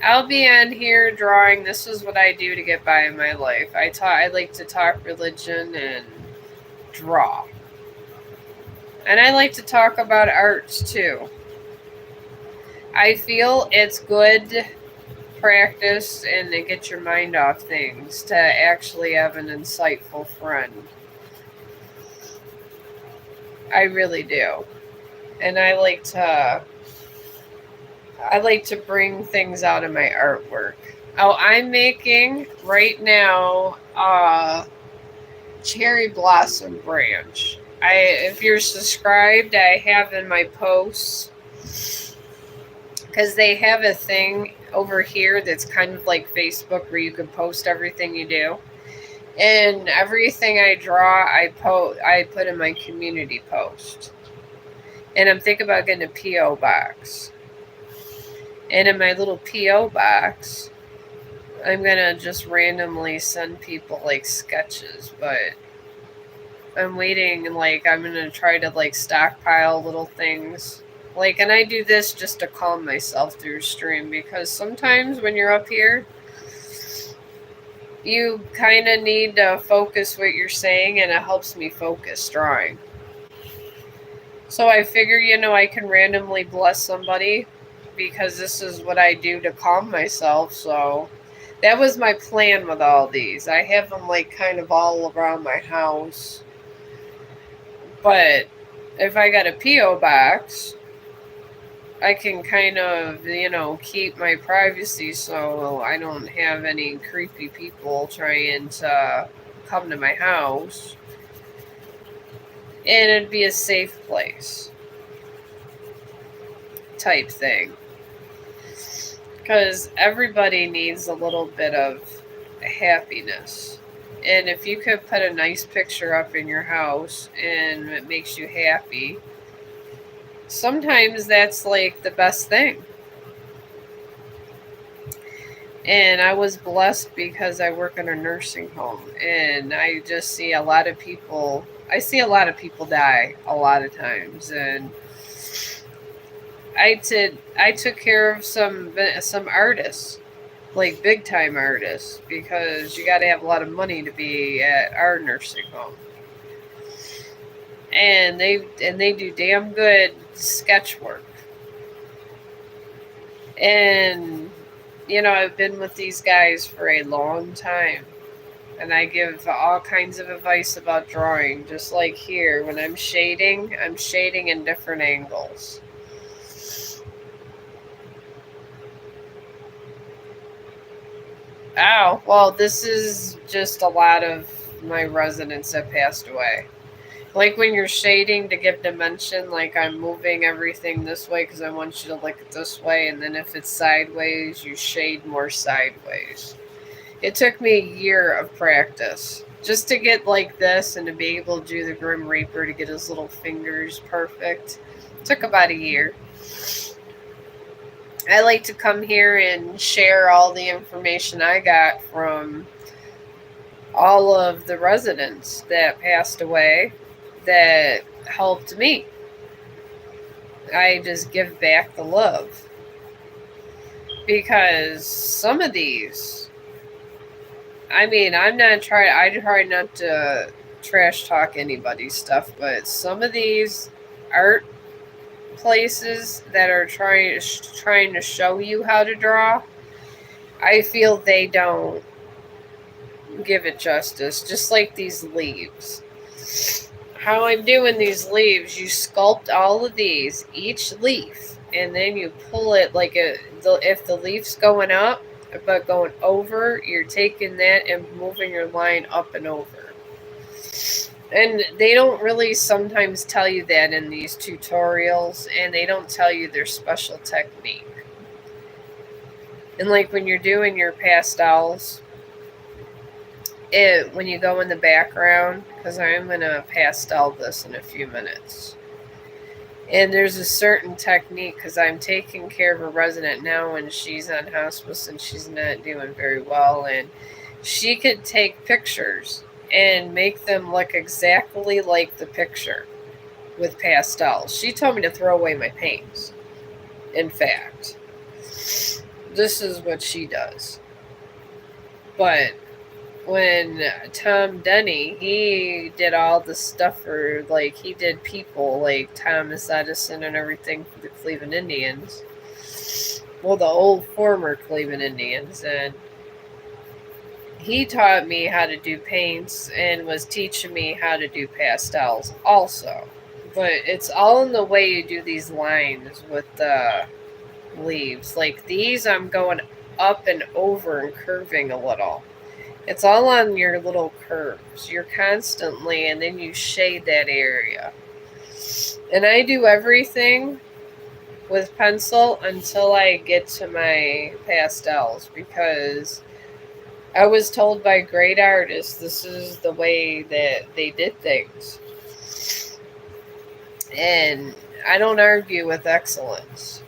I'll be on here drawing. This is what I do to get by in my life. I like to talk religion and draw. And I like to talk about arts too. I feel it's good practice and to get your mind off things to actually have an insightful friend. I really do. And I like to bring things out of my artwork. Oh, I'm making right now cherry blossom branch. If you're subscribed, I have in my posts, because they have a thing over here that's kind of like Facebook where you can post everything you do. And everything I draw, I put in my community post. And I'm thinking about getting a PO box. And in my little PO box, I'm gonna just randomly send people like sketches, but I'm waiting, like I'm gonna try to like stockpile little things. Like, and I do this just to calm myself through stream, because sometimes when you're up here, you kind of need to focus what you're saying, and it helps me focus drawing. So I figure, I can randomly bless somebody, because this is what I do to calm myself. So that was my plan with all these. I have them like kind of all around my house. But if I got a P.O. box, I can kind of, keep my privacy, so I don't have any creepy people trying to come to my house. And it'd be a safe place type thing. Because everybody needs a little bit of happiness. And if you could put a nice picture up in your house and it makes you happy, sometimes that's like the best thing. And I was blessed because I work in a nursing home, and I just see a lot of people. I see a lot of people die a lot of times, and I took care of some artists, like big time artists, because you got to have a lot of money to be at our nursing home. And they do damn good sketch work. And I've been with these guys for a long time, and I give all kinds of advice about drawing. Just like here, when I'm shading in different angles. Oh, well, this is just a lot of my residents that passed away. Like when you're shading to give dimension, like I'm moving everything this way because I want you to look at this way, and then if it's sideways, you shade more sideways. It took me a year of practice just to get like this, and to be able to do the Grim Reaper, to get his little fingers perfect. It took about a year. I like to come here and share all the information I got from all of the residents that passed away that helped me. I just give back the love. Because some of these, I try not to trash talk anybody's stuff, but some of these art places that are trying to show you how to draw, I feel they don't give it justice. Just like these leaves. How I'm doing these leaves, you sculpt all of these, each leaf, and then you pull it like if the leaf's going up, but going over, you're taking that and moving your line up and over. And they don't really sometimes tell you that in these tutorials, and they don't tell you their special technique. And like when you're doing your pastels, when you go in the background, because I'm going to pastel this in a few minutes. And there's a certain technique, because I'm taking care of a resident now and she's on hospice and she's not doing very well. And she could take pictures and make them look exactly like the picture with pastels. She told me to throw away my paints. In fact, this is what she does. But when Tom Denny, he did all the stuff for, like, he did people like Thomas Edison and everything for the Cleveland Indians. Well, the old former Cleveland Indians. And he taught me how to do paints and was teaching me how to do pastels also. But it's all in the way you do these lines with the leaves. Like these, I'm going up and over and curving a little. It's all on your little curves. You're constantly, and then you shade that area. And I do everything with pencil until I get to my pastels, because I was told by great artists this is the way that they did things. And I don't argue with excellence.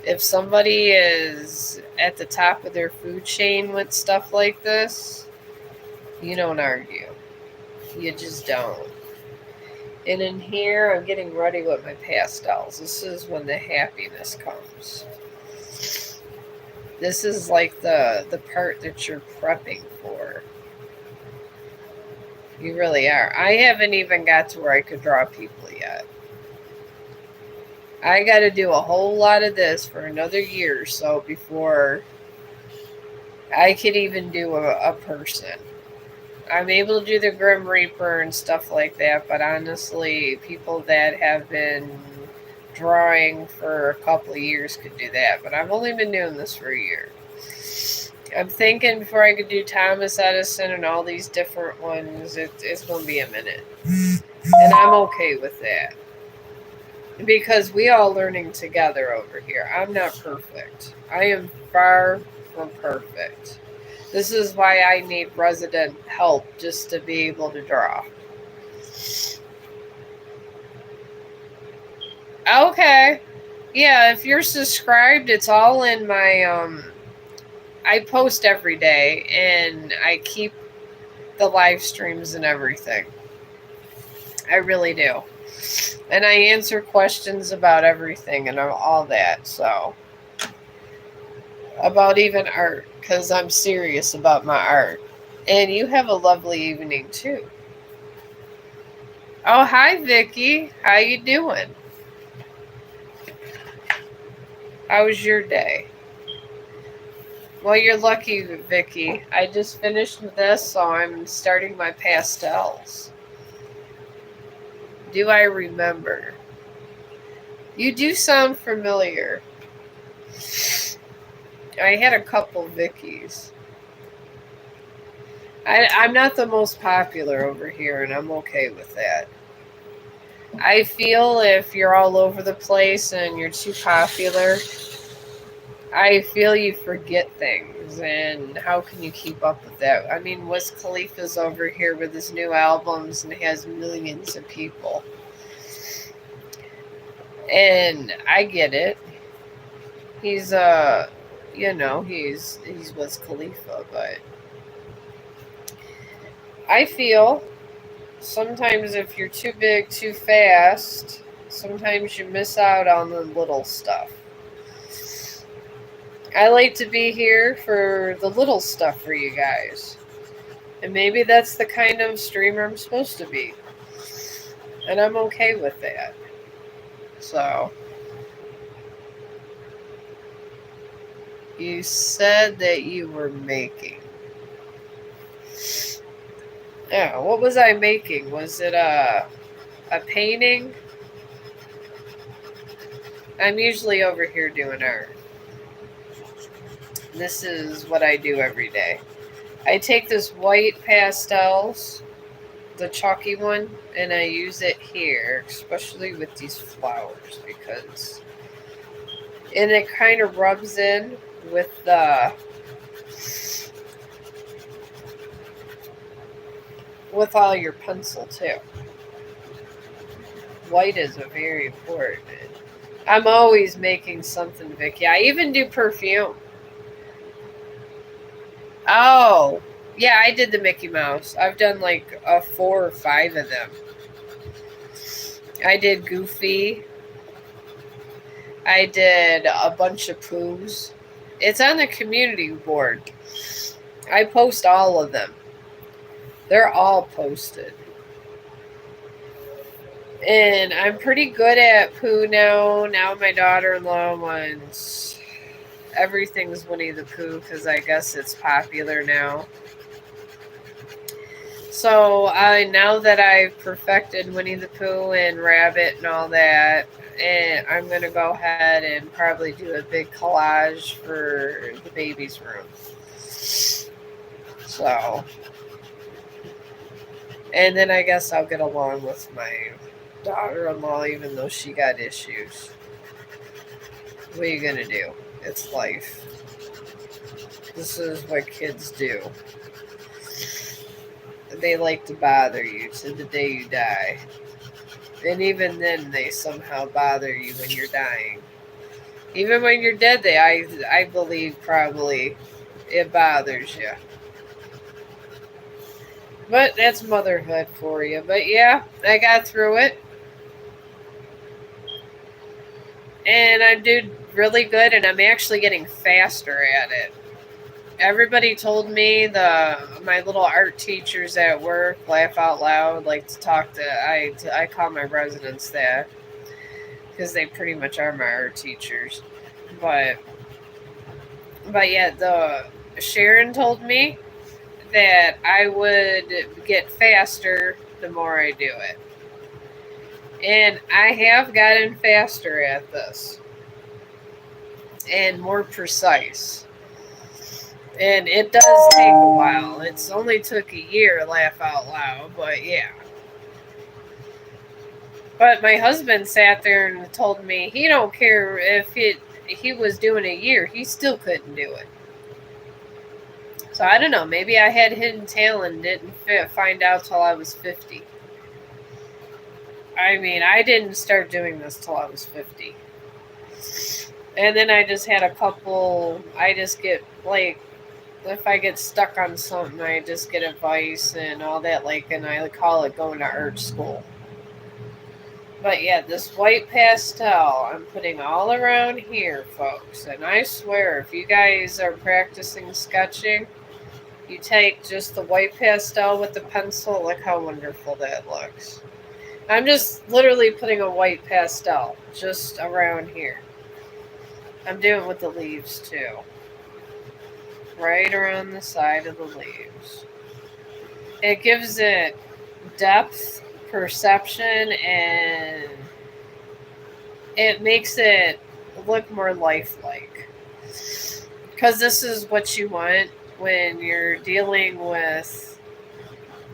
If somebody is at the top of their food chain with stuff like this, you don't argue. You just don't. And in here, I'm getting ready with my pastels. This is when the happiness comes. This is like the part that you're prepping for. You really are. I haven't even got to where I could draw people yet. I got to do a whole lot of this for another year or so before I could even do a person. I'm able to do the Grim Reaper and stuff like that, but honestly, people that have been drawing for a couple of years could do that. But I've only been doing this for a year. I'm thinking before I could do Thomas Edison and all these different ones, it's going to be a minute. And I'm okay with that. Because we all learning together over here. I'm not perfect. I am far from perfect. This is why I need resident help just to be able to draw. Okay. Yeah, if you're subscribed, it's all in my I post every day and I keep the live streams and everything. I really do. And I answer questions about everything and all that, so. About even art, because I'm serious about my art. And you have a lovely evening, too. Oh, hi, Vicky. How you doing? How was your day? Well, you're lucky, Vicky. I just finished with this, so I'm starting my pastels. Do I remember? You do sound familiar. I had a couple Vickies. I'm not the most popular over here, and I'm okay with that. I feel if you're all over the place and you're too popular, I feel you forget things, and how can you keep up with that? I mean, Wiz Khalifa's over here with his new albums and has millions of people. And I get it. He's he's Wiz Khalifa, but I feel sometimes if you're too big too fast, sometimes you miss out on the little stuff. I like to be here for the little stuff for you guys. And maybe that's the kind of streamer I'm supposed to be. And I'm okay with that. So, you said that you were making. Yeah, what was I making? Was it a painting? I'm usually over here doing art. This is what I do every day. I take this white pastels, the chalky one, and I use it here, especially with these flowers, because and it kind of rubs in with the with all your pencil too. White is a very important. I'm always making something, Vicky. I even do perfume. Oh, yeah, I did the Mickey Mouse. I've done like 4 or 5 of them. I did Goofy. I did a bunch of Poos. It's on the community board. I post all of them. They're all posted. And I'm pretty good at Pooh now. Now my daughter-in-law wants everything's Winnie the Pooh because I guess it's popular now. So now that I've perfected Winnie the Pooh and Rabbit and all that, and I'm gonna go ahead and probably do a big collage for the baby's room. So, and then I guess I'll get along with my daughter-in-law, even though she got issues. What are you gonna do? It's life. This is what kids do. They like to bother you to the day you die. And even then, they somehow bother you when you're dying. Even when you're dead, I believe probably it bothers you. But that's motherhood for you. But yeah, I got through it. And I'm doing really good, and I'm actually getting faster at it. Everybody told me my little art teachers at work laugh out loud, like to talk to. I call my residents that because they pretty much are my art teachers. But yeah, the Sharon told me that I would get faster the more I do it, and I have gotten faster at this and more precise. And it does take a while. It's only took a year, laugh out loud, but yeah. But my husband sat there and told me he don't care if he was doing a year, he still couldn't do it. So I don't know, maybe I had hidden talent and didn't find out till I was 50. I mean, I didn't start doing this till I was 50. And then I just had a couple, I just get like, if I get stuck on something, I just get advice and all that, like, and I call it going to art school. But yeah, this white pastel, I'm putting all around here, folks. And I swear, if you guys are practicing sketching, you take just the white pastel with the pencil, look how wonderful that looks. I'm just literally putting a white pastel just around here. I'm doing it with the leaves too. Right around the side of the leaves. It gives it depth, perception, and it makes it look more lifelike. Because this is what you want when you're dealing with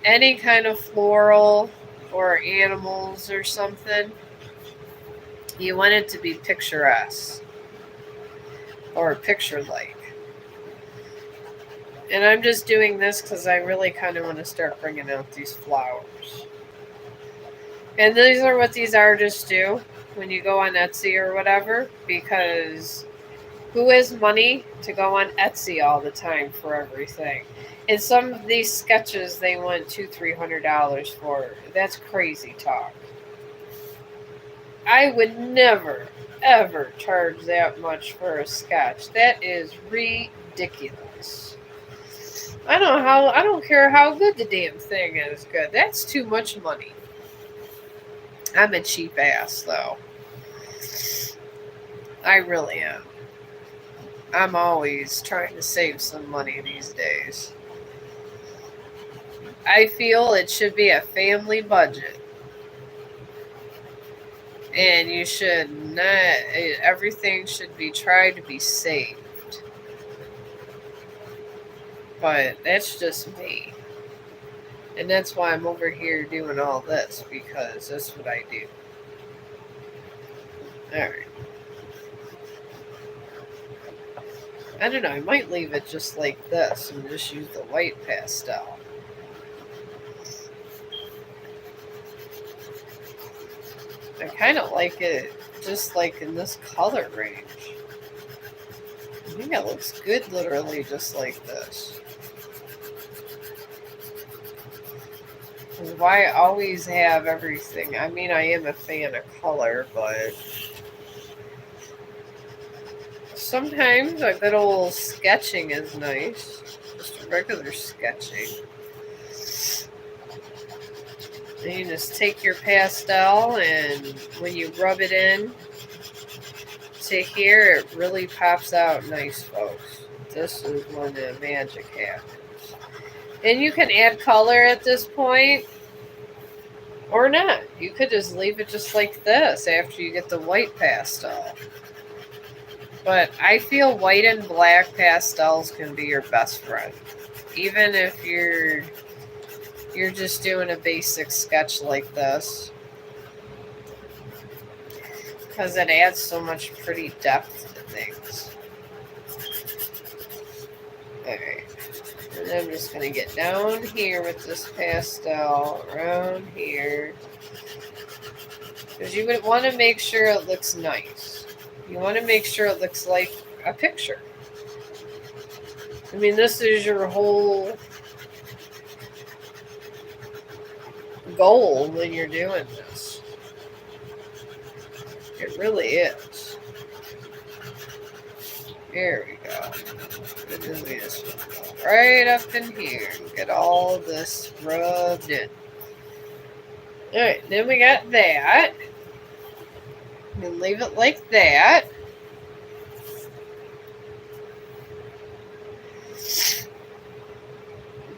any kind of floral or animals or something. You want it to be picturesque or picture-like. And I'm just doing this because I really kind of want to start bringing out these flowers. And these are what these artists do when you go on Etsy or whatever, because who has money to go on Etsy all the time for everything? And some of these sketches they want $200-300 for. That's crazy talk. I would never, ever charge that much for a sketch. That is ridiculous. I don't care how good the damn thing is good. That's too much money. I'm a cheap ass though. I really am. I'm always trying to save some money these days. I feel it should be a family budget. And you should not, everything should be tried to be saved. But that's just me. And that's why I'm over here doing all this, because that's what I do. Alright. I don't know, I might leave it just like this and just use the white pastel. I kind of like it just like in this color range. I think it looks good literally just like this. Why always have everything? I mean, I am a fan of color, but sometimes a good old sketching is nice. Just regular sketching. And you just take your pastel, and when you rub it in to here, it really pops out nice, folks. This is when the magic happens. And you can add color at this point, or not. You could just leave it just like this after you get the white pastel. But I feel white and black pastels can be your best friend. Even if you're just doing a basic sketch like this. Because it adds so much pretty depth to things. Alright. And then I'm just going to get down here with this pastel, around here. Because you would want to make sure it looks nice. You want to make sure it looks like a picture. I mean, this is your whole goal when you're doing this. It really is. Here we go. And then we just go right up in here and get all this rubbed in. Alright, then we got that. And leave it like that.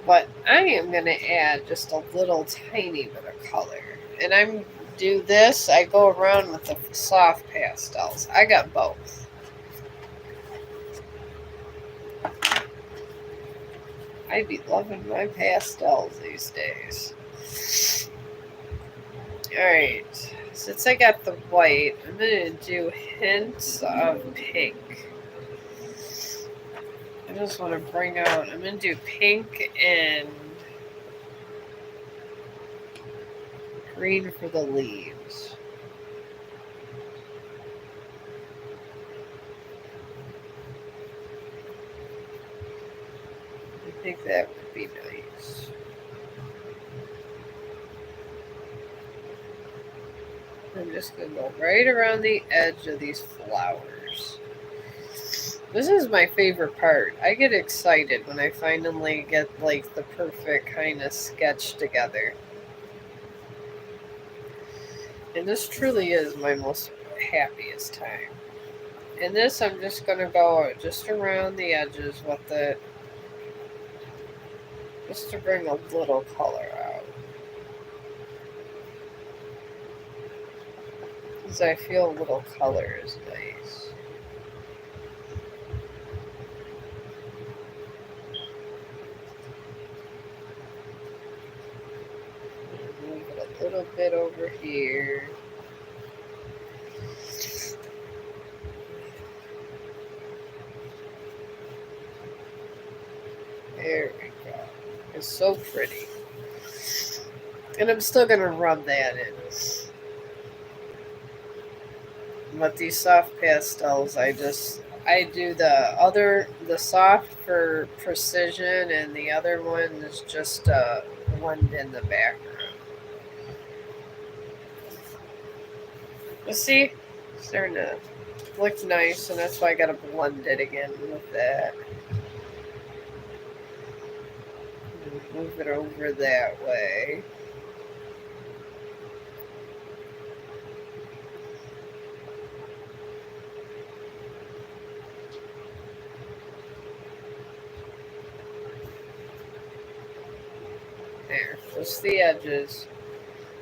But I am going to add just a little tiny bit of color. And I'm do this, I go around with the soft pastels. I got both. I be loving my pastels these days. Alright, since I got the white, I'm going to do hints of pink. I just want to bring out, I'm going to do pink and green for the leaves. I think that would be nice. I'm just going to go right around the edge of these flowers. This is my favorite part. I get excited when I finally get like the perfect kind of sketch together. And this truly is my most happiest time. And this I'm just going to go just around the edges with it. Just to bring a little color out. Because I feel a little color is nice. Move it a little bit over here. There we go. It's so pretty. And I'm still going to rub that in. But these soft pastels, I do the soft for precision, and the other one is just blend in the background. But see, it's starting to look nice, and that's why I gotta blend it again with that. Move it over that way. There, just the edges.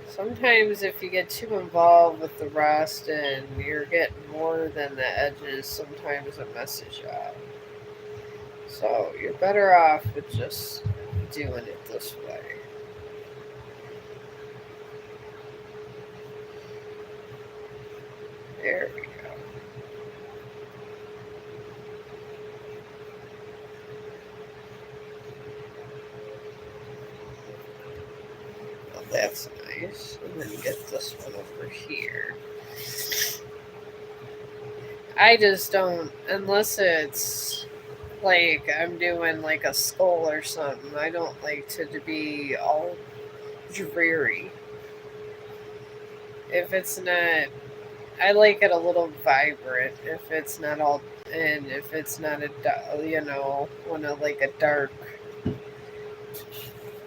Sometimes if you get too involved with the rest and you're getting more than the edges, sometimes it messes you up. So you're better off with just doing it this way. There we go. Well, that's nice. And then get this one over here. I just don't, unless it's like I'm doing like a skull or something, I don't like to be all dreary. If it's not, I like it a little vibrant. If it's not all, and if it's not one of like a dark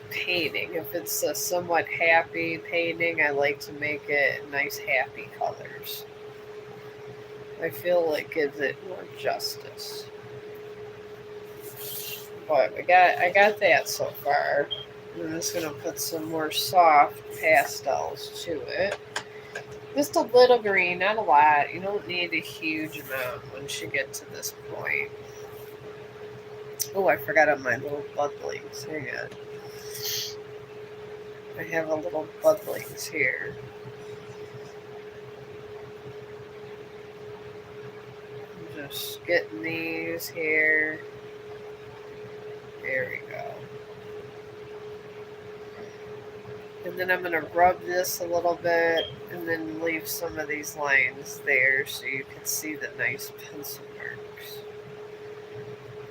painting. If it's a somewhat happy painting, I like to make it nice, happy colors. I feel like gives it more justice. But I got that so far. I'm just gonna put some more soft pastels to it. Just a little green, not a lot. You don't need a huge amount once you get to this point. Oh, I forgot on my little budlings. Hang on. I have a little budlings here. I'm just getting these here. There we go. And then I'm going to rub this a little bit and then leave some of these lines there so you can see the nice pencil marks.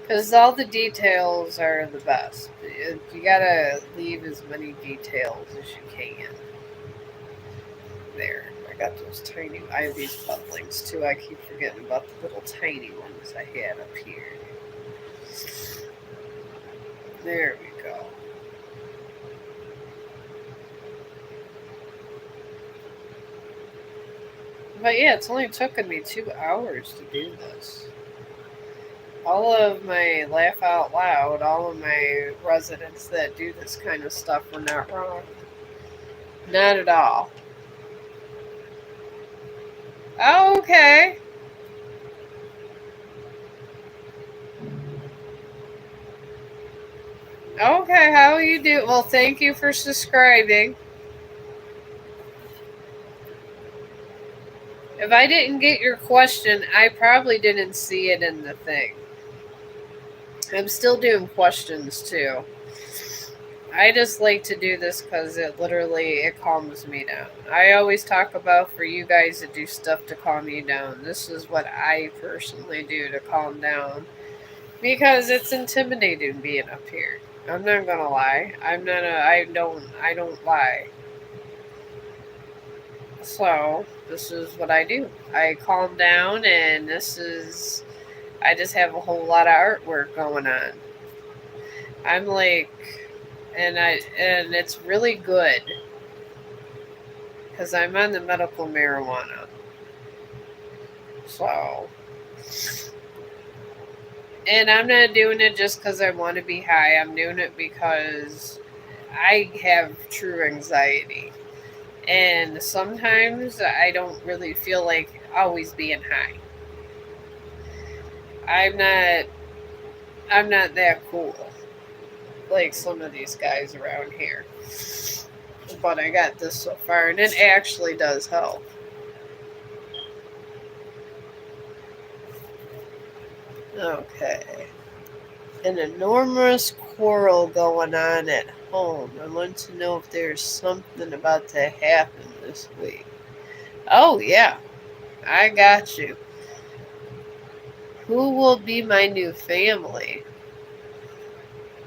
Because all the details are the best. You got to leave as many details as you can. There. I got those tiny, I have these budlings too. I keep forgetting about the little tiny ones I had up here. There we go. But yeah, it's only taken me 2 hours to do this. All of my laugh out loud, all of my residents that do this kind of stuff were not wrong. Not at all. Oh, okay. Okay, how you do? Well, thank you for subscribing. If I didn't get your question, I probably didn't see it in the thing. I'm still doing questions too. I just like to do this because it calms me down. I always talk about for you guys to do stuff to calm you down. This is what I personally do to calm down because it's intimidating being up here. I'm not gonna lie. I don't lie. So this is what I do. I calm down, and I just have a whole lot of artwork going on. I'm like, and it's really good because I'm on the medical marijuana. So, and I'm not doing it just because I want to be high. I'm doing it because I have true anxiety. And sometimes I don't really feel like always being high. I'm not that cool like some of these guys around here. But I got this so far, and it actually does help. Okay. An enormous quarrel going on at home. I want to know if there's something about to happen this week. Oh, yeah. I got you. Who will be my new family?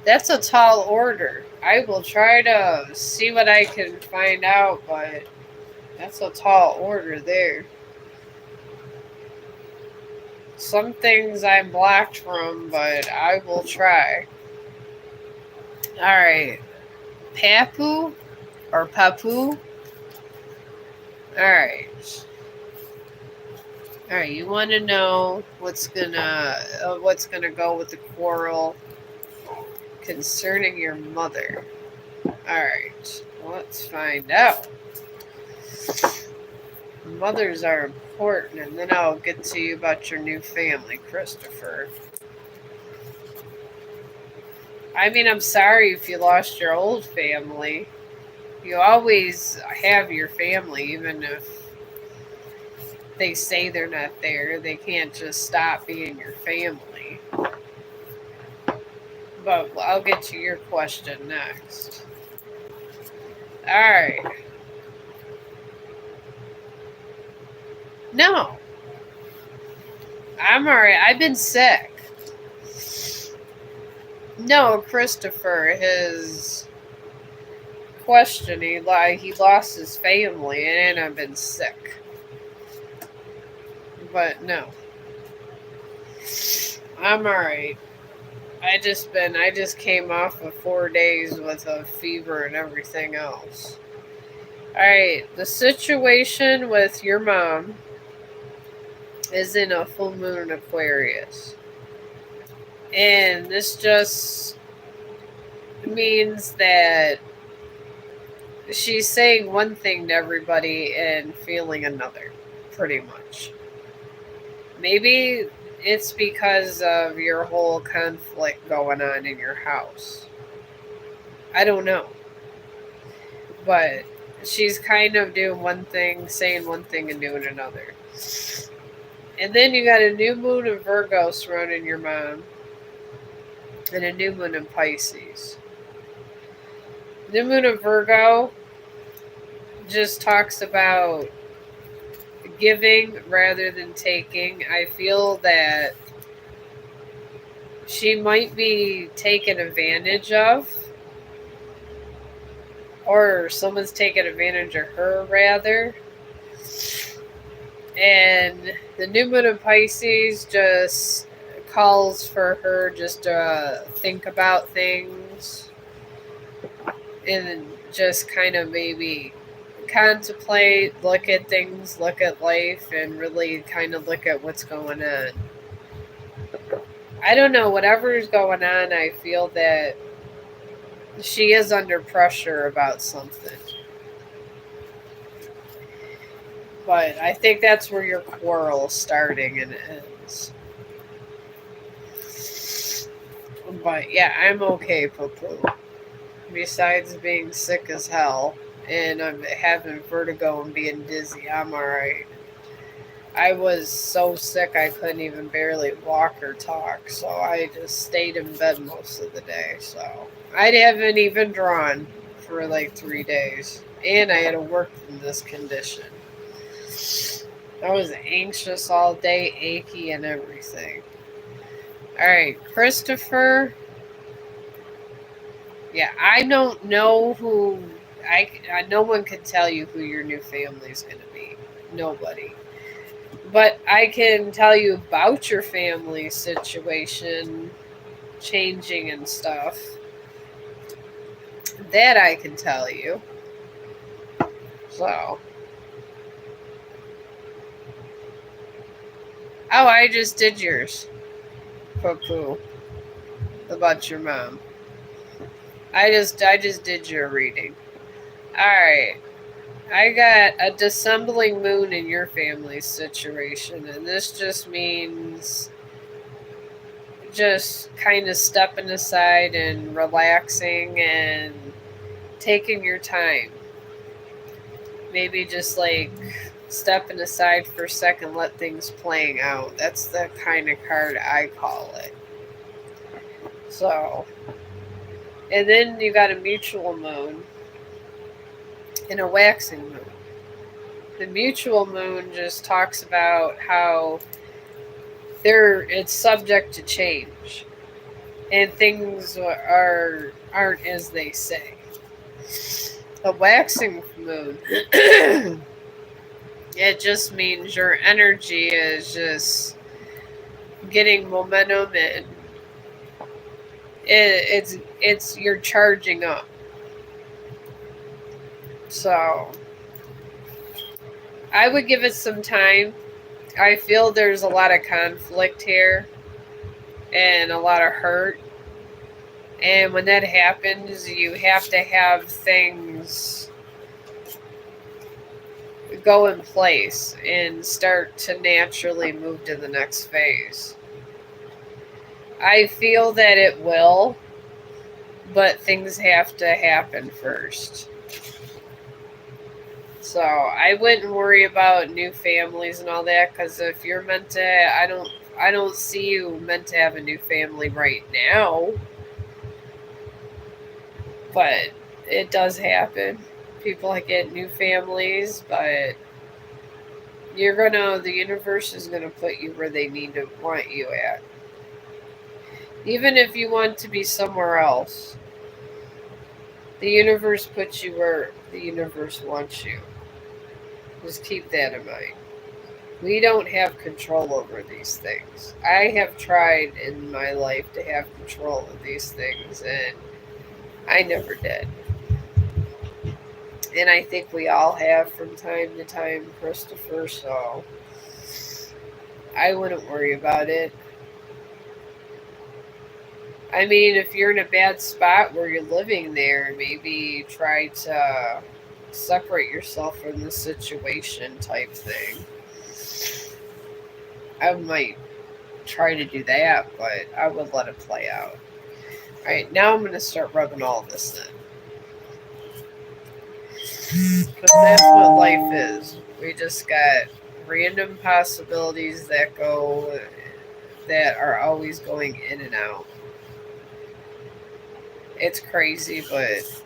That's a tall order. I will try to see what I can find out, but that's a tall order there. Some things I'm blocked from, but I will try. Alright. Papu or Papu? Alright. Alright, you want to know what's gonna go with the quarrel concerning your mother. Alright, let's find out. Mothers are important, and then I'll get to you about your new family, Christopher. I mean, I'm sorry if you lost your old family. You always have your family, even if they say they're not there. They can't just stop being your family. But I'll get to your question next. Alright. No, I'm alright. I've been sick. No, Christopher, his question, he lost his family and I've been sick. But no, I'm alright. I just came off of 4 days with a fever and everything else. Alright, the situation with your mom is in a full moon Aquarius. And this just means that she's saying one thing to everybody and feeling another, pretty much. Maybe it's because of your whole conflict going on in your house. I don't know. But she's kind of doing one thing, saying one thing, and doing another. And then you got a new moon in Virgo surrounding your mom, and a new moon in Pisces. New moon in Virgo just talks about giving rather than taking. I feel that she might be taken advantage of, or someone's taken advantage of her, rather. And the new moon in Pisces just calls for her just to think about things and just kind of maybe contemplate, look at things, look at life, and really kind of look at what's going on. I don't know, whatever is going on, I feel that she is under pressure about something. But I think that's where your quarrel is starting and ends. But yeah, I'm okay, Poo-Poo. Besides being sick as hell and I'm having vertigo and being dizzy, I'm alright. I was so sick I couldn't even barely walk or talk, so I just stayed in bed most of the day. So I haven't even drawn for like 3 days, and I had to work in this condition. I was anxious all day, achy, and everything. Alright, Christopher. Yeah, I don't know who. No one can tell you who your new family is going to be. Nobody. But I can tell you about your family situation changing and stuff. That I can tell you. So. Oh, I just did yours. Poo-poo. About your mom. I just did your reading. Alright. I got a dissembling moon in your family situation, and this just means just kind of stepping aside and relaxing and taking your time. Maybe just like stepping aside for a second, let things playing out. That's the kind of card I call it. So, and then you got a mutual moon and a waxing moon. The mutual moon just talks about how it's subject to change and things aren't as they say. A waxing moon, it just means your energy is just getting momentum and it's you're charging up. So I would give it some time. I feel there's a lot of conflict here and a lot of hurt. And when that happens, you have to have things go in place and start to naturally move to the next phase. I feel that it will, but things have to happen first. So I wouldn't worry about new families and all that, because if you're meant to, I don't see you meant to have a new family right now, but it does happen. People get new families, but the universe is gonna put you where they need to want you at. Even if you want to be somewhere else, the universe puts you where the universe wants you. Just keep that in mind. We don't have control over these things. I have tried in my life to have control of these things, and I never did. And I think we all have from time to time, Christopher, so I wouldn't worry about it. I mean, if you're in a bad spot where you're living there, maybe try to separate yourself from the situation type thing. I might try to do that, but I would let it play out. Alright, now I'm going to start rubbing all this in. Because that's what life is. We just got random possibilities that are always going in and out. It's crazy, but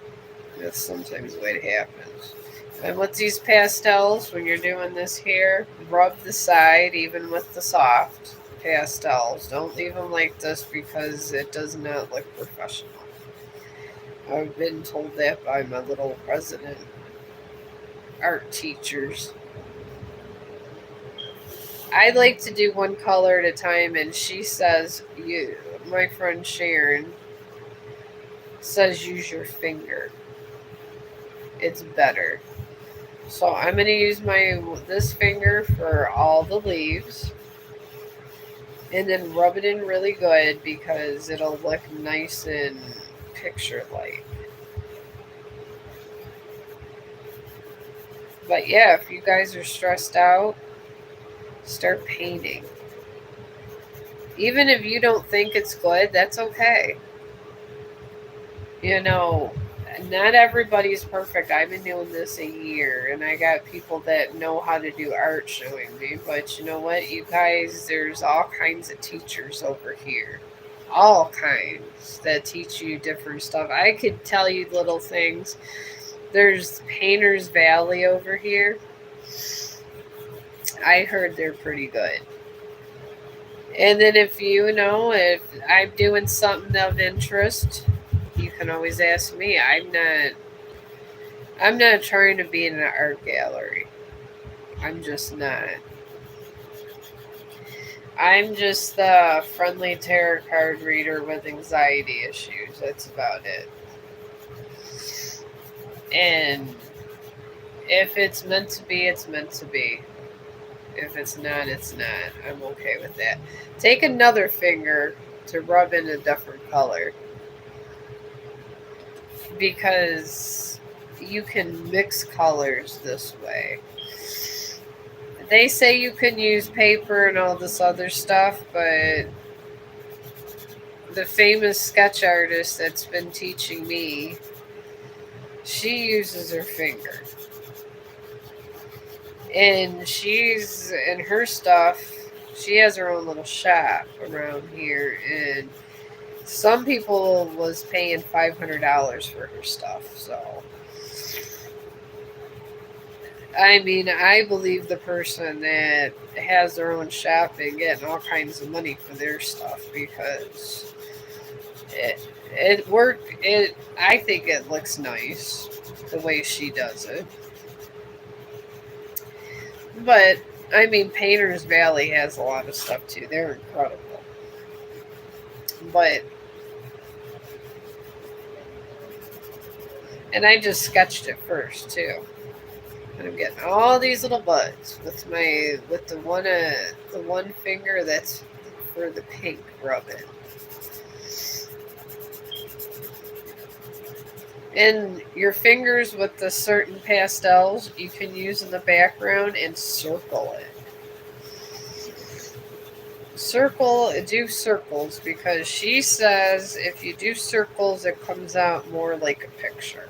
that's sometimes the way it happens. And with these pastels, when you're doing this here, rub the side even with the soft pastels. Don't leave them like this because it does not look professional. I've been told that by my little resident art teachers. I like to do one color at a time, and she says, my friend Sharon says use your finger. It's better. So I'm going to use this finger for all the leaves, and then rub it in really good because it'll look nice and picture-like. But yeah, if you guys are stressed out, start painting. Even if you don't think it's good, that's okay. Not everybody's perfect. I've been doing this a year, and I got people that know how to do art showing me. But you know what, you guys, there's all kinds of teachers over here. All kinds that teach you different stuff. I could tell you little things. There's Painter's Valley over here. I heard they're pretty good. And then if I'm doing something of interest, you can always ask me. I'm not trying to be in an art gallery. I'm just not. I'm just the friendly tarot card reader with anxiety issues. That's about it. And if it's meant to be, it's meant to be. If it's not, it's not. I'm okay with that. Take another finger to rub in a different color, because you can mix colors this way. They say you can use paper and all this other stuff, but the famous sketch artist that's been teaching me, she uses her finger. And she's in her stuff, she has her own little shop around here, and some people was paying $500 for her stuff. So I mean, I believe the person that has their own shop and getting all kinds of money for their stuff, because it worked. I think it looks nice the way she does it. But I mean, Painter's Valley has a lot of stuff too. They're incredible. And I just sketched it first too. And I'm getting all these little buds with the one finger that's for the pink rubbing. And your fingers with the certain pastels you can use in the background and circle it. Do circles, because she says if you do circles, it comes out more like a picture.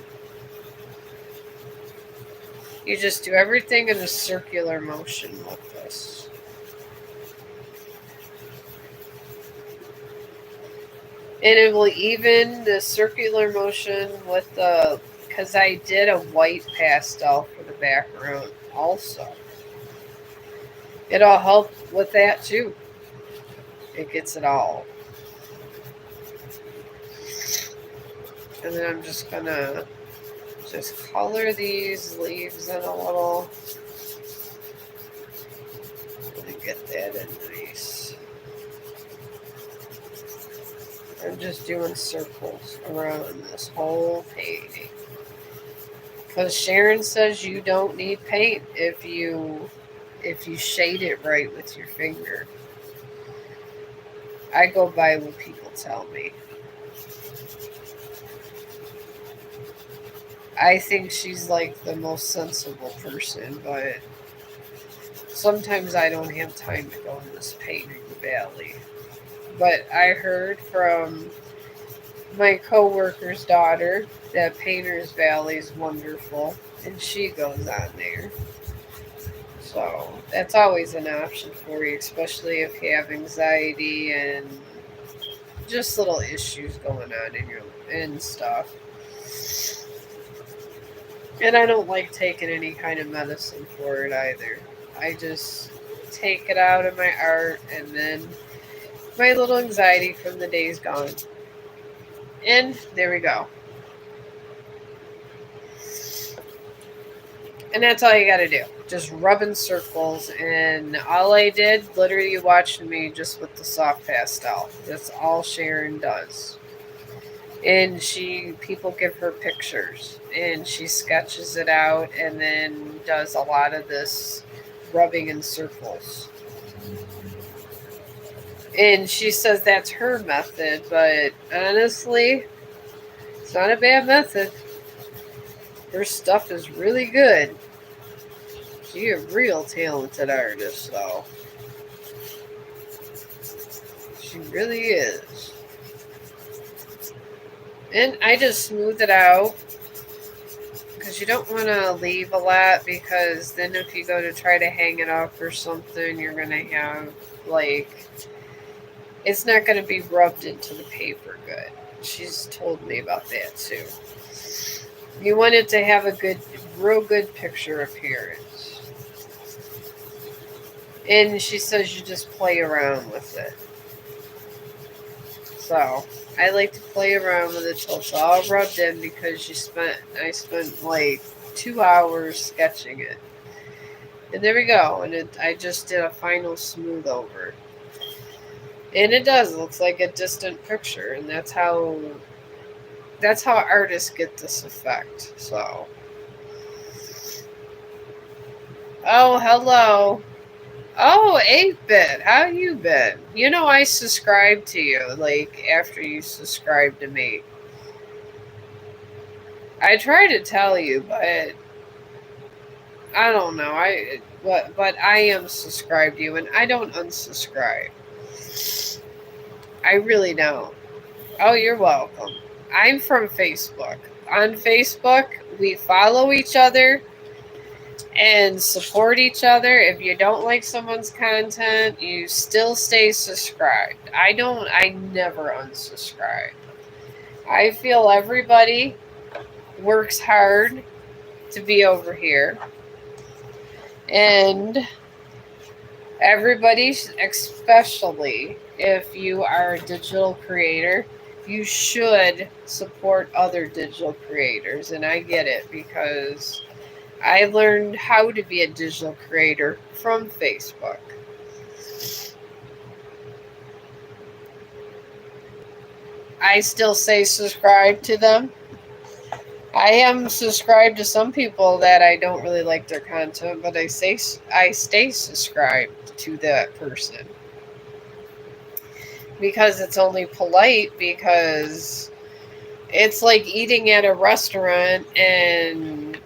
You just do everything in a circular motion with this. And it will even the circular motion with the, because I did a white pastel for the background also. It'll help with that too. It gets it all. And then I'm just gonna just color these leaves in a little. And get that in nice. I'm just doing circles around this whole painting. Because Sharon says you don't need paint if you shade it right with your finger. I go by what people tell me. I think she's like the most sensible person, but sometimes I don't have time to go in this painting valley. But I heard from my co-worker's daughter that Painter's Valley is wonderful, and she goes on there. So that's always an option for you, especially if you have anxiety and just little issues going on in your and stuff. And I don't like taking any kind of medicine for it either. I just take it out of my art, and then my little anxiety from the day's gone. And there we go. And that's all you gotta do. Just rub in circles. And all I did, literally, you watched me just with the soft pastel. That's all Sharon does. And people give her pictures, and she sketches it out, and then does a lot of this rubbing in circles. And she says that's her method, but honestly, it's not a bad method. Her stuff is really good. She's a real talented artist, though. She really is. And I just smooth it out, because you don't want to leave a lot, because then if you go to try to hang it up or something, you're going to have, like, it's not going to be rubbed into the paper good. She's told me about that too. You want it to have a real good picture appearance. And she says you just play around with it. So I like to play around with it till it's all rubbed in, because I spent like 2 hours sketching it. And there we go. And I just did a final smooth over. And it does. It looks like a distant picture, and that's how artists get this effect. So, oh, hello. Oh, 8-Bit, how you been? You know I subscribed to you, like, after you subscribed to me. I try to tell you, but I don't know. But I am subscribed to you, and I don't unsubscribe. I really don't. Oh, you're welcome. I'm from Facebook. On Facebook, we follow each other and support each other. If you don't like someone's content, you still stay subscribed. I never unsubscribe. I feel everybody works hard to be over here. And everybody, especially if you are a digital creator, you should support other digital creators. And I get it, because I learned how to be a digital creator from Facebook. I still say subscribe to them. I am subscribed to some people that I don't really like their content, but I stay subscribed to that person, because it's only polite, because It's like eating at a restaurant, and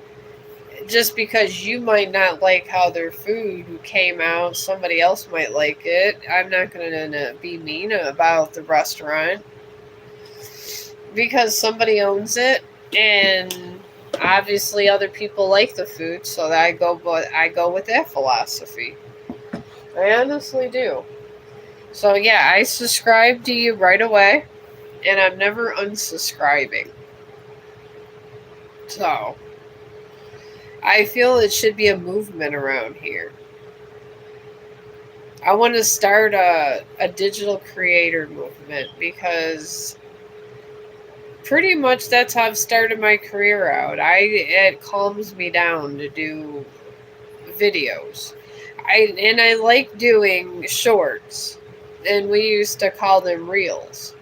just because you might not like how their food came out, somebody else might like it. I'm not going to be mean about the restaurant because somebody owns it, and obviously other people like the food, so I go with that philosophy. I honestly do. So yeah, I subscribe to you right away, and I'm never unsubscribing. So I feel it should be a movement around here. I want to start a digital creator movement because pretty much that's how I've started my career out. It calms me down to do videos. I like doing shorts, and we used to call them reels.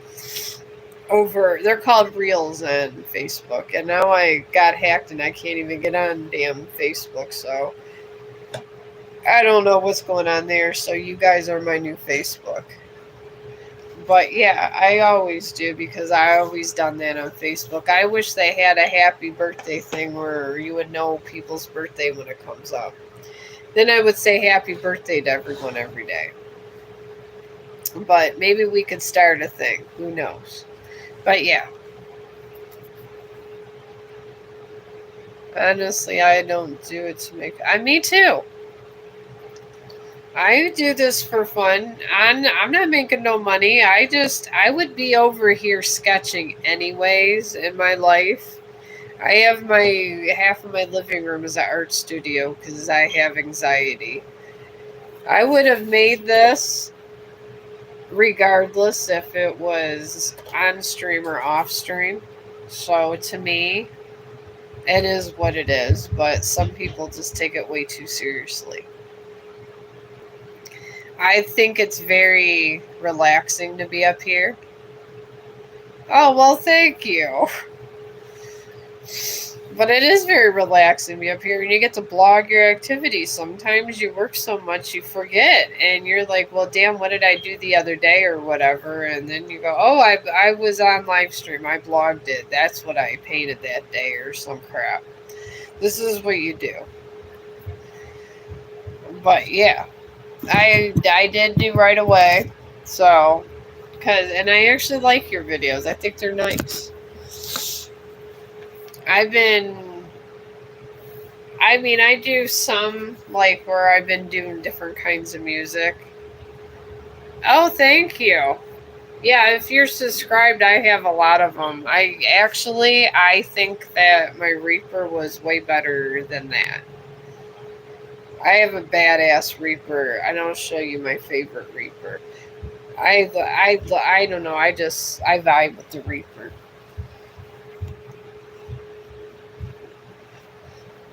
They're called reels on Facebook, and now I got hacked and I can't even get on damn Facebook. So I don't know what's going on there. So you guys are my new Facebook. But yeah, I always do because I always done that on Facebook. I wish they had a happy birthday thing where you would know people's birthday when it comes up. Then I would say happy birthday to everyone every day. But maybe we could start a thing. Who knows? But yeah, honestly, I don't do it to make. Me too. I do this for fun. I'm not making no money. I would be over here sketching anyways in my life. I have my half of my living room is an art studio because I have anxiety. I would have made this regardless if it was on stream or off stream. So to me, it is what it is, but some people just take it way too seriously. I think it's very relaxing to be up here. Oh, well, thank you. But it is very relaxing to be up here, and you get to blog your activities. Sometimes you work so much you forget, and you're like, well, damn, what did I do the other day or whatever? And then you go, oh, I was on live stream. I blogged it. That's what I painted that day or some crap. This is what you do. But yeah, I did do right away. So, and I actually like your videos. I think they're nice. I've been I do some like where I've been doing different kinds of music. Oh, thank you. Yeah, if you're subscribed, I have a lot of them. I think that my Reaper was way better than that. I have a badass Reaper, and I'll show you my favorite Reaper. I don't know. I vibe with the Reaper.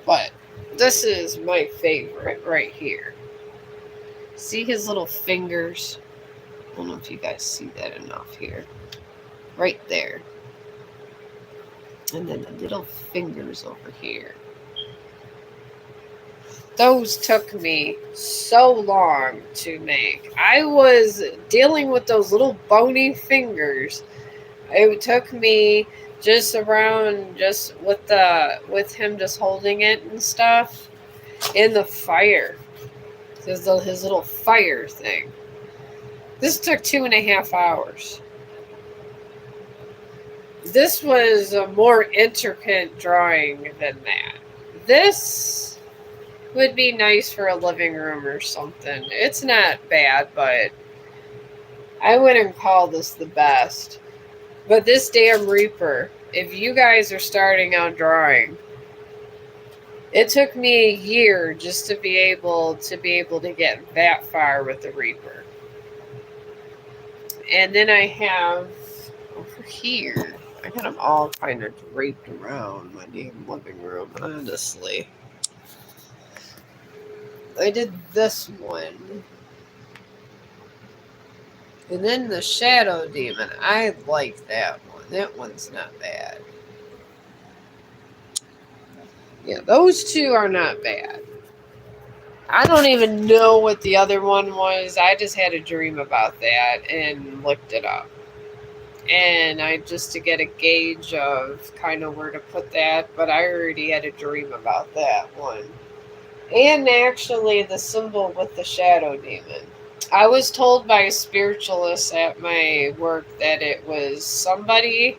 But this is my favorite right here. See his little fingers? I don't know if you guys see that enough here. Right there. And then the little fingers over here. Those took me so long to make. I was dealing with those little bony fingers. It took me just with him just holding it and stuff in the fire. His little fire thing. This took 2.5 hours. This was a more intricate drawing than that. This would be nice for a living room or something. It's not bad, but I wouldn't call this the best. But this damn Reaper, if you guys are starting out drawing, it took me a year just to be able to get that far with the Reaper. And then I have over here, I got them all kind of draped around my damn living room, honestly. I did this one. And then the Shadow Demon. I like that one. That one's not bad. Yeah, those two are not bad. I don't even know what the other one was. I just had a dream about that and looked it up. And I just to get a gauge of kind of where to put that, but I already had a dream about that one. And actually, the symbol with the shadow demon. I was told by a spiritualist at my work that it was somebody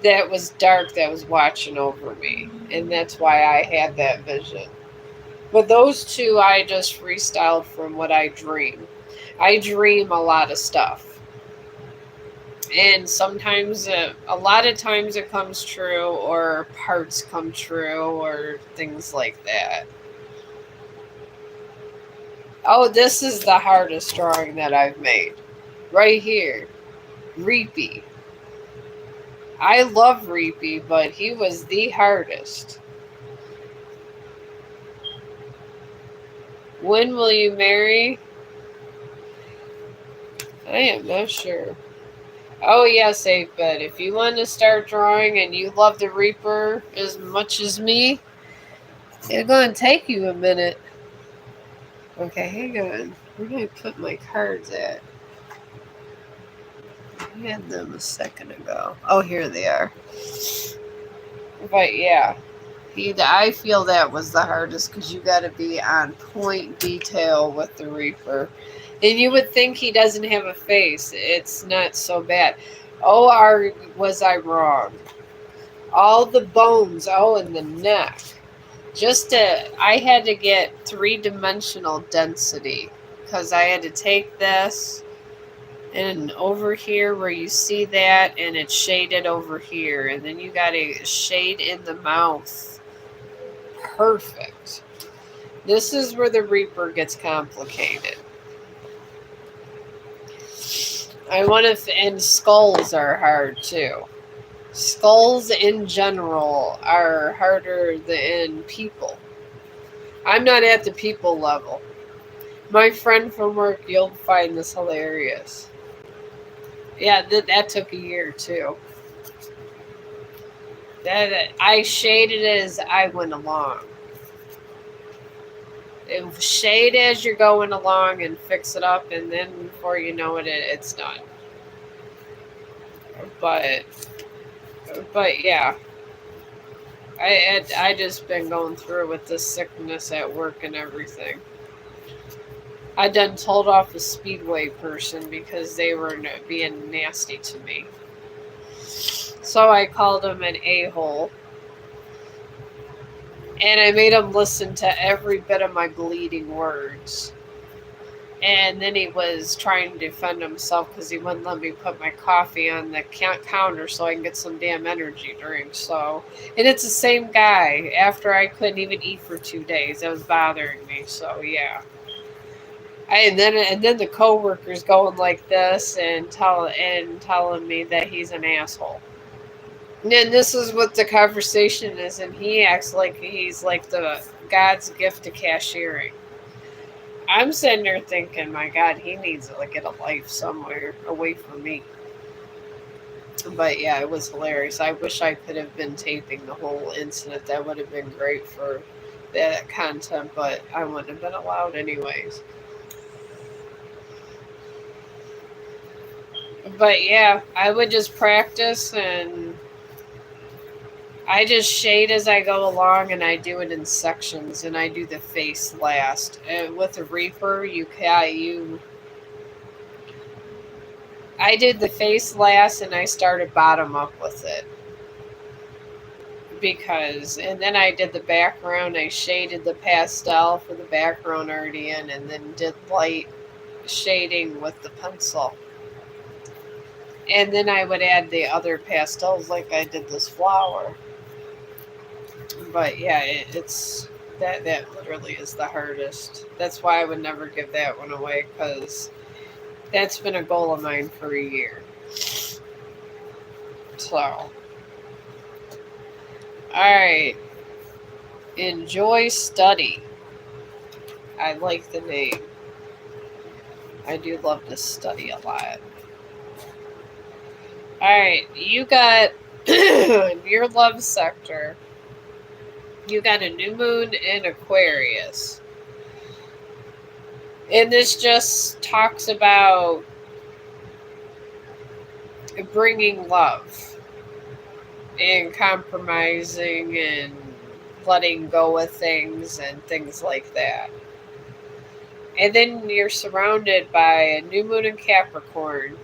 that was dark that was watching over me. And that's why I had that vision. But those two, I just freestyled from what I dream. I dream a lot of stuff. And sometimes, a lot of times it comes true, or parts come true, or things like that. Oh, this is the hardest drawing that I've made. Right here. Reapy. I love Reapy, but he was the hardest. When will you marry? I am not sure. Oh, yeah, safe bet. If you want to start drawing and you love the Reaper as much as me, it's going to take you a minute. Okay, hang on. Where did I put my cards at? I had them a second ago. Oh, here they are. But yeah, I feel that was the hardest because you got to be on point detail with the Reaper. And you would think he doesn't have a face. It's not so bad. Oh, was I wrong? All the bones, in the neck. I had to get 3-dimensional density because I had to take this and over here where you see that, and it's shaded over here, and then you got a shade in the mouth. Perfect. This is where the Reaper gets complicated. And skulls are hard too. Skulls in general are harder than people. I'm not at the people level. My friend from work, you'll find this hilarious. Yeah, that took a year too. That I shaded it as I went along. Shade as you're going along and fix it up, and then before you know it, it's done. But yeah, I just been going through with this sickness at work and everything. I done told off a Speedway person because they were being nasty to me. So I called him an a-hole. And I made him listen to every bit of my bleeding words. And then he was trying to defend himself because he wouldn't let me put my coffee on the counter so I can get some damn energy drink. And it's the same guy after I couldn't even eat for 2 days. That was bothering me. So yeah. And then the coworker's going like this and telling me that he's an asshole. And this is what the conversation is, and he acts like he's like the God's gift to cashiering. I'm sitting there thinking, my God, he needs to get a life somewhere away from me. But yeah, it was hilarious. I wish I could have been taping the whole incident. That would have been great for that content, but I wouldn't have been allowed anyways. But yeah, I would just practice, and I just shade as I go along, and I do it in sections, and I do the face last. And with the Reaper, I did the face last, and I started bottom up with it. And then I did the background. I shaded the pastel for the background already in, and then did light shading with the pencil. And then I would add the other pastels like I did this flower. But yeah, it's that literally is the hardest. That's why I would never give that one away, because that's been a goal of mine for a year. So, alright. Enjoy Study. I like the name. I do love to study a lot. Alright, you got your love sector. You got a new moon in Aquarius. And this just talks about bringing love and compromising and letting go of things and things like that. And then you're surrounded by a new moon in Capricorn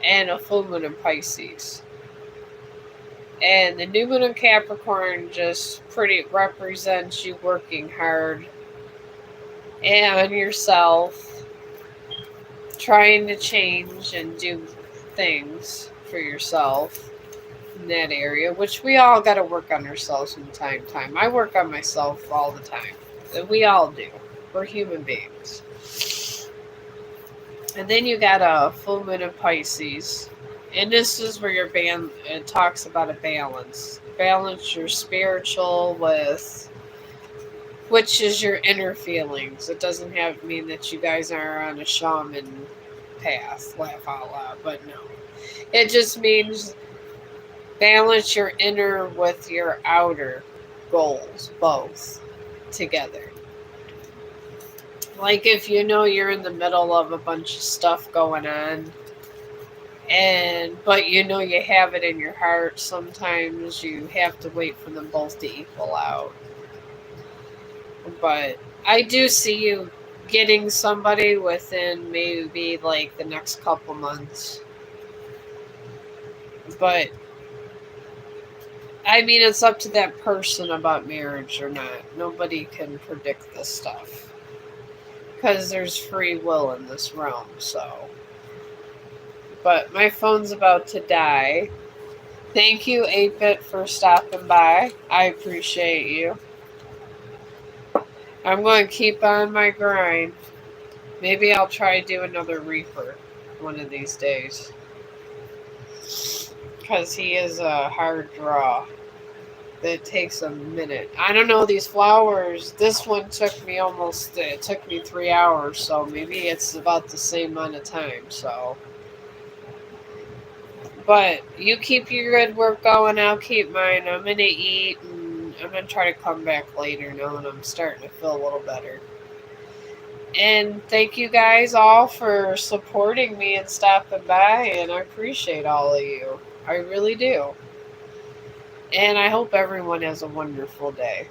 and a full moon in Pisces. And the new moon in Capricorn just pretty represents you working hard and on yourself, trying to change and do things for yourself in that area, which we all got to work on ourselves from time to time. I work on myself all the time. We all do. We're human beings. And then you got a full moon in Pisces. And this is where it talks about a balance. Balance your spiritual with which is your inner feelings. It doesn't have to mean that you guys are on a shaman path, laugh out loud, but no. It just means balance your inner with your outer goals, both together. Like if you know you're in the middle of a bunch of stuff going on, but you know you have it in your heart, sometimes you have to wait for them both to equal out. But I do see you getting somebody within maybe like the next couple months. But I mean, it's up to that person about marriage or not. Nobody can predict this stuff because there's free will in this realm. So, but my phone's about to die. Thank you, 8-Bit, for stopping by. I appreciate you. I'm going to keep on my grind. Maybe I'll try to do another Reaper one of these days. Because he is a hard draw. It takes a minute. I don't know, these flowers, this one took me 3 hours, so maybe it's about the same amount of time, so. But you keep your good work going, I'll keep mine. I'm going to eat, and I'm going to try to come back later now that I'm starting to feel a little better. And thank you guys all for supporting me and stopping by, and I appreciate all of you. I really do. And I hope everyone has a wonderful day.